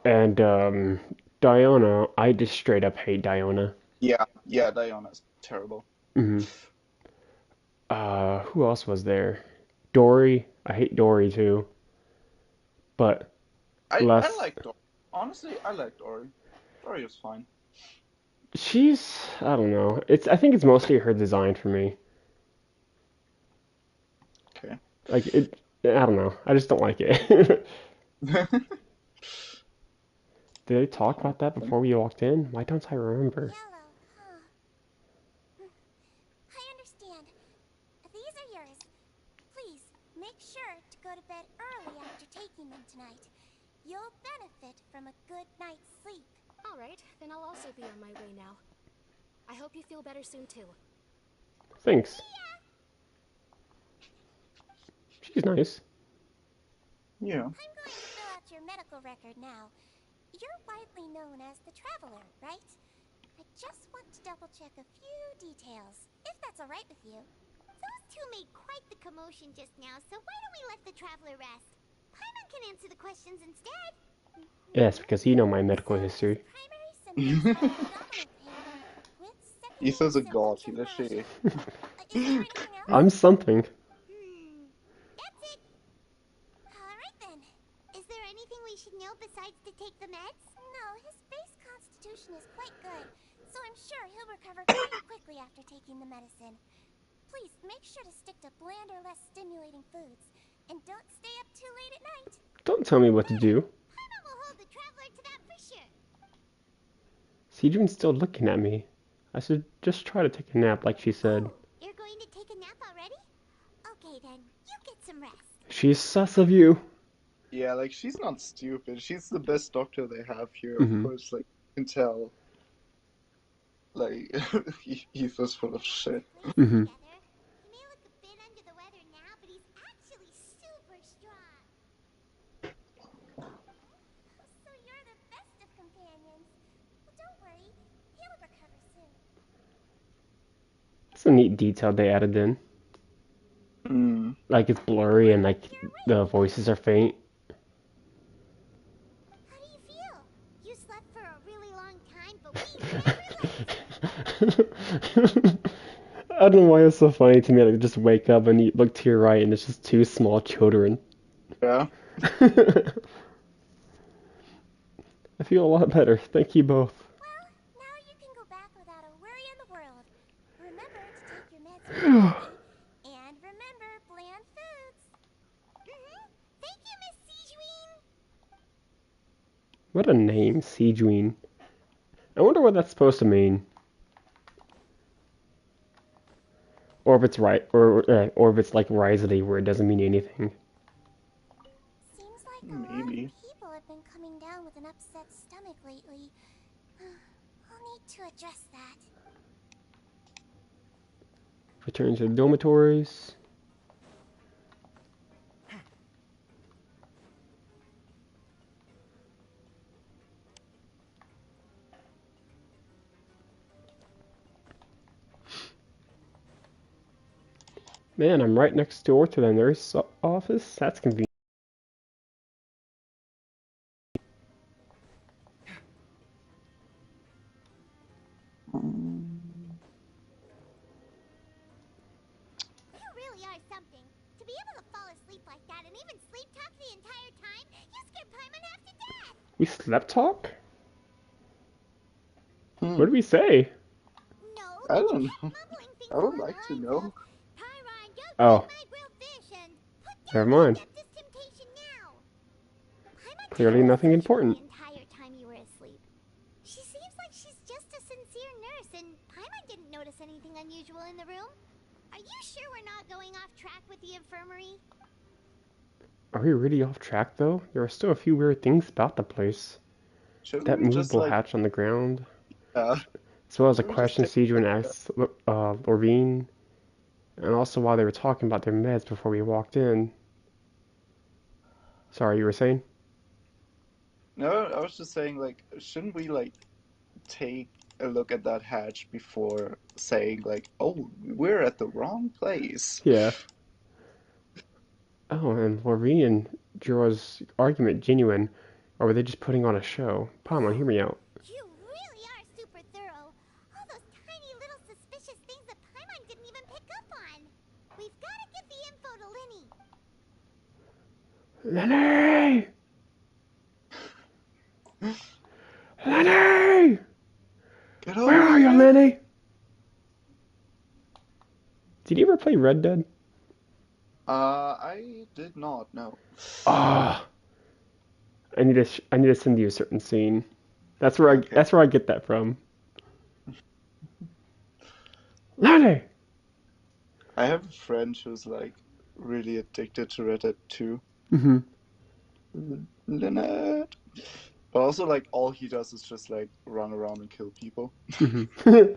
Speaker 1: And Diona, I just straight up hate Diona.
Speaker 4: Yeah, Diona's terrible.
Speaker 1: Who else was there? Dory. I hate Dory too. But
Speaker 4: I like Dory. Honestly, I like Dory. Dory is fine.
Speaker 1: I don't know. I think it's mostly her design for me.
Speaker 4: Okay.
Speaker 1: Like I don't know. I just don't like it. Did they talk about that before we walked in? Why don't I remember?
Speaker 3: I understand. These are yours. Please, make sure to go to bed early after taking them tonight. You'll benefit from a good night's sleep.
Speaker 13: All right, then I'll also be on my way now. I hope you feel better soon, too.
Speaker 1: Thanks. She's nice.
Speaker 4: Yeah.
Speaker 3: I'm going to fill out your medical record now. You're widely known as the Traveler, right? I just want to double-check a few details, if that's all right with you. Those two made quite the commotion just now, so why don't we let the Traveler rest? Paimon can answer the questions instead.
Speaker 1: Yes, because you know my medical history.
Speaker 4: Ethan's a god, he literally...
Speaker 1: I'm something.
Speaker 3: That's it. Alright then. Is there anything we should know besides to take the meds? No, his base constitution is quite good, so I'm sure he'll recover quite quickly after taking the medicine. Please, make sure to stick to bland or less stimulating foods, and don't stay up too late at night.
Speaker 1: Don't tell me what to do.
Speaker 3: Paimon will hold the Traveler to that for sure.
Speaker 1: Seidrin's still looking at me. I should just try to take a nap like she said.
Speaker 3: You're going to take a nap already? Okay then, you get some rest.
Speaker 1: She's sus of you.
Speaker 4: Yeah, like, she's not stupid. She's the best doctor they have here,
Speaker 1: Mhm.
Speaker 4: of course, like, you can tell. Like, Ethan's full of shit.
Speaker 1: Mhm.
Speaker 3: He may look a bit under the weather now, but he's actually super strong. So you're the best of companions. Well, don't worry, he'll recover soon.
Speaker 1: It's a neat detail they added in.
Speaker 4: Mm.
Speaker 1: Like it's blurry and like the voices are faint.
Speaker 3: How do you feel? You slept for a really long time, but we never
Speaker 1: I don't know why it's so funny to me. Like just wake up and you look to your right and it's just two small children.
Speaker 4: Yeah.
Speaker 1: I feel a lot better. Thank you both.
Speaker 3: Well, now you can go back without a worry in the world. Remember to take your meds regularly, and remember,
Speaker 1: What a name, Siegeween. I wonder what that's supposed to mean. Or if it's right, or if it's like Risley, where it doesn't mean anything.
Speaker 3: Seems like a lot of
Speaker 4: Maybe.
Speaker 3: people have been coming down with an upset stomach lately. I'll need to address that.
Speaker 1: Return to the dormitories. Man, I'm right next door to the nurse office. That's convenient.
Speaker 3: You really are something. To be able to fall asleep like that and even sleep talk the entire time, you scared Paimon half to death.
Speaker 1: We slept talk? What
Speaker 4: Hmm.
Speaker 1: did we say?
Speaker 3: No,
Speaker 4: I
Speaker 3: you
Speaker 4: don't
Speaker 3: kept
Speaker 4: know.
Speaker 3: mumbling things
Speaker 4: I would
Speaker 3: along the
Speaker 4: like to
Speaker 3: lines
Speaker 4: know.
Speaker 3: of, Tyron, don't
Speaker 1: Oh,
Speaker 3: break my grilled fish, and put
Speaker 1: never
Speaker 3: down the
Speaker 1: mind.
Speaker 3: Adeptus temptation now. Paimon
Speaker 1: Clearly
Speaker 3: didn't
Speaker 1: nothing
Speaker 3: message you
Speaker 1: important.
Speaker 3: the entire time you were asleep. She seems like she's just a sincere nurse, and Paimon didn't notice anything unusual in the room. Are you sure we're not going off track with the infirmary?
Speaker 1: Are we really off track though? There are still a few weird things about the place.
Speaker 4: Shouldn't
Speaker 1: That
Speaker 4: we just
Speaker 1: movable
Speaker 4: like,
Speaker 1: hatch on the ground,
Speaker 4: uh,
Speaker 1: as well as a
Speaker 4: shouldn't we just
Speaker 1: question
Speaker 4: take a
Speaker 1: Sejuan
Speaker 4: look at that?
Speaker 1: asked Lorvine, and also while they were talking about their meds before we walked in. Sorry, you were saying?
Speaker 4: No, I was just saying, like, shouldn't we like take a look at that hatch before saying like, oh, we're at the wrong place?
Speaker 1: Yeah. Oh, and Lorvine and Jorah's argument genuine, or were they just putting on a show? Paimon, hear me out.
Speaker 3: You really are super thorough. All those tiny little suspicious things that Paimon didn't even pick up on. We've got to get the info to Linny.
Speaker 1: Lenny! Lenny!
Speaker 4: Get
Speaker 1: Where
Speaker 4: over
Speaker 1: are you,
Speaker 4: here!
Speaker 1: Lenny? Did you ever play Red Dead?
Speaker 4: I did not know.
Speaker 1: Ah, I need to send you a certain scene.
Speaker 4: Okay.
Speaker 1: That's where I get that from. Lenny!
Speaker 4: I have a friend who's like really addicted to Red Dead 2.
Speaker 1: Mm-hmm.
Speaker 4: Lynette. But also like all he does is just like run around and kill people.
Speaker 1: Mm-hmm.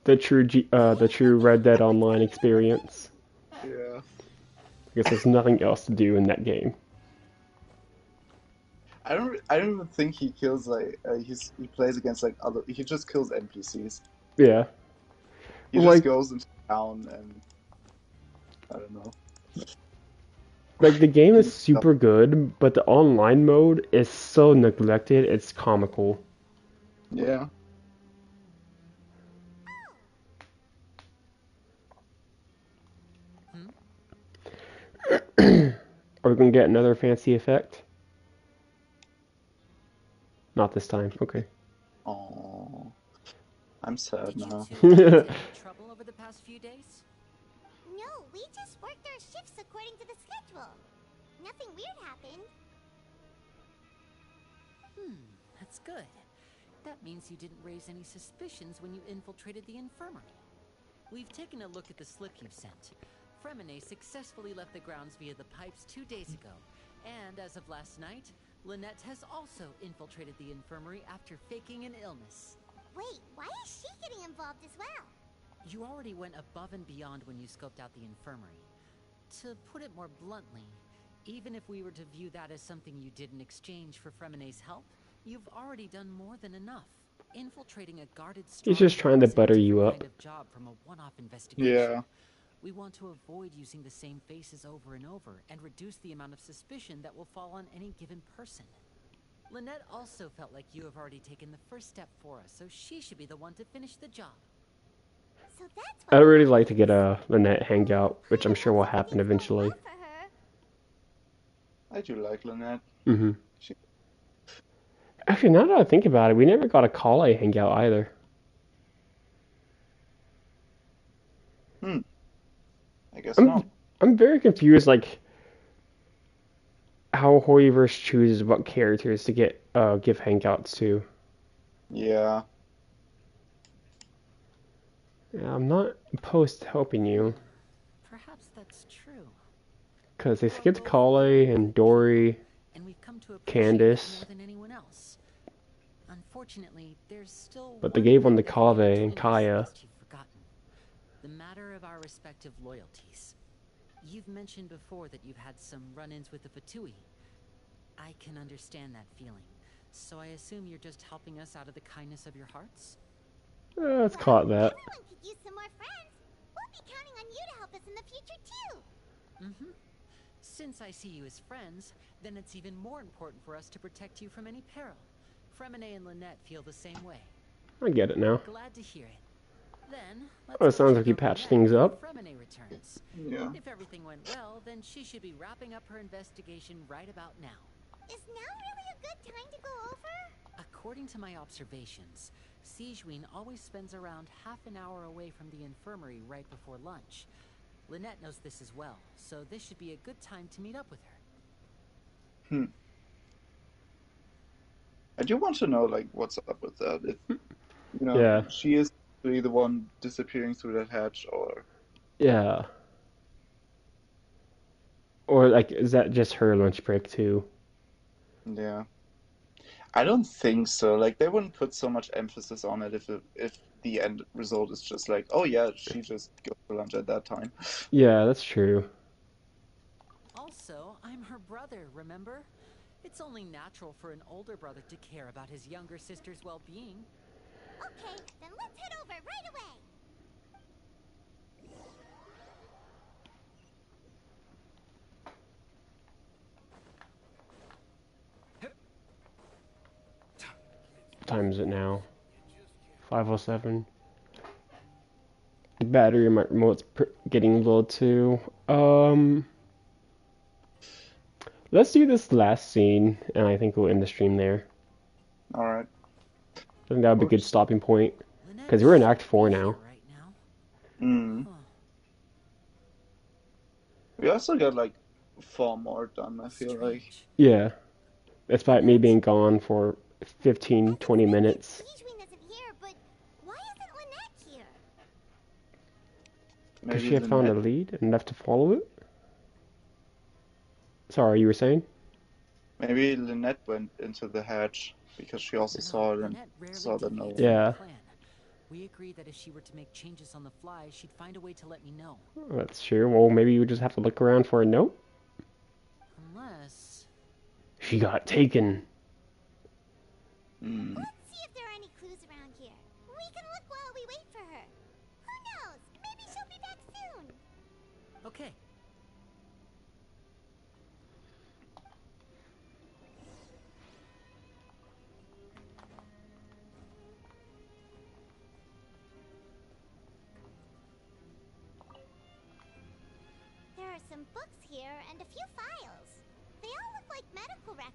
Speaker 1: The true Red Dead Online experience.
Speaker 4: Yeah.
Speaker 1: I guess there's nothing else to do in that game.
Speaker 4: I don't even think he kills like he plays against like other he just kills NPCs.
Speaker 1: Yeah.
Speaker 4: He just
Speaker 1: Like
Speaker 4: goes into town and I don't know.
Speaker 1: like the game is
Speaker 4: Beats up.
Speaker 1: super good, but the online mode is so neglected, it's comical.
Speaker 4: Yeah.
Speaker 1: Are we gonna get another fancy effect? Not this time. Okay.
Speaker 4: Oh, I'm sad
Speaker 12: Did you
Speaker 4: now.
Speaker 12: two get into any trouble over the past few days?
Speaker 3: No, we just worked our shifts according to the schedule. Nothing weird happened.
Speaker 12: That's good. That means you didn't raise any suspicions when you infiltrated the infirmary. We've taken a look at the slip you sent. Fremine successfully left the grounds via the pipes 2 days ago, and as of last night, Lynette has also infiltrated the infirmary after faking an illness.
Speaker 3: Wait, why is she getting involved as well?
Speaker 12: You already went above and beyond when you scoped out the infirmary. To put it more bluntly, even if we were to view that as something you did in exchange for Fremine's help, you've already done more than enough. Infiltrating a guarded
Speaker 1: He's just trying
Speaker 12: stronghold
Speaker 1: to
Speaker 12: is a
Speaker 1: butter you
Speaker 12: different
Speaker 1: up.
Speaker 12: kind of job from a one-off investigation.
Speaker 4: Yeah.
Speaker 12: We want to avoid using the same faces over and over and reduce the amount of suspicion that will fall on any given person. Lynette also felt like you have already taken the first step for us, so she should be the one to finish the job.
Speaker 3: So that's what
Speaker 1: I'd really like to get a Lynette hangout, which I'm sure will happen
Speaker 3: things go well
Speaker 1: eventually.
Speaker 3: for her.
Speaker 4: I do like Lynette.
Speaker 1: Mm-hmm.
Speaker 4: She...
Speaker 1: Actually, now that I think about it, we never got a Kale hangout either.
Speaker 4: I guess not.
Speaker 1: I'm very confused. Like, how Hoyoverse chooses what characters to give hangouts to.
Speaker 4: Yeah.
Speaker 1: Yeah, I'm not opposed to helping you.
Speaker 12: Perhaps that's true.
Speaker 1: Because they skipped Kale and Dory,
Speaker 12: And we've come to appreciate that
Speaker 1: Candace,
Speaker 12: more than anyone else. Unfortunately, there's still
Speaker 1: but they
Speaker 12: one
Speaker 1: gave one
Speaker 12: thing
Speaker 1: to
Speaker 12: that can
Speaker 1: Kave
Speaker 12: be
Speaker 1: and
Speaker 12: between us
Speaker 1: Kaya.
Speaker 12: lest you've forgotten. The matter of our respective loyalties. You've mentioned before that you've had some run-ins with the Fatui. I can understand that feeling. So I assume you're just helping us out of the kindness of your hearts?
Speaker 1: Let's call it that.
Speaker 3: Everyone could use some more friends. We'll be counting on you to help us in the future, too.
Speaker 12: Mm-hmm. Since I see you as friends, then it's even more important for us to protect you from any peril. Fremine and Lynette feel the same way.
Speaker 1: I get it now.
Speaker 12: Glad to hear it. Then,
Speaker 1: Oh, it
Speaker 12: let's go
Speaker 1: sounds
Speaker 12: check
Speaker 1: like you
Speaker 12: out
Speaker 1: patched
Speaker 12: Lynette
Speaker 1: things up.
Speaker 12: before Fremine returns.
Speaker 4: Yeah.
Speaker 12: If everything went well, then she should be wrapping up her investigation right about now.
Speaker 3: Is now really a good time to go over?
Speaker 12: According to my observations, Sigewinne always spends around half an hour away from the infirmary right before lunch. Lynette knows this as well, so this should be a good time to meet up with her.
Speaker 4: I do want to know, like, what's up with that. If,
Speaker 1: Yeah.
Speaker 4: she is really the one disappearing through that hatch, or...
Speaker 1: Yeah. Or, like, is that just her lunch break, too?
Speaker 4: Yeah. I don't think so. Like, they wouldn't put so much emphasis on it if the end result is just like, oh yeah, she just goes for lunch at that time.
Speaker 1: Yeah, that's true.
Speaker 12: Also, I'm her brother, remember? It's only natural for an older brother to care about his younger sister's well-being.
Speaker 3: Okay, then let's head over right away.
Speaker 1: What time is it now? 5:07. The battery in my remote's getting low, too. Let's do this last scene, and I think we'll end the stream there.
Speaker 4: Alright.
Speaker 1: I think that would be a good stopping point. Because we're in Act 4 now.
Speaker 4: We also got, like, 4 more done, I feel like.
Speaker 1: Yeah. Despite me being gone for 15, 20 minutes.
Speaker 3: Sigewinne isn't here, but why isn't Lynette here?
Speaker 1: Because she had found a lead and left to follow it? Sorry, you were saying?
Speaker 4: Maybe Lynette went into the hatch because she also saw it and saw the note.
Speaker 1: Yeah.
Speaker 12: We agreed that if she were to make changes on the fly, she'd find a way to let me know.
Speaker 1: That's true. Well, maybe you just have to look around for a note?
Speaker 12: Unless...
Speaker 1: She got taken.
Speaker 3: Let's see if there are any clues around here. We can look while we wait for her. Who knows? Maybe she'll be back soon.
Speaker 12: Okay.
Speaker 3: There are some books here and a few files. They all look like medical record.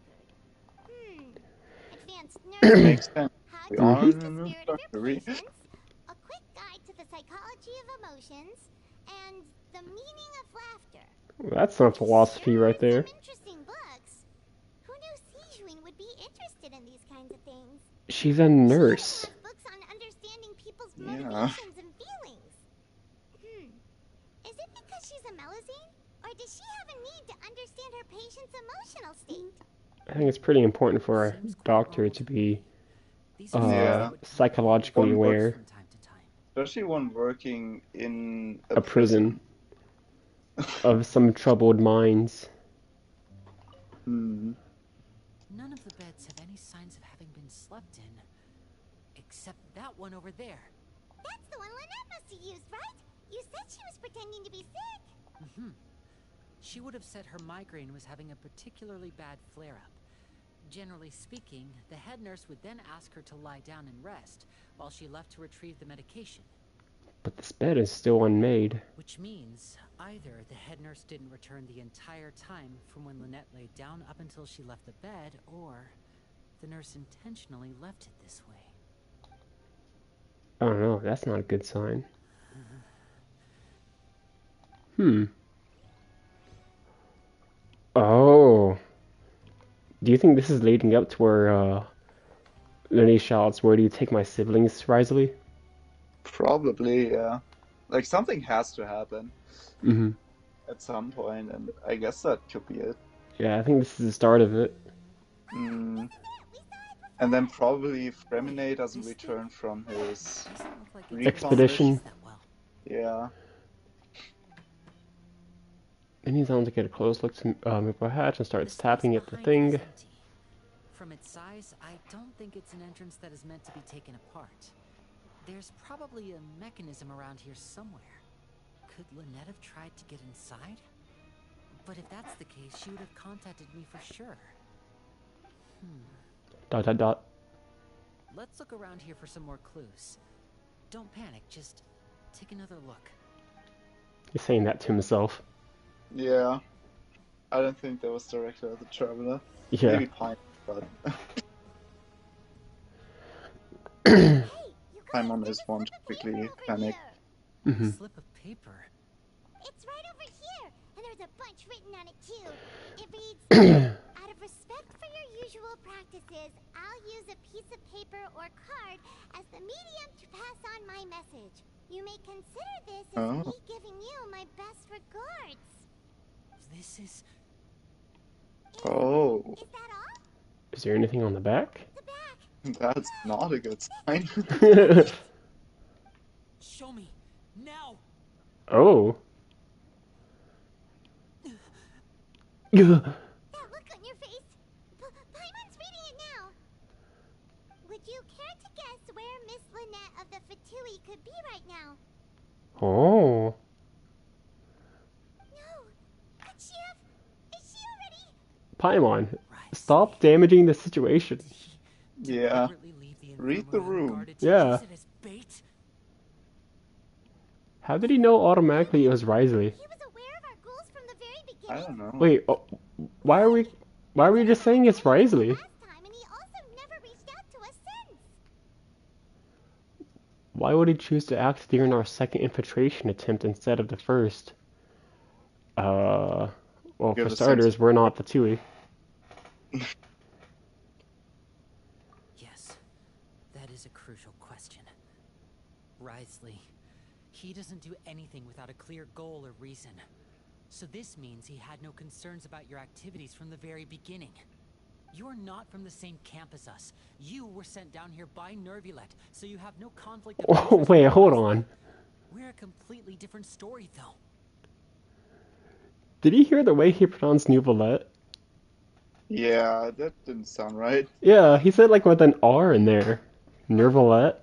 Speaker 3: Advanced nursing.
Speaker 4: Makes sense.
Speaker 3: How
Speaker 4: We
Speaker 3: to
Speaker 4: are
Speaker 3: use
Speaker 4: in
Speaker 3: the
Speaker 4: a
Speaker 3: spirit of your
Speaker 4: factory.
Speaker 3: patients. A quick guide to the psychology of emotions. And the meaning of laughter.
Speaker 1: That's some philosophy right there.
Speaker 3: Some interesting books. Who knew Sigewinne would be interested in these kinds of things?
Speaker 1: She's a nurse.
Speaker 3: She even has books on understanding people's
Speaker 4: Yeah.
Speaker 3: motivations and feelings. Is it because she's a Melusine? Or does she have a need to understand her patient's emotional state?
Speaker 1: I think it's pretty important for a doctor to be
Speaker 4: Yeah.
Speaker 1: psychologically aware.
Speaker 4: Especially one working in
Speaker 1: A prison of some troubled minds.
Speaker 12: None of the beds have any signs of having been slept in. Except that one over there.
Speaker 3: That's the one Lynette must have used, right? You said she was pretending to be sick.
Speaker 12: She would have said her migraine was having a particularly bad flare-up. Generally speaking, the head nurse would then ask her to lie down and rest, while she left to retrieve the medication.
Speaker 1: But this bed is still unmade.
Speaker 12: Which means, either the head nurse didn't return the entire time from when Lynette laid down up until she left the bed, or the nurse intentionally left it this way.
Speaker 1: I don't know, that's not a good sign. Oh. Do you think this is leading up to where Lenny shouts, "Where do you take my siblings, Risley?"
Speaker 4: Probably, yeah. Like something has to happen
Speaker 1: Mm-hmm.
Speaker 4: at some point, and I guess that could be it.
Speaker 1: Yeah, I think this is the start of it.
Speaker 4: Mm. And then probably Fremine doesn't return from his recon
Speaker 1: Expedition.
Speaker 4: mission. Yeah.
Speaker 1: And he's on to get a close look to Mippo Hatch and starts tapping at the thing.
Speaker 12: From its size, I don't think it's an entrance that is meant to be taken apart. There's probably a mechanism around here somewhere. Could Lynette have tried to get inside? But if that's the case, she would have contacted me for sure.
Speaker 1: Dot dot dot.
Speaker 12: Let's look around here for some more clues. Don't panic, just take another look.
Speaker 1: He's saying that to himself.
Speaker 4: Yeah. I don't think that was directed at the Traveler.
Speaker 1: Yeah.
Speaker 4: Maybe Pine, but... Paimon is one to quickly panic.
Speaker 1: Mm-hmm.
Speaker 12: Slip of paper.
Speaker 3: It's right over here, and there's a bunch written on it too. It reads, out of respect for your usual practices, I'll use a piece of paper or card as the medium to pass on my message. You may consider this as me giving you my best regards.
Speaker 12: This is...
Speaker 4: Oh.
Speaker 3: Is that all?
Speaker 1: Is there anything on the back?
Speaker 4: That's not a good sign.
Speaker 12: Show me, now!
Speaker 1: Oh.
Speaker 3: That look on your face. Paimon's reading it now. Would you care to guess where Miss Lynette of the Fatui could be right now?
Speaker 1: Oh.
Speaker 3: No. Could she have... Is she already...
Speaker 1: Paimon, stop damaging the situation.
Speaker 4: Yeah. Read the room.
Speaker 1: Yeah. How did he know automatically it was Risley?
Speaker 3: He was aware of our goals from the very beginning.
Speaker 4: I don't know.
Speaker 1: Wait, why are we just saying it's Risley?
Speaker 3: Last time, and he also never reached out to us since.
Speaker 1: Why would he choose to act during our second infiltration attempt instead of the first? Well, for starters, we're not Fatui.
Speaker 12: Yes, that is a crucial question. Risley, he doesn't do anything without a clear goal or reason. So this means he had no concerns about your activities from the very beginning. You're not from the same camp as us. You were sent down here by Nervulet, so you have no conflict of
Speaker 1: Oh,
Speaker 12: interest.
Speaker 1: wait, hold on.
Speaker 12: We're a completely different story, though.
Speaker 1: Did you hear the way he pronounced Nouvelette?
Speaker 4: Yeah, that didn't sound right.
Speaker 1: Yeah, he said like with an R in there. Nervalette.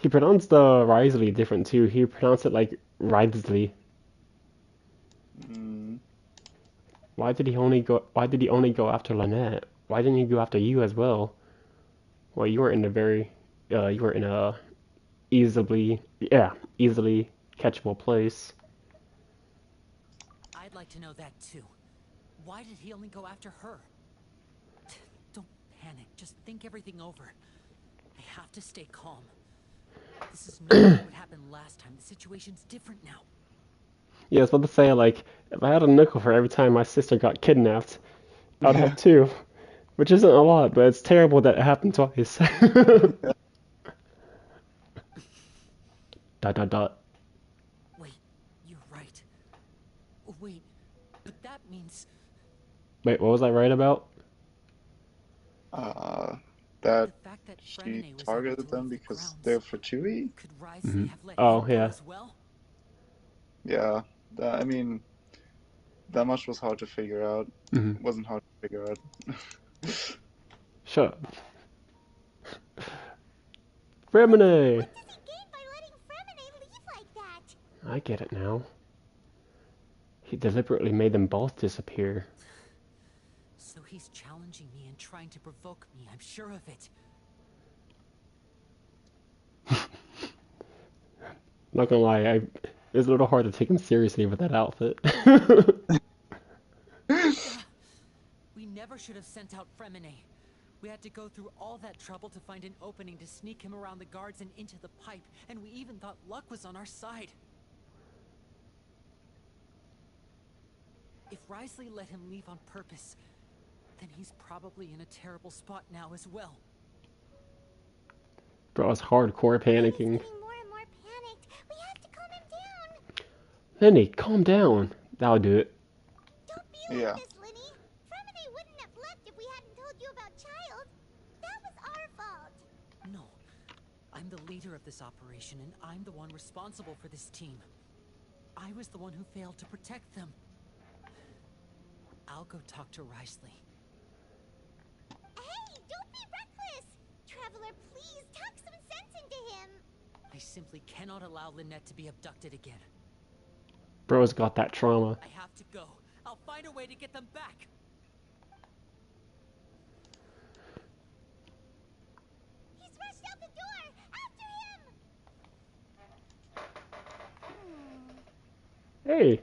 Speaker 1: He pronounced the Risley different too. He pronounced it like Risley. Why did he only go after Lynette? Why didn't he go after you as well? Well, you were in a very you were in a easily catchable place.
Speaker 12: I'd like to know that too. Why did he only go after her? Don't panic. Just think everything over. I have to stay calm. This is not what happened last time. The situation's different now.
Speaker 1: Yeah, I was about to say, like, if I had a nickel for every time my sister got kidnapped, I'd have two. Which isn't a lot, but it's terrible that it happened twice. Dot dot dot.
Speaker 12: Wait, you're right. Wait, but that means...
Speaker 1: Wait, what was I right about?
Speaker 4: That she targeted them because they're Fatui?
Speaker 1: Oh, yeah.
Speaker 4: Yeah, I mean, that much was hard to figure out. It wasn't hard to figure out.
Speaker 1: Shut up. Fremine!
Speaker 3: What does he gain by letting Fremine leave like that?
Speaker 1: I get it now. He deliberately made them both disappear.
Speaker 12: So he's challenging me and trying to provoke me, I'm sure of it.
Speaker 1: Not gonna lie, it was a little hard to take him seriously with that outfit.
Speaker 12: We never should have sent out Fremine. We had to go through all that trouble to find an opening to sneak him around the guards and into the pipe, and we even thought luck was on our side. If Risley let him leave on purpose, then he's probably in a terrible spot now as well.
Speaker 1: Bro, I was hardcore panicking.
Speaker 3: Getting more and more panicked. We have to calm him down.
Speaker 1: Lenny, calm down. That'll do it.
Speaker 3: Don't be like this, Lenny. Fremine wouldn't have left if we hadn't told you about Child. That was our fault.
Speaker 12: No. I'm the leader of this operation, and I'm the one responsible for this team. I was the one who failed to protect them. I'll go talk to Risley.
Speaker 3: Hey, don't be reckless! Traveler, please talk some sense into him.
Speaker 12: I simply cannot allow Lynette to be abducted again.
Speaker 1: Bro's got that trauma.
Speaker 12: I have to go. I'll find a way to get them back.
Speaker 3: He's rushed out the door! After him!
Speaker 1: Hey.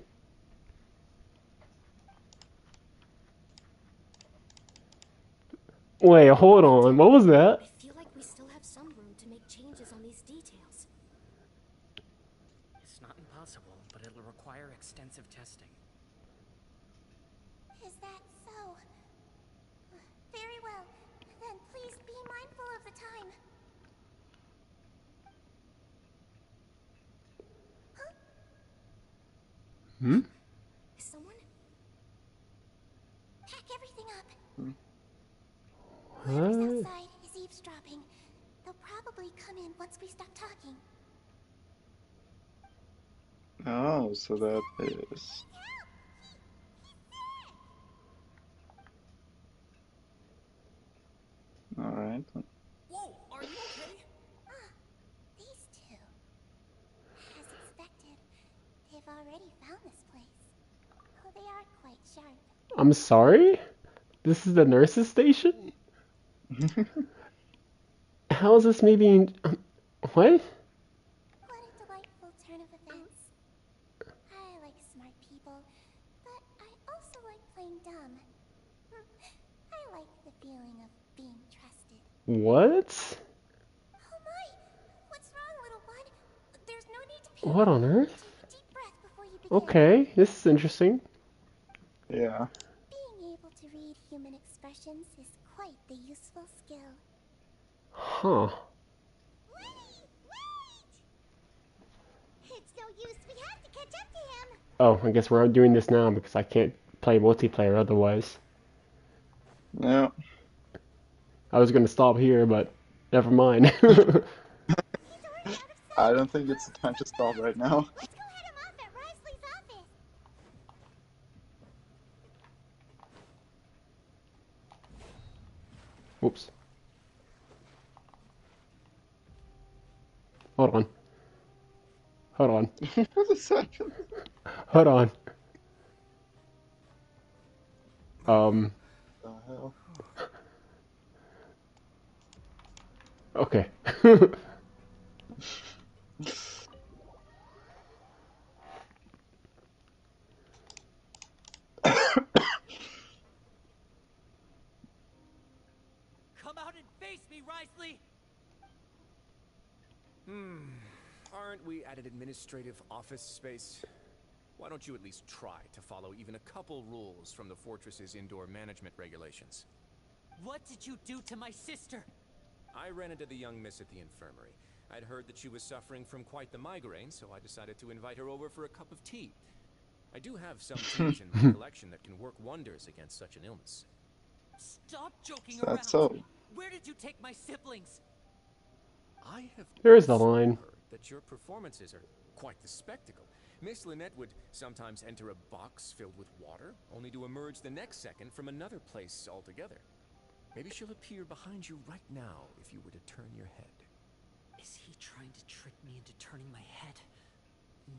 Speaker 1: Wait, hold on. What was that?
Speaker 13: I feel like we still have some room to make changes on these details.
Speaker 14: It's not impossible, but it'll require extensive testing.
Speaker 3: Is that so? Very well. Then please be mindful of the time. Huh?
Speaker 1: Hmm?
Speaker 3: Is someone? Pack everything up.
Speaker 1: What?
Speaker 3: Whoever's outside is eavesdropping. They'll probably come in once we stop talking.
Speaker 4: Oh, so that is... Alright.
Speaker 14: Whoa, are you okay?
Speaker 3: These two. As expected, they've already found this place. Oh, they are quite sharp.
Speaker 1: I'm sorry? This is the nurse's station? How is this me being... What?
Speaker 3: What a delightful turn of events. I like smart people, but I also like playing dumb. I like the feeling of being trusted.
Speaker 1: What?
Speaker 3: Oh my! What's wrong, little one? There's no need to
Speaker 1: What on earth?
Speaker 3: take a deep breath before you begin.
Speaker 1: Okay, this is interesting.
Speaker 4: Yeah.
Speaker 3: Being able to read human expressions is quite the useful skill.
Speaker 1: Huh.
Speaker 3: Wait! It's no use. We have to catch up to him.
Speaker 1: Oh, I guess we're doing this now because I can't play multiplayer otherwise.
Speaker 4: Yeah.
Speaker 1: I was gonna stop here, but never mind.
Speaker 4: I don't think it's the time to stop right now.
Speaker 3: Let's go head him off at Risley's office.
Speaker 1: Whoops. Hold on. Hold on.
Speaker 4: What a second.
Speaker 1: Hold on.
Speaker 4: The hell?
Speaker 1: Okay.
Speaker 12: Come out and face me, Risley!
Speaker 5: Aren't we at an administrative office space? Why don't you at least try to follow even a couple rules from the fortress's indoor management regulations?
Speaker 12: What did you do to my sister?
Speaker 5: I ran into the young miss at the infirmary. I'd heard that she was suffering from quite the migraine, so I decided to invite her over for a cup of tea. I do have some teas in my collection that can work wonders against such an illness.
Speaker 12: Stop joking
Speaker 4: Is that
Speaker 12: around.
Speaker 4: so?
Speaker 12: Where did you take my siblings?
Speaker 5: I have
Speaker 1: There's the
Speaker 5: also
Speaker 1: line.
Speaker 5: heard that your performances are quite the spectacle. Miss Lynette would sometimes enter a box filled with water, only to emerge the next second from another place altogether. Maybe she'll appear behind you right now if you were to turn your head.
Speaker 12: Is he trying to trick me into turning my head?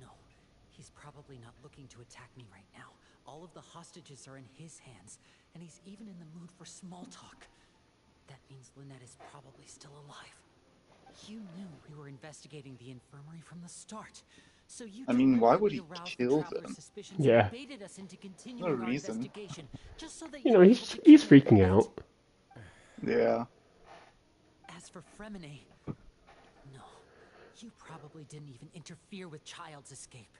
Speaker 12: No, he's probably not looking to attack me right now. All of the hostages are in his hands, and he's even in the mood for small talk. That means Lynette is probably still alive. You knew we were investigating the infirmary from the start, so you
Speaker 4: I mean, why would he
Speaker 12: deliberately aroused
Speaker 4: kill
Speaker 12: the traveler's
Speaker 4: them?
Speaker 12: suspicions
Speaker 1: Yeah.
Speaker 12: and baited us into
Speaker 4: No
Speaker 12: continuing our
Speaker 4: reason.
Speaker 12: investigation, just so that
Speaker 1: You
Speaker 12: you
Speaker 1: know,
Speaker 12: were
Speaker 1: he's
Speaker 12: able to
Speaker 1: he's
Speaker 12: keep me
Speaker 1: freaking
Speaker 12: out.
Speaker 1: out.
Speaker 4: Yeah.
Speaker 12: As for Fremine, no, you probably didn't even interfere with Child's escape.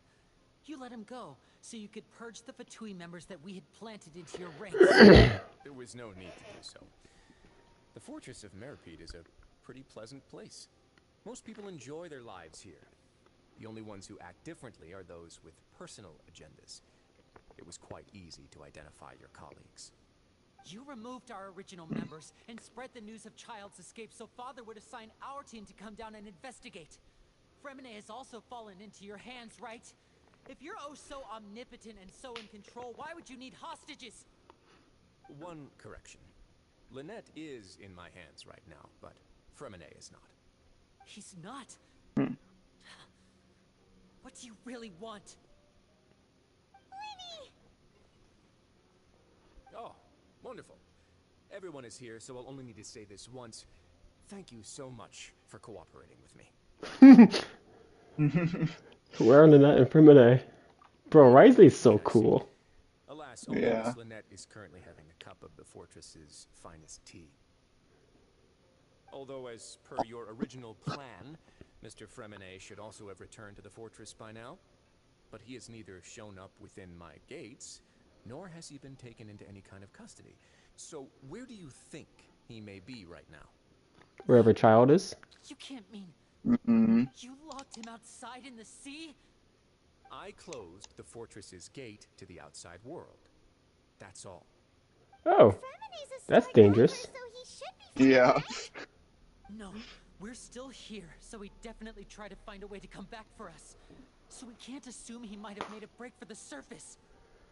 Speaker 12: You let him go so you could purge the Fatui members that we had planted into your ranks.
Speaker 5: There was no need to do so. The fortress of Meripede is a pretty pleasant place. Most people enjoy their lives here. The only ones who act differently are those with personal agendas. It was quite easy to identify your colleagues.
Speaker 12: You removed our original members and spread the news of Child's escape so Father would assign our team to come down and investigate. Fremine has also fallen into your hands, right? If you're oh so omnipotent and so in control, why would you need hostages?
Speaker 5: One correction. Lynette is in my hands right now, but Fremine is not.
Speaker 12: He's not? What do you really want?
Speaker 3: Lenny!
Speaker 5: Oh, wonderful. Everyone is here, so I'll only need to say this once. Thank you so much for cooperating with me.
Speaker 1: Where are Lynette and Primine? Bro, Risley's so cool.
Speaker 5: Alas, only Miss Lynette is currently having a cup of the fortress's finest tea. Although, as per your original plan, Mr. Fremine should also have returned to the fortress by now. But he has neither shown up within my gates, nor has he been taken into any kind of custody. So, where do you think he may be right now?
Speaker 1: Wherever Child is?
Speaker 12: You can't mean... You locked him outside in the sea?
Speaker 5: I closed the fortress's gate to the outside world. That's all.
Speaker 1: Oh, that's dangerous.
Speaker 4: Yeah.
Speaker 12: No, we're still here, so he definitely tried to find a way to come back for us. So we can't assume he might have made a break for the surface.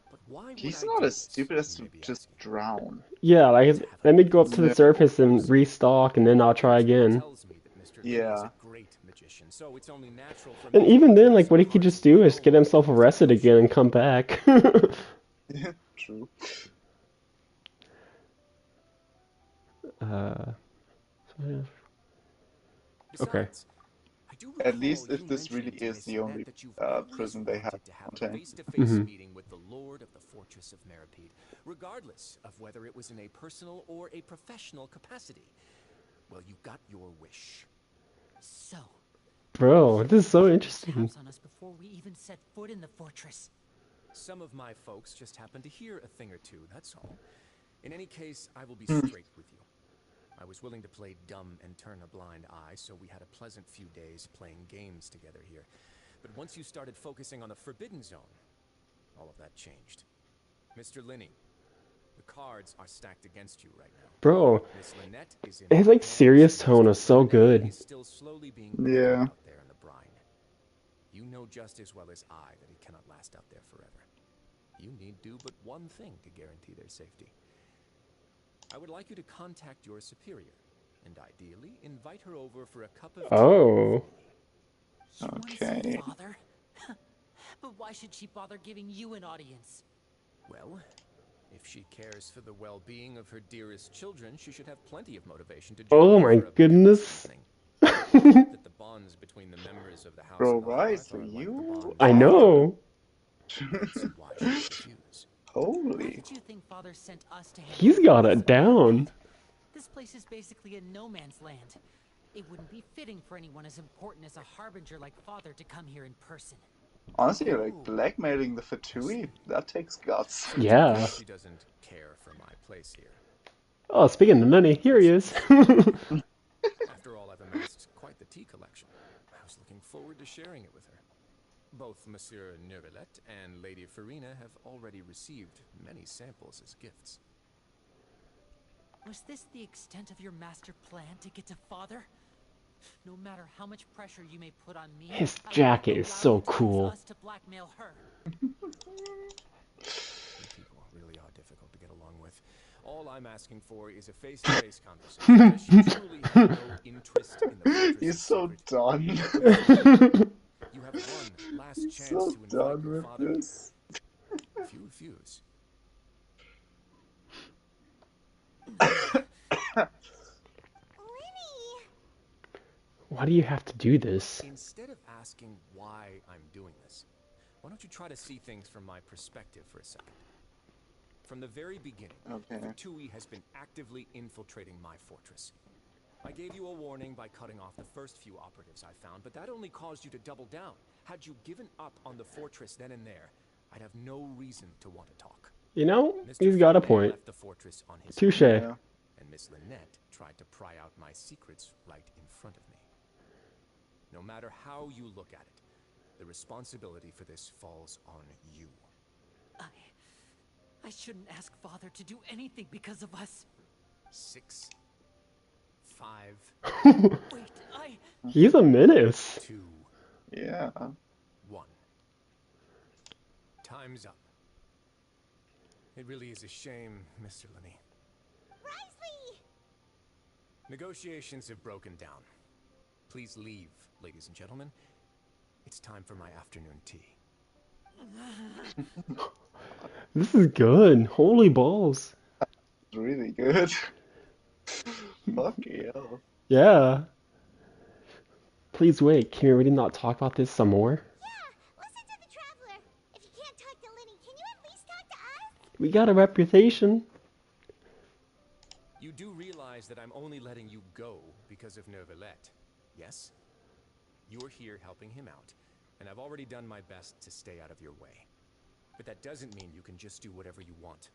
Speaker 5: But why would
Speaker 4: He's
Speaker 5: I
Speaker 4: not
Speaker 5: do
Speaker 4: as stupid as to
Speaker 5: this?
Speaker 4: just drown.
Speaker 1: Yeah, like, let me go up to the surface and restock, and then I'll try again.
Speaker 4: Yeah.
Speaker 5: So it's only natural for
Speaker 1: And even then, like, what he could just do is get himself arrested again and come back.
Speaker 4: True.
Speaker 1: Okay.
Speaker 4: At least if this really is the only prison they have in Fontaine.
Speaker 5: Face-to-face meeting with the Lord of the Fortress of Meripede, regardless of whether it was in a personal or a professional capacity. Well, you got your wish.
Speaker 12: So,
Speaker 1: Bro, this is so interesting.
Speaker 12: On us before we even set foot in the fortress.
Speaker 5: Some of my folks just happened to hear a thing or two, that's all. In any case, I will be straight with you. I was willing to play dumb and turn a blind eye, so we had a pleasant few days playing games together here. But once you started focusing on the Forbidden Zone, all of that changed. Mr. Linney, the cards are stacked against you right now.
Speaker 1: Bro,
Speaker 5: Miss Lynette is
Speaker 1: his, like, serious tone is so good.
Speaker 5: He's still slowly being
Speaker 4: yeah.
Speaker 5: out there in the brine. You know just as well as I that he cannot last out there forever. You need do but one thing to guarantee their safety. I would like you to contact your superior, and ideally invite her over for a cup of tea.
Speaker 1: Oh.
Speaker 4: Okay.
Speaker 12: Father? But why should she bother giving you an audience?
Speaker 5: Well, if she cares for the well-being of her dearest children, she should have plenty of motivation to join
Speaker 1: Oh my goodness.
Speaker 5: that the bonds between the members of the House
Speaker 4: Bro,
Speaker 5: of the
Speaker 4: why
Speaker 5: Hearth
Speaker 4: is
Speaker 5: are like
Speaker 4: you?
Speaker 5: the bonds
Speaker 1: I know.
Speaker 5: why should she refuse?
Speaker 4: Holy.
Speaker 12: Did you think Father sent us to
Speaker 1: He's got it down.
Speaker 12: This place is basically a no man's land. It wouldn't be fitting for anyone as important as a harbinger like Father to come here in person.
Speaker 4: Honestly, like, blackmailing the Fatui, that takes guts.
Speaker 1: Yeah.
Speaker 5: She doesn't care for my place here.
Speaker 1: Oh, speaking of money, here he is.
Speaker 5: After all, I've amassed quite the tea collection. I was looking forward to sharing it with her. Both Monsieur Nyra and Lady Farina have already received many samples as gifts.
Speaker 12: Was this the extent of your master plan to get to Father? No matter how much pressure you may put on me,
Speaker 1: His jacket is so cool.
Speaker 12: us to blackmail her.
Speaker 5: People really are difficult to get along with. All I'm asking for is a face-to-face conversation. She truly had no interest in the fortress.
Speaker 4: He's so done.
Speaker 5: You have one last chance
Speaker 4: so
Speaker 5: to invite
Speaker 4: done
Speaker 5: your
Speaker 4: with
Speaker 5: father.
Speaker 4: this.
Speaker 5: If you refuse,
Speaker 1: Why do you have to do this?
Speaker 5: instead of asking why I'm doing this, why don't you try to see things from my perspective for a second? From the very beginning,
Speaker 4: Okay.
Speaker 5: Fatui has been actively infiltrating my fortress.
Speaker 15: I gave you a warning by cutting off the first few operatives I found, but that only caused you to double down. Had you given up on the fortress then and there, I'd have no reason to want to talk.
Speaker 1: You know,
Speaker 15: Mr.
Speaker 1: he's got a
Speaker 15: Fontaine
Speaker 1: point.
Speaker 15: left the fortress on his
Speaker 1: Touche.
Speaker 15: own,
Speaker 4: Yeah.
Speaker 15: and Miss Lynette tried to pry out my secrets right in front of me. No matter how you look at it, the responsibility for this falls on you.
Speaker 12: I shouldn't ask Father to do anything because of us.
Speaker 15: 6, 5.
Speaker 12: Wait,
Speaker 1: He's a menace.
Speaker 15: 2,
Speaker 4: Yeah.
Speaker 15: 1. Time's up. It really is a shame, Mr. Lenny.
Speaker 3: Risley!
Speaker 15: Negotiations have broken down. Please leave, ladies and gentlemen. It's time for my afternoon tea.
Speaker 1: This is good. Holy balls.
Speaker 4: Really good. Fuck yeah.
Speaker 1: Yeah. Please wait. Can we really not talk about this some more?
Speaker 3: Yeah, listen to the Traveler. If you can't talk to Lenny, can you at least talk to us?
Speaker 1: We got a reputation.
Speaker 15: You do realize that I'm only letting you go because of Neuvillette, yes? You're here helping him out, and I've already done my best to stay out of your way. But that doesn't mean you can just do whatever you want.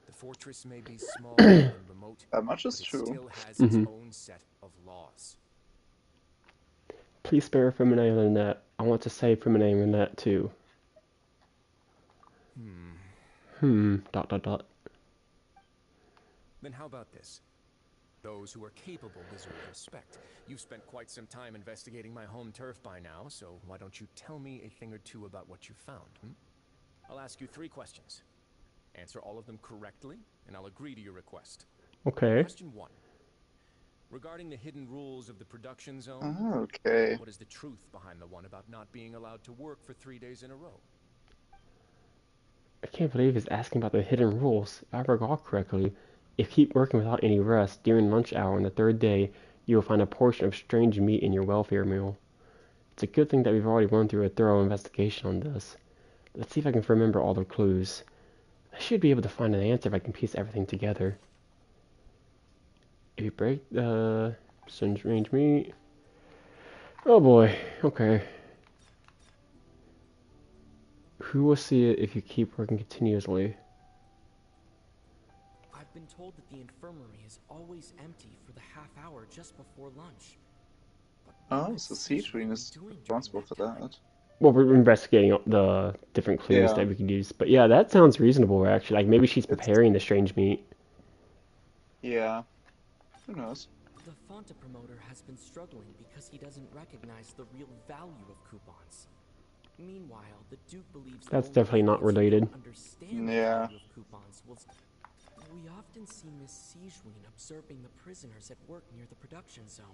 Speaker 15: The fortress may be small and remote,
Speaker 4: That much
Speaker 15: but
Speaker 4: is
Speaker 15: it
Speaker 4: true.
Speaker 15: still has its own set of laws.
Speaker 1: Please spare Femine and Lynette. I want to save Femine and Lynette too. Dot dot dot.
Speaker 15: Then how about this? Those who are capable deserve respect. You've spent quite some time investigating my home turf by now, so why don't you tell me a thing or two about what you found, I'll ask you 3 questions. Answer all of them correctly, and I'll agree to your request.
Speaker 1: Okay.
Speaker 15: Question 1. Regarding the hidden rules of the production zone,
Speaker 4: Okay.
Speaker 15: what is the truth behind the one about not being allowed to work for 3 days in a row?
Speaker 1: I can't believe he's asking about the hidden rules. If I recall correctly, if you keep working without any rest during lunch hour on the 3rd day, you will find a portion of strange meat in your welfare meal. It's a good thing that we've already run through a thorough investigation on this. Let's see if I can remember all the clues. I should be able to find an answer if I can piece everything together. If you break the strange meat. Oh boy, okay. Who will see it if you keep working continuously?
Speaker 16: I've been told that the infirmary is always empty for the half hour just before lunch.
Speaker 4: Oh, so Siegewien is responsible for that.
Speaker 1: Well, we're investigating the different clues that we could use. But yeah, that sounds reasonable, actually. Like, maybe she's preparing the strange meat.
Speaker 4: Yeah. Who knows?
Speaker 16: The Fonta promoter has been struggling because he doesn't recognize the real value of coupons. Meanwhile, the Duke believes
Speaker 1: That's definitely not related.
Speaker 16: Understand the value of coupons will... We often see Miss Siegewien observing the prisoners at work near the production zone.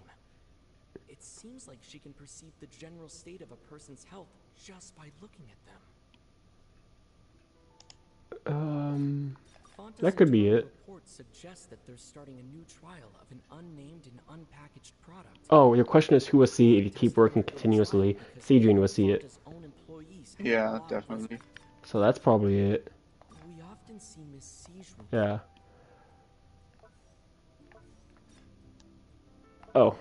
Speaker 16: It seems like she can perceive the general state of a person's health just by looking at them.
Speaker 1: That could be it.
Speaker 16: Reports suggest that they're starting a new trial of an unnamed and unpackaged product.
Speaker 1: Oh, your question is who will see it if you keep working continuously. Siegewien will see it.
Speaker 4: Yeah, definitely.
Speaker 1: So that's probably it.
Speaker 16: We often see Miss Siegewien.
Speaker 1: Yeah. Oh.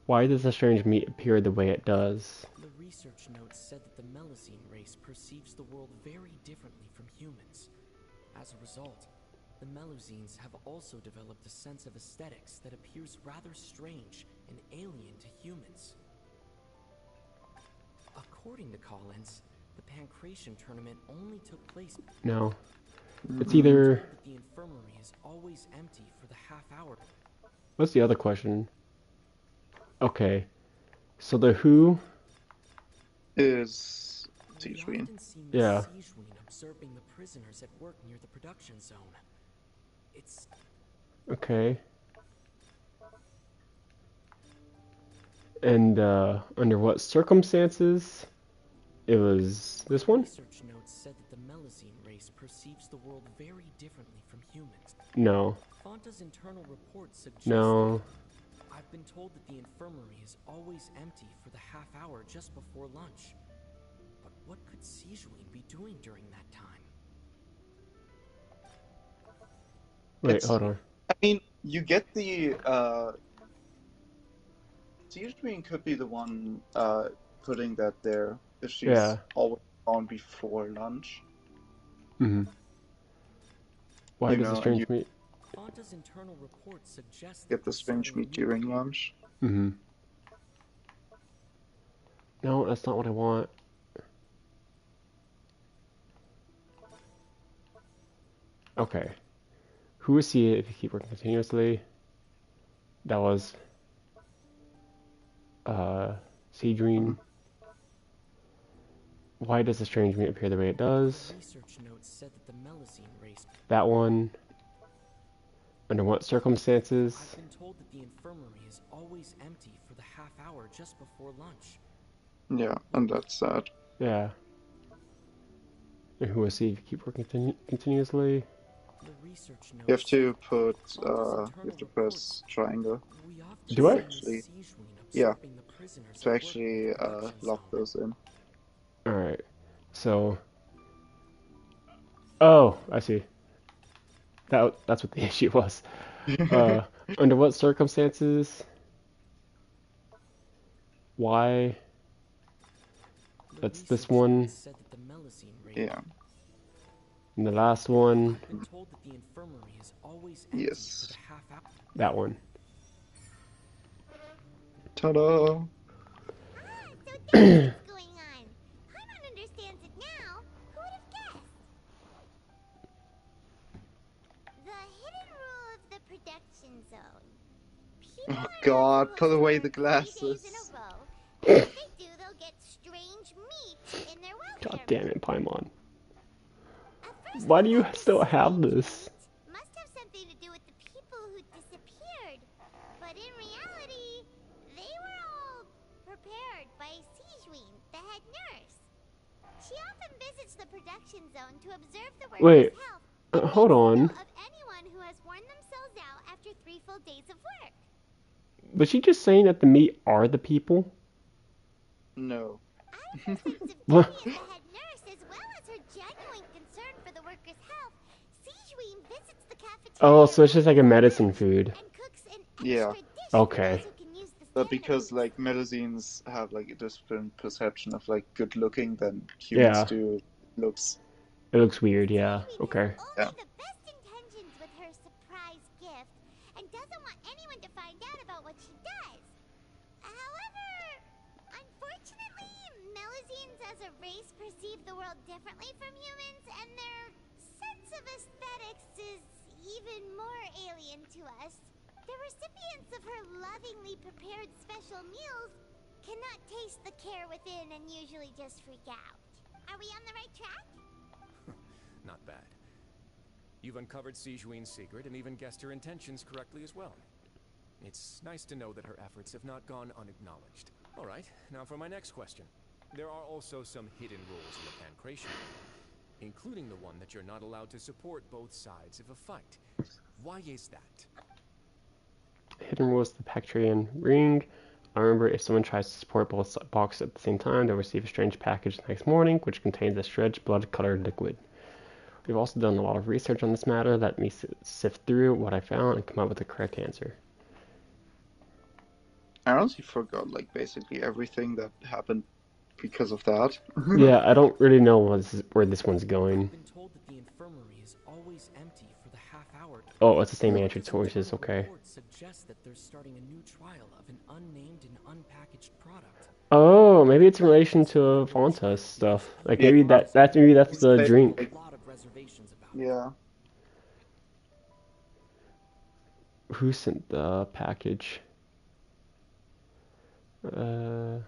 Speaker 1: Why does the strange meat appear the way it does?
Speaker 16: The research notes said that the Melusine race perceives the world very differently from humans. As a result, the Melusines have also developed a sense of aesthetics that appears rather strange and alien to humans. According to Collins, the Pancration tournament only took place...
Speaker 1: No. It's either...
Speaker 16: The infirmary is always empty for the half hour.
Speaker 1: What's the other question? Okay. So the who...
Speaker 4: is Siegewien.
Speaker 1: Yeah.
Speaker 16: Siegewien observing the prisoners at work near the production zone. It's...
Speaker 1: Okay. And under what circumstances? It was this one?
Speaker 16: Research notes said that the Melusine race perceives the world very differently from humans.
Speaker 1: No.
Speaker 16: Fonta's internal report suggests
Speaker 1: No.
Speaker 16: I've been told that the infirmary is always empty for the half hour just before lunch. But what could Siegewien be doing during that time?
Speaker 1: Wait, hold on.
Speaker 4: I mean, you get the Siegeween could be the one putting that there if she's
Speaker 1: Yeah.
Speaker 4: always on before lunch.
Speaker 1: Mm-hmm. Why does the
Speaker 4: And you
Speaker 1: strange meat?
Speaker 16: Fonta's internal reports suggest
Speaker 4: get
Speaker 16: that
Speaker 4: the
Speaker 16: they're
Speaker 4: strange
Speaker 16: starting a
Speaker 4: meat
Speaker 16: new
Speaker 4: during lunch.
Speaker 1: Mm-hmm. No, that's not what I want. Okay. Who will see it if you keep working continuously? That was Seedreen. Why does the strange meat appear the way it does?
Speaker 16: Research notes said that the Melazine race.
Speaker 1: That one. Under what circumstances?
Speaker 16: I've been told that the infirmary is always empty for the half hour just before lunch.
Speaker 4: Yeah, and that's sad.
Speaker 1: Yeah. And who will see if you keep working continuously?
Speaker 16: The research
Speaker 4: You have
Speaker 16: notes
Speaker 4: to put
Speaker 16: Fonta's
Speaker 4: you have to
Speaker 16: internal
Speaker 4: press triangle
Speaker 16: we often
Speaker 1: Do I?
Speaker 16: see
Speaker 4: actually
Speaker 16: Miss Siegeween
Speaker 4: yeah
Speaker 16: observing the prisoners
Speaker 4: to
Speaker 16: at work in
Speaker 4: actually
Speaker 16: the production
Speaker 4: lock
Speaker 16: zone.
Speaker 4: those in.
Speaker 1: Alright. So. Oh, I see. That's what the issue was. Under what circumstances? Why?
Speaker 16: The
Speaker 1: That's this
Speaker 16: research
Speaker 1: one.
Speaker 16: notes said that the Melazine race.
Speaker 4: Yeah.
Speaker 1: And the last one.
Speaker 16: I've been told that the infirmary is always empty
Speaker 4: Yes.
Speaker 16: for the half hour.
Speaker 1: That one.
Speaker 4: Ta-da!
Speaker 3: So that's what's going on. Paimon understands it now. Who would have guessed? The hidden rule of the production zone. People
Speaker 4: Oh
Speaker 3: are not
Speaker 4: God!
Speaker 3: supposed
Speaker 4: Put
Speaker 3: to
Speaker 4: away
Speaker 3: work
Speaker 4: the
Speaker 3: 3 days
Speaker 4: glasses.
Speaker 3: in a row, because if they do, they'll get strange meat in their welfare.
Speaker 1: God damn it, Paimon.
Speaker 3: At first,
Speaker 1: Why
Speaker 3: I
Speaker 1: do you
Speaker 3: thought this
Speaker 1: still have
Speaker 3: strange
Speaker 1: this?
Speaker 3: meat must have something to do with the people who disappeared, but in reality, they were all prepared by Siegeween, the head nurse. She often visits the production zone to observe the workers'
Speaker 1: Wait.
Speaker 3: health and
Speaker 1: Hold
Speaker 3: makes
Speaker 1: on.
Speaker 3: note of anyone who has worn themselves out after 3 full days of work.
Speaker 1: Was she just saying that the meat are the people?
Speaker 4: No.
Speaker 3: Out of her sense of
Speaker 1: What?
Speaker 3: duty as the head nurse, as well as her genuine concern for the workers' health, Siegeween visits the cafeteria.
Speaker 1: Oh, so it's just like a medicine food.
Speaker 3: And cooks an
Speaker 4: Yeah.
Speaker 3: extra dish
Speaker 1: Okay.
Speaker 3: for those who can use the
Speaker 4: But
Speaker 3: stamina
Speaker 4: because
Speaker 3: boost.
Speaker 4: like Melazines have like a different perception of like good looking than humans
Speaker 1: Yeah.
Speaker 4: do, looks.
Speaker 1: It looks weird, yeah. Okay.
Speaker 4: Yeah.
Speaker 3: The best intentions with her surprise gift, and doesn't want anyone to find out about what she does. However, unfortunately, Melazines as a race perceive the world differently from humans, and their sense of aesthetics is even more alien to us. The recipients of her lovingly prepared special meals cannot taste the care within and usually just freak out. Are we on the right track?
Speaker 15: Not bad. You've uncovered Siegeween's secret and even guessed her intentions correctly as well. It's nice to know that her efforts have not gone unacknowledged. All right, now for my next question. There are also some hidden rules in the Pancration, including the one that you're not allowed to support both sides of a fight. Why is that?
Speaker 1: Hidden rules of the Bactrian ring. I remember if someone tries to support both boxes at the same time, they'll receive a strange package the next morning, which contains a stretched blood-colored liquid. We've also done a lot of research on this matter. Let me sift through what I found and come up with the correct answer.
Speaker 4: I honestly forgot like basically everything that happened because of that.
Speaker 1: Yeah, I don't really know where this one's going.
Speaker 16: I've been told that the infirmary is always empty for the half hour.
Speaker 1: Oh, it's the same answer choices, okay.
Speaker 16: Reports suggest that they're starting a new trial of an unnamed and unpackaged product.
Speaker 1: Oh, maybe it's in relation to Fonta's stuff. Like maybe that's the drink.
Speaker 16: A lot of reservations about it.
Speaker 4: Yeah.
Speaker 1: Who sent the package? They're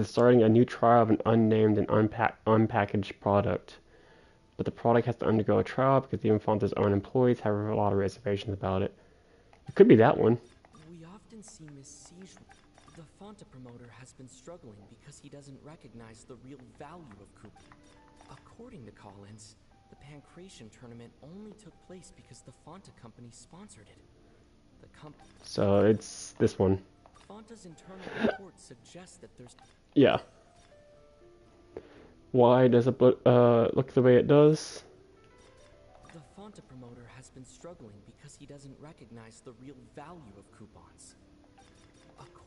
Speaker 1: starting a new trial of an unnamed and unpackaged product. But the product has to undergo a trial because even Fonta's own employees have a lot of reservations about it. It could be that one.
Speaker 16: We often see Miss Siegeween. The Fonta promoter has been struggling because he doesn't recognize the real value of coupon. According to Collins, the Pancration tournament only took place because the Fonta company sponsored it.
Speaker 1: So it's this one.
Speaker 16: Fonta's internal reports suggest that there's...
Speaker 1: Yeah. Why does it look the way it does?
Speaker 16: The Fonta promoter has been struggling because he doesn't recognize the real value of coupons.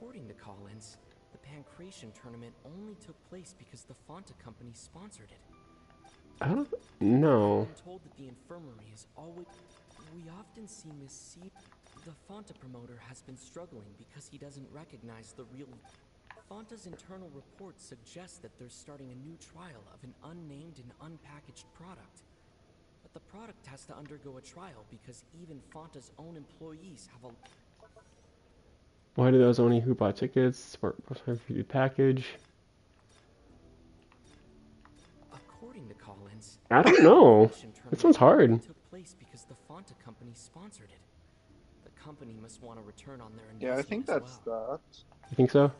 Speaker 16: According to Collins, the Pancration tournament only took place because the Fonta company sponsored it.
Speaker 1: I don't know.
Speaker 16: I've been told that the infirmary is always... We often see Miss C... The Fonta promoter has been struggling because he doesn't recognize the real... Fonta's internal reports suggest that they're starting a new trial of an unnamed and unpackaged product. But the product has to undergo a trial because even Fonta's own employees have a...
Speaker 1: Why do those only who bought tickets for the package?
Speaker 16: According to Collins,
Speaker 1: I don't know. This one's hard.
Speaker 16: took place because the Fonta company sponsored it. The company must want to return on their
Speaker 4: Yeah, I
Speaker 16: investment
Speaker 4: think
Speaker 16: as
Speaker 4: that's
Speaker 16: well.
Speaker 4: that.
Speaker 1: You think so?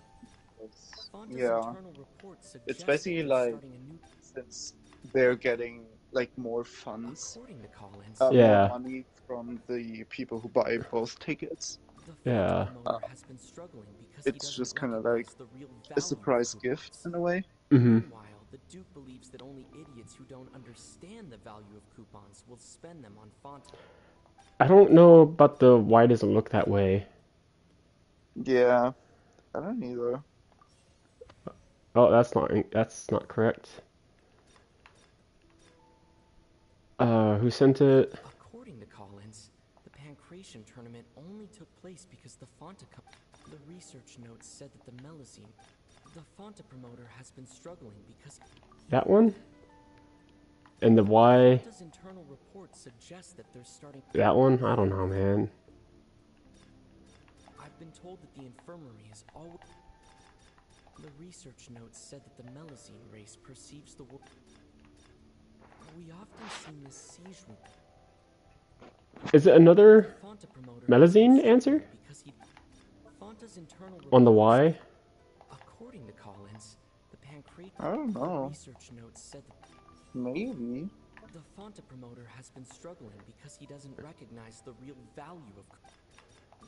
Speaker 16: Fonta's
Speaker 4: Yeah.
Speaker 16: internal reports
Speaker 4: It's
Speaker 16: suggest that
Speaker 4: basically
Speaker 16: they're
Speaker 4: like,
Speaker 16: starting a new...
Speaker 4: since they're getting like more funds,
Speaker 16: According to Collins,
Speaker 1: Yeah.
Speaker 4: more money from the people who buy both tickets.
Speaker 16: the
Speaker 1: Yeah.
Speaker 16: Fonta promoter has been struggling because he
Speaker 4: It's
Speaker 16: doesn't
Speaker 4: just kind of
Speaker 16: recognize
Speaker 4: like
Speaker 16: the real
Speaker 4: a
Speaker 16: value
Speaker 4: surprise
Speaker 16: of
Speaker 4: gift
Speaker 16: coupons.
Speaker 4: in a way.
Speaker 1: Mm-hmm.
Speaker 16: Meanwhile, the Duke believes that only idiots who don't understand the value of coupons will spend them on Fonta.
Speaker 1: I don't know about the why does it look that way.
Speaker 4: Yeah, I don't either.
Speaker 1: Oh, that's not correct. Who sent it?
Speaker 16: According to Collins, the Pancration tournament only took place because the Fonta The research notes said that the Melusine, the Fonta promoter, has been struggling because
Speaker 1: That one? And the why?
Speaker 16: Fonta's internal reports suggest that they're starting...
Speaker 1: That one? I don't know, man.
Speaker 16: I've been told that the infirmary is always... The research notes said that the Melusine race perceives the world... We often see Miss Siege...
Speaker 1: Is it another
Speaker 16: Fonta promoter
Speaker 1: Melusine answer?
Speaker 16: because he... Fonta's internal
Speaker 1: On the
Speaker 16: reports-
Speaker 1: why?
Speaker 16: According to Collins, the Pancration...
Speaker 4: I don't know.
Speaker 16: Research notes said that...
Speaker 4: Maybe.
Speaker 16: The Fonta promoter has been struggling because he doesn't recognize the real value of...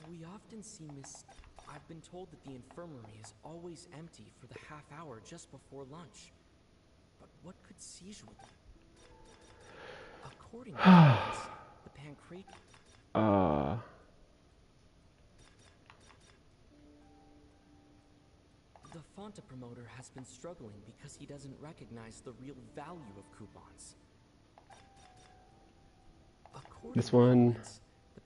Speaker 16: We often see Miss... I've been told that the infirmary is always empty for the half hour just before lunch. But what could Siege... According to Collins, the Pancration... The Fonta promoter has been struggling because he doesn't recognize the real value of coupons. According
Speaker 1: This
Speaker 16: to
Speaker 1: one.
Speaker 16: Collins, the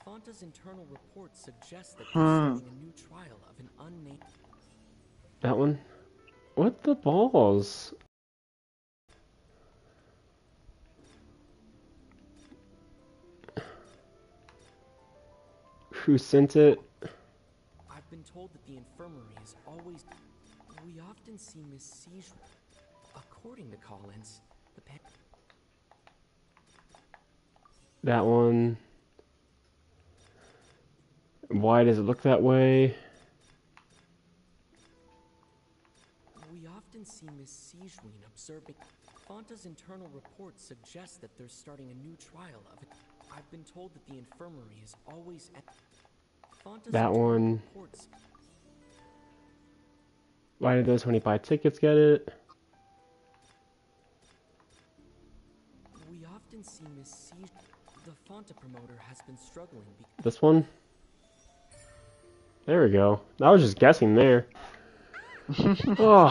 Speaker 16: Fonta's internal reports suggest that they're starting a new trial of an unnamed...
Speaker 1: That one? What the balls? Who sent it?
Speaker 16: I've been told that the infirmary is always... We often see Miss Siege... According to Collins, the
Speaker 1: That one. Why does it look that way?
Speaker 16: We often see Miss Siegeween observing... Fonta's internal reports suggest that they're starting a new trial of it. I've been told that the infirmary is always... Fonta's
Speaker 1: That
Speaker 16: internal
Speaker 1: one.
Speaker 16: reports...
Speaker 1: Why did those when you buy tickets get it?
Speaker 16: We often see Miss Siege... The Fonta promoter has been struggling because...
Speaker 1: This one? There we go. I was just guessing there. Oh.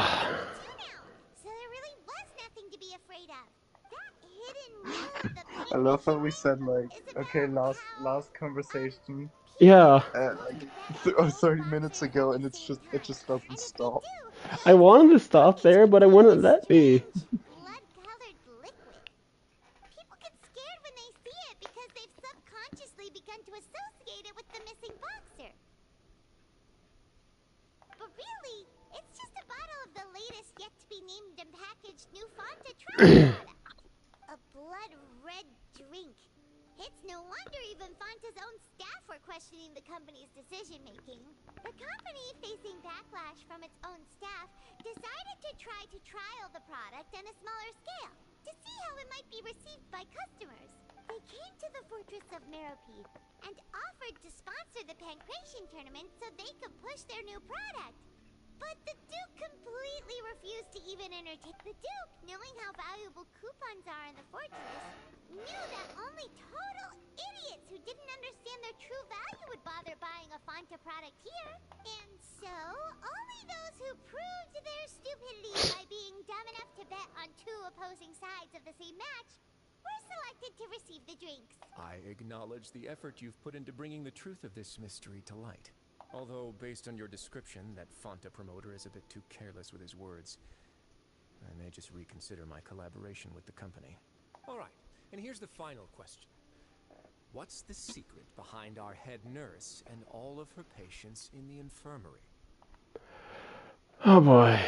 Speaker 3: So there really was nothing to be afraid of. That hidden move the
Speaker 4: I love how we said like, okay, last conversation.
Speaker 1: Yeah.
Speaker 4: Like 30 minutes ago, and it just doesn't stop.
Speaker 1: I wanted to stop there, but I wouldn't let me.
Speaker 3: blood-colored liquid. People get scared when they see it because they've subconsciously begun to associate it with the missing boxer. But really, it's just a bottle of the latest yet-to-be-named and packaged new Fonta trial product. A blood-red drink. It's no wonder even Fonta's own staff were questioning the company's decision-making. The company, facing backlash from its own staff, decided to try to trial the product on a smaller scale to see how it might be received by customers. They came to the fortress of Meropide and offered to sponsor the Pancration tournament so they could push their new product. But the Duke completely refused to even entertain. The Duke, knowing how valuable coupons are in the fortress, knew that only total idiots who didn't understand their true value would bother buying a Fonta product here. And so, only those who proved their stupidity by being dumb enough to bet on two opposing sides of the same match were selected to receive the drinks.
Speaker 15: I acknowledge the effort you've put into bringing the truth of this mystery to light. Although, based on your description, that Fonta promoter is a bit too careless with his words. I may just reconsider my collaboration with the company. Alright, and here's the final question. What's the secret behind our head nurse and all of her patients in the infirmary?
Speaker 1: Oh boy.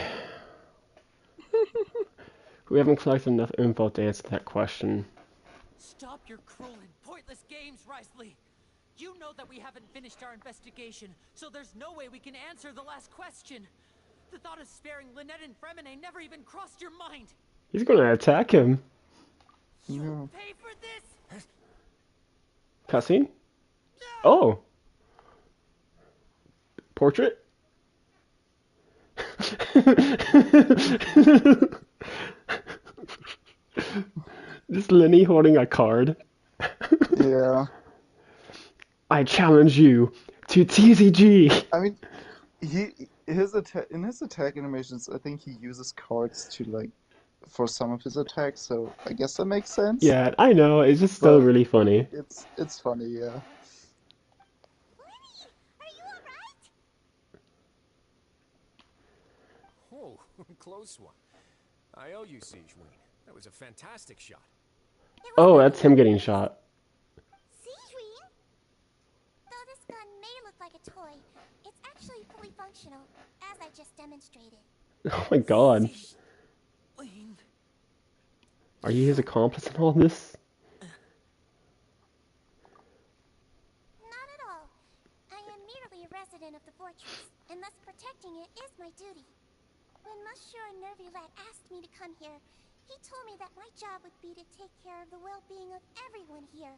Speaker 1: We haven't collected enough info to answer that question.
Speaker 12: Stop your cruel and pointless games, Risley! You know that we haven't finished our investigation, so there's no way we can answer the last question. The thought of sparing Lynette and Fremine never even crossed your mind.
Speaker 1: He's gonna attack him.
Speaker 12: You'll pay for this!
Speaker 1: Cussing? Oh! Portrait? Just Lenny holding a card.
Speaker 4: Yeah.
Speaker 1: I challenge you to TCG.
Speaker 4: I mean, in his attack animations, I think he uses cards to like for some of his attacks, so I guess that makes sense.
Speaker 1: Yeah, I know. It's just still really funny.
Speaker 4: It's funny, yeah.
Speaker 15: Oh, close one. I owe you, Siegeween. That was a fantastic shot.
Speaker 1: Oh, that's him getting shot.
Speaker 3: Siegeween? Though this gun may look like a toy, it's actually fully functional, as I just demonstrated.
Speaker 1: Oh my god. Are you his accomplice in all this?
Speaker 3: Not at all. I am merely a resident of the fortress, and thus protecting it is my duty. When Monsieur Nervulette asked me to come here, he told me that my job would be to take care of the well-being of everyone here.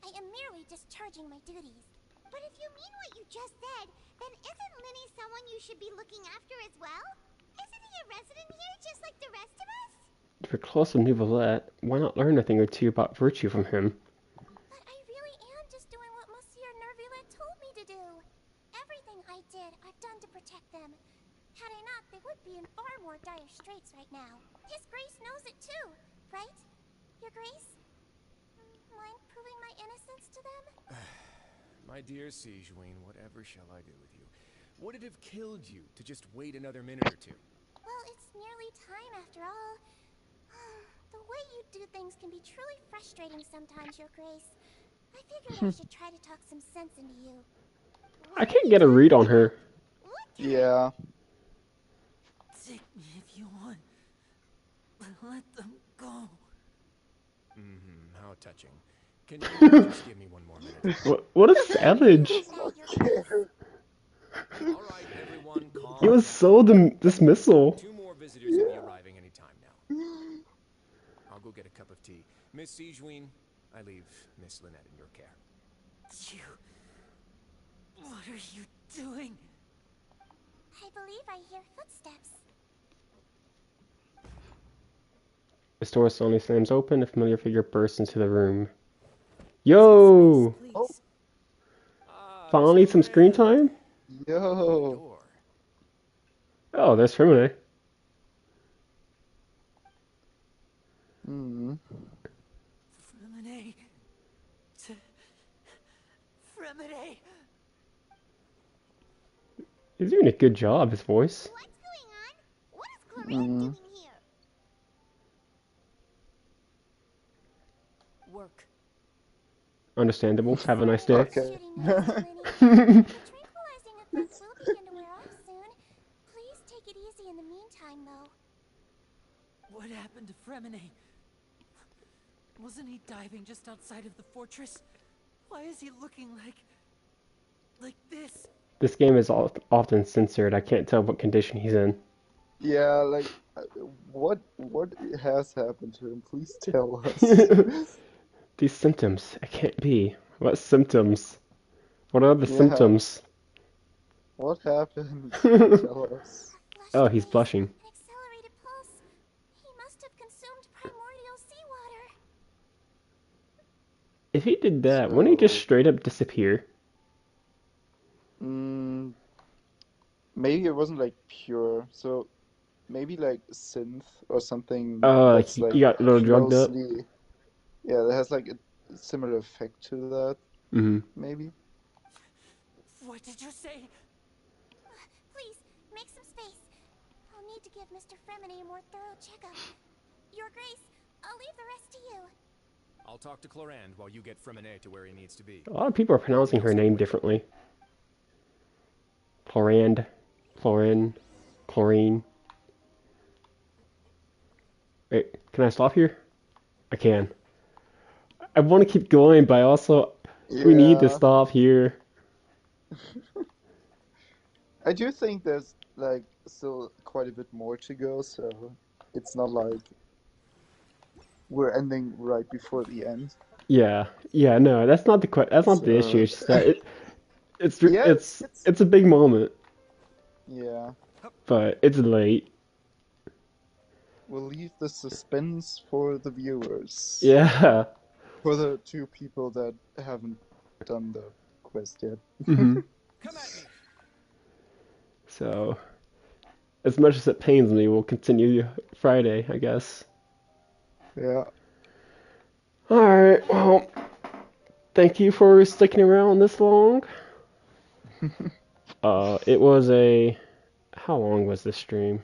Speaker 3: I am merely discharging my duties. But if you mean what you just said, then isn't Linny someone you should be looking after as well? Isn't he a resident here just like the rest of us?
Speaker 1: If you're close to Neuvillette, why not learn a thing or two about virtue from him?
Speaker 3: But I really am just doing what Monsieur Nervulette told me to do. Everything I did, I've done to protect them. Had I not, they would be in far more dire straits right now. His Grace knows it too, right? Your Grace? Mind proving my innocence to them?
Speaker 15: My dear Siegeween, whatever shall I do with you? Would it have killed you to just wait another minute or two?
Speaker 3: Well, it's nearly time after all. The way you do things can be truly frustrating sometimes, Your Grace. I figured I should try to talk some sense into you.
Speaker 1: I can't get a read on her.
Speaker 4: Yeah.
Speaker 12: Take me if you want. Let them go.
Speaker 15: How touching. Can you just give me one more minute?
Speaker 1: What a savage.
Speaker 15: Alright, everyone, calm
Speaker 1: He was so dismissal.
Speaker 15: 2 more visitors will be arriving any time now. I'll go get a cup of tea. Miss Siegeween, I leave Miss Lynette in your care.
Speaker 12: What are you doing?
Speaker 3: I believe I hear footsteps.
Speaker 1: The door suddenly slams open. A familiar figure bursts into the room. Yo! Finally some screen time?
Speaker 4: Yo!
Speaker 1: Oh, there's Fremine.
Speaker 12: Fremine. Fremine.
Speaker 1: He's doing a good job, his voice.
Speaker 3: What's going on? What is Corinne doing here?
Speaker 12: Work.
Speaker 1: Understandable. Have a nice day.
Speaker 4: Okay.
Speaker 3: The tranquilizing effects will begin to wear off soon. Please take it easy in the meantime, though.
Speaker 12: What happened to Fremine? Wasn't he diving just outside of the fortress? Why is he looking like this?
Speaker 1: This game is often censored. I can't tell what condition he's in.
Speaker 4: Yeah, like, what has happened to him? Please tell us.
Speaker 1: These symptoms. It can't be. What symptoms? What are the symptoms?
Speaker 4: What happened? Tell us.
Speaker 1: Oh, he's blushing.
Speaker 3: An accelerated pulse. He must have consumed primordial seawater.
Speaker 1: If he did that, wouldn't he just
Speaker 4: So,
Speaker 1: straight up disappear?
Speaker 4: mm, maybe it wasn't like pure. So maybe like synth or something
Speaker 1: Oh, like
Speaker 4: that's
Speaker 1: he,
Speaker 4: like
Speaker 1: he got a little drugged up.
Speaker 4: closely. Yeah, that has like a similar effect to that.
Speaker 1: Mm-hmm.
Speaker 4: Maybe.
Speaker 14: What did you say?
Speaker 3: Please, make some space. I'll need to give Mr. Fremini a more thorough checkup. Your Grace, I'll leave the rest to you.
Speaker 15: I'll talk to Clorand while you get Fremine to where he needs to be.
Speaker 1: A lot of people are pronouncing her name differently. Chlorand, Chlorine, Chlorine. Wait, can I stop here? I can. I want to keep going, but we need to
Speaker 4: Yeah.
Speaker 1: stop here.
Speaker 4: I do think there's like still quite a bit more to go, so it's not like we're ending right before the end.
Speaker 1: Yeah, no, that's not that's not the issue.
Speaker 4: So
Speaker 1: It's just that
Speaker 4: yeah,
Speaker 1: it's a big moment,
Speaker 4: yeah.
Speaker 1: but it's late.
Speaker 4: We'll leave the suspense for the viewers.
Speaker 1: Yeah.
Speaker 4: For the two people that haven't done the quest yet.
Speaker 1: Mm-hmm. So, as much as it pains me, we'll continue Friday, I guess.
Speaker 4: Yeah.
Speaker 1: Alright, well, thank you for sticking around this long. It was how long was this stream?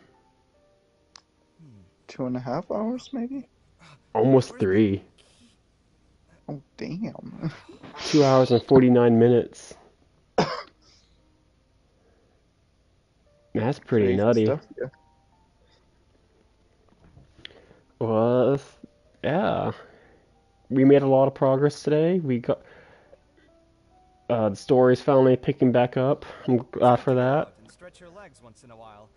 Speaker 4: 2.5 hours, maybe?
Speaker 1: Almost 3.
Speaker 4: Oh, damn.
Speaker 1: 2 hours and 49 minutes. That's pretty
Speaker 4: Crazy
Speaker 1: nutty.
Speaker 4: stuff, yeah.
Speaker 1: Well, yeah. We made a lot of progress today. We got the story's finally picking back up. I'm glad for that.
Speaker 17: And stretch your legs once in a while.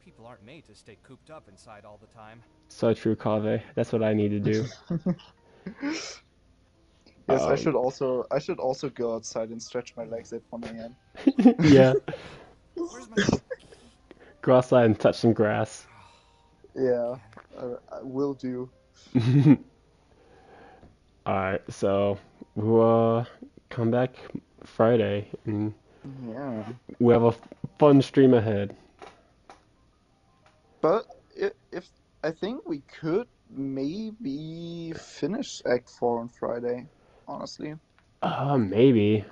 Speaker 17: People aren't made to stay cooped up inside all the time.
Speaker 1: So true, Kave. That's what I need to do.
Speaker 4: Yes, I should also go outside and stretch my legs at 1 a.m.
Speaker 1: Yeah. Go outside and touch some grass.
Speaker 4: Yeah, I will do.
Speaker 1: Alright, so we'll come back Friday and
Speaker 4: Yeah.
Speaker 1: we have a fun stream ahead.
Speaker 4: But if I think we could maybe finish Act 4 on Friday, honestly.
Speaker 1: Maybe.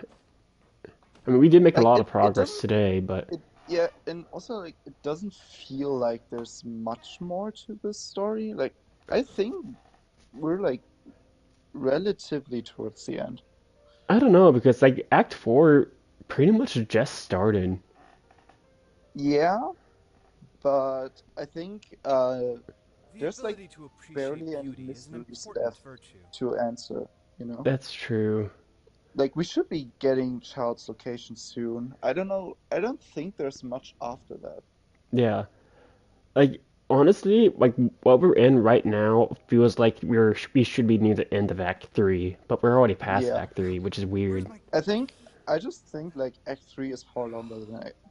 Speaker 1: I mean, we did make a
Speaker 4: Like,
Speaker 1: lot of
Speaker 4: it
Speaker 1: progress
Speaker 4: doesn't.
Speaker 1: today, but
Speaker 4: Yeah, and also like it doesn't feel like there's much more to this story. Like I think we're like relatively towards the end.
Speaker 1: I don't know because like Act 4 pretty much just started.
Speaker 4: Yeah, but I think there's like
Speaker 17: ability to appreciate
Speaker 4: barely any
Speaker 17: beauty is an
Speaker 4: mysteries
Speaker 17: important
Speaker 4: left
Speaker 17: virtue.
Speaker 4: to answer, you know?
Speaker 1: That's true.
Speaker 4: Like we should be getting Child's location soon. I don't know. I don't think there's much after that.
Speaker 1: Yeah. Like honestly, like what we're in right now feels like we should be near the end of Act 3, but we're already past
Speaker 4: Yeah.
Speaker 1: Act 3, which is weird.
Speaker 4: I just think like Act 3 is far longer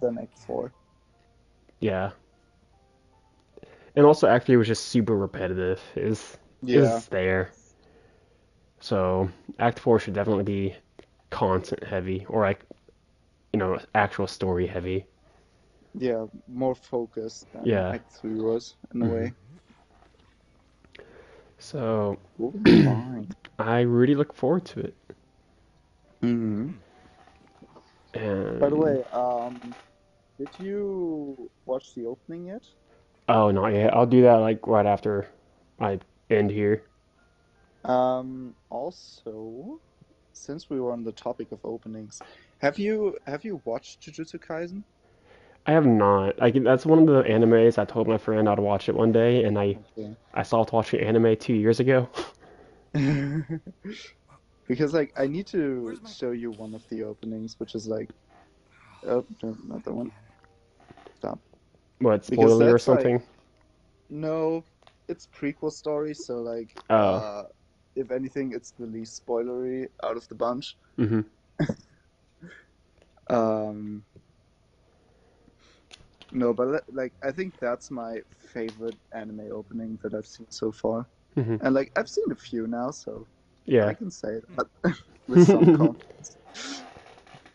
Speaker 4: than Act 4.
Speaker 1: Yeah. And also Act 3 was just super repetitive. Is there. So Act 4 should definitely be content heavy or like actual story heavy.
Speaker 4: Yeah, more focused than
Speaker 1: Yeah.
Speaker 4: Act 3 was in a way.
Speaker 1: So
Speaker 4: fine.
Speaker 1: I really look forward to it.
Speaker 4: Mm-hmm.
Speaker 1: And
Speaker 4: By the way, did you watch the opening yet?
Speaker 1: oh, not yet. I'll do that like right after I end here.
Speaker 4: Also, since we were on the topic of openings, have you watched Jujutsu Kaisen?
Speaker 1: I have not. That's one of the animes I told my friend I'd watch it one day, and I stopped watching anime 2 years ago.
Speaker 4: Because like I need to show you one of the openings, which is like, oh, no, not that one. Stop.
Speaker 1: What,
Speaker 4: Because
Speaker 1: spoiler or
Speaker 4: that's like,
Speaker 1: something?
Speaker 4: no, it's prequel story, so like,
Speaker 1: Oh.
Speaker 4: if anything, it's the least spoilery out of the bunch.
Speaker 1: Mm-hmm.
Speaker 4: No, but like I think that's my favorite anime opening that I've seen so far.
Speaker 1: Mhm.
Speaker 4: And like I've seen a few now, so
Speaker 1: Yeah.
Speaker 4: I can say that with some confidence.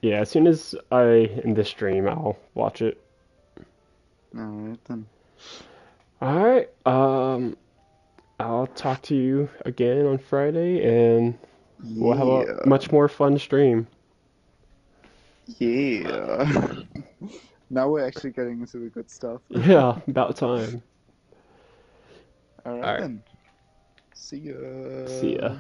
Speaker 1: Yeah, as soon as I end the stream, I'll watch it.
Speaker 4: Alright then.
Speaker 1: Alright, I'll talk to you again on Friday, and we'll have a
Speaker 4: Yeah.
Speaker 1: much more fun stream.
Speaker 4: Yeah. Now we're actually getting into the good stuff.
Speaker 1: Yeah, about time.
Speaker 4: Alright
Speaker 1: Alright,
Speaker 4: then. See ya.
Speaker 1: see ya.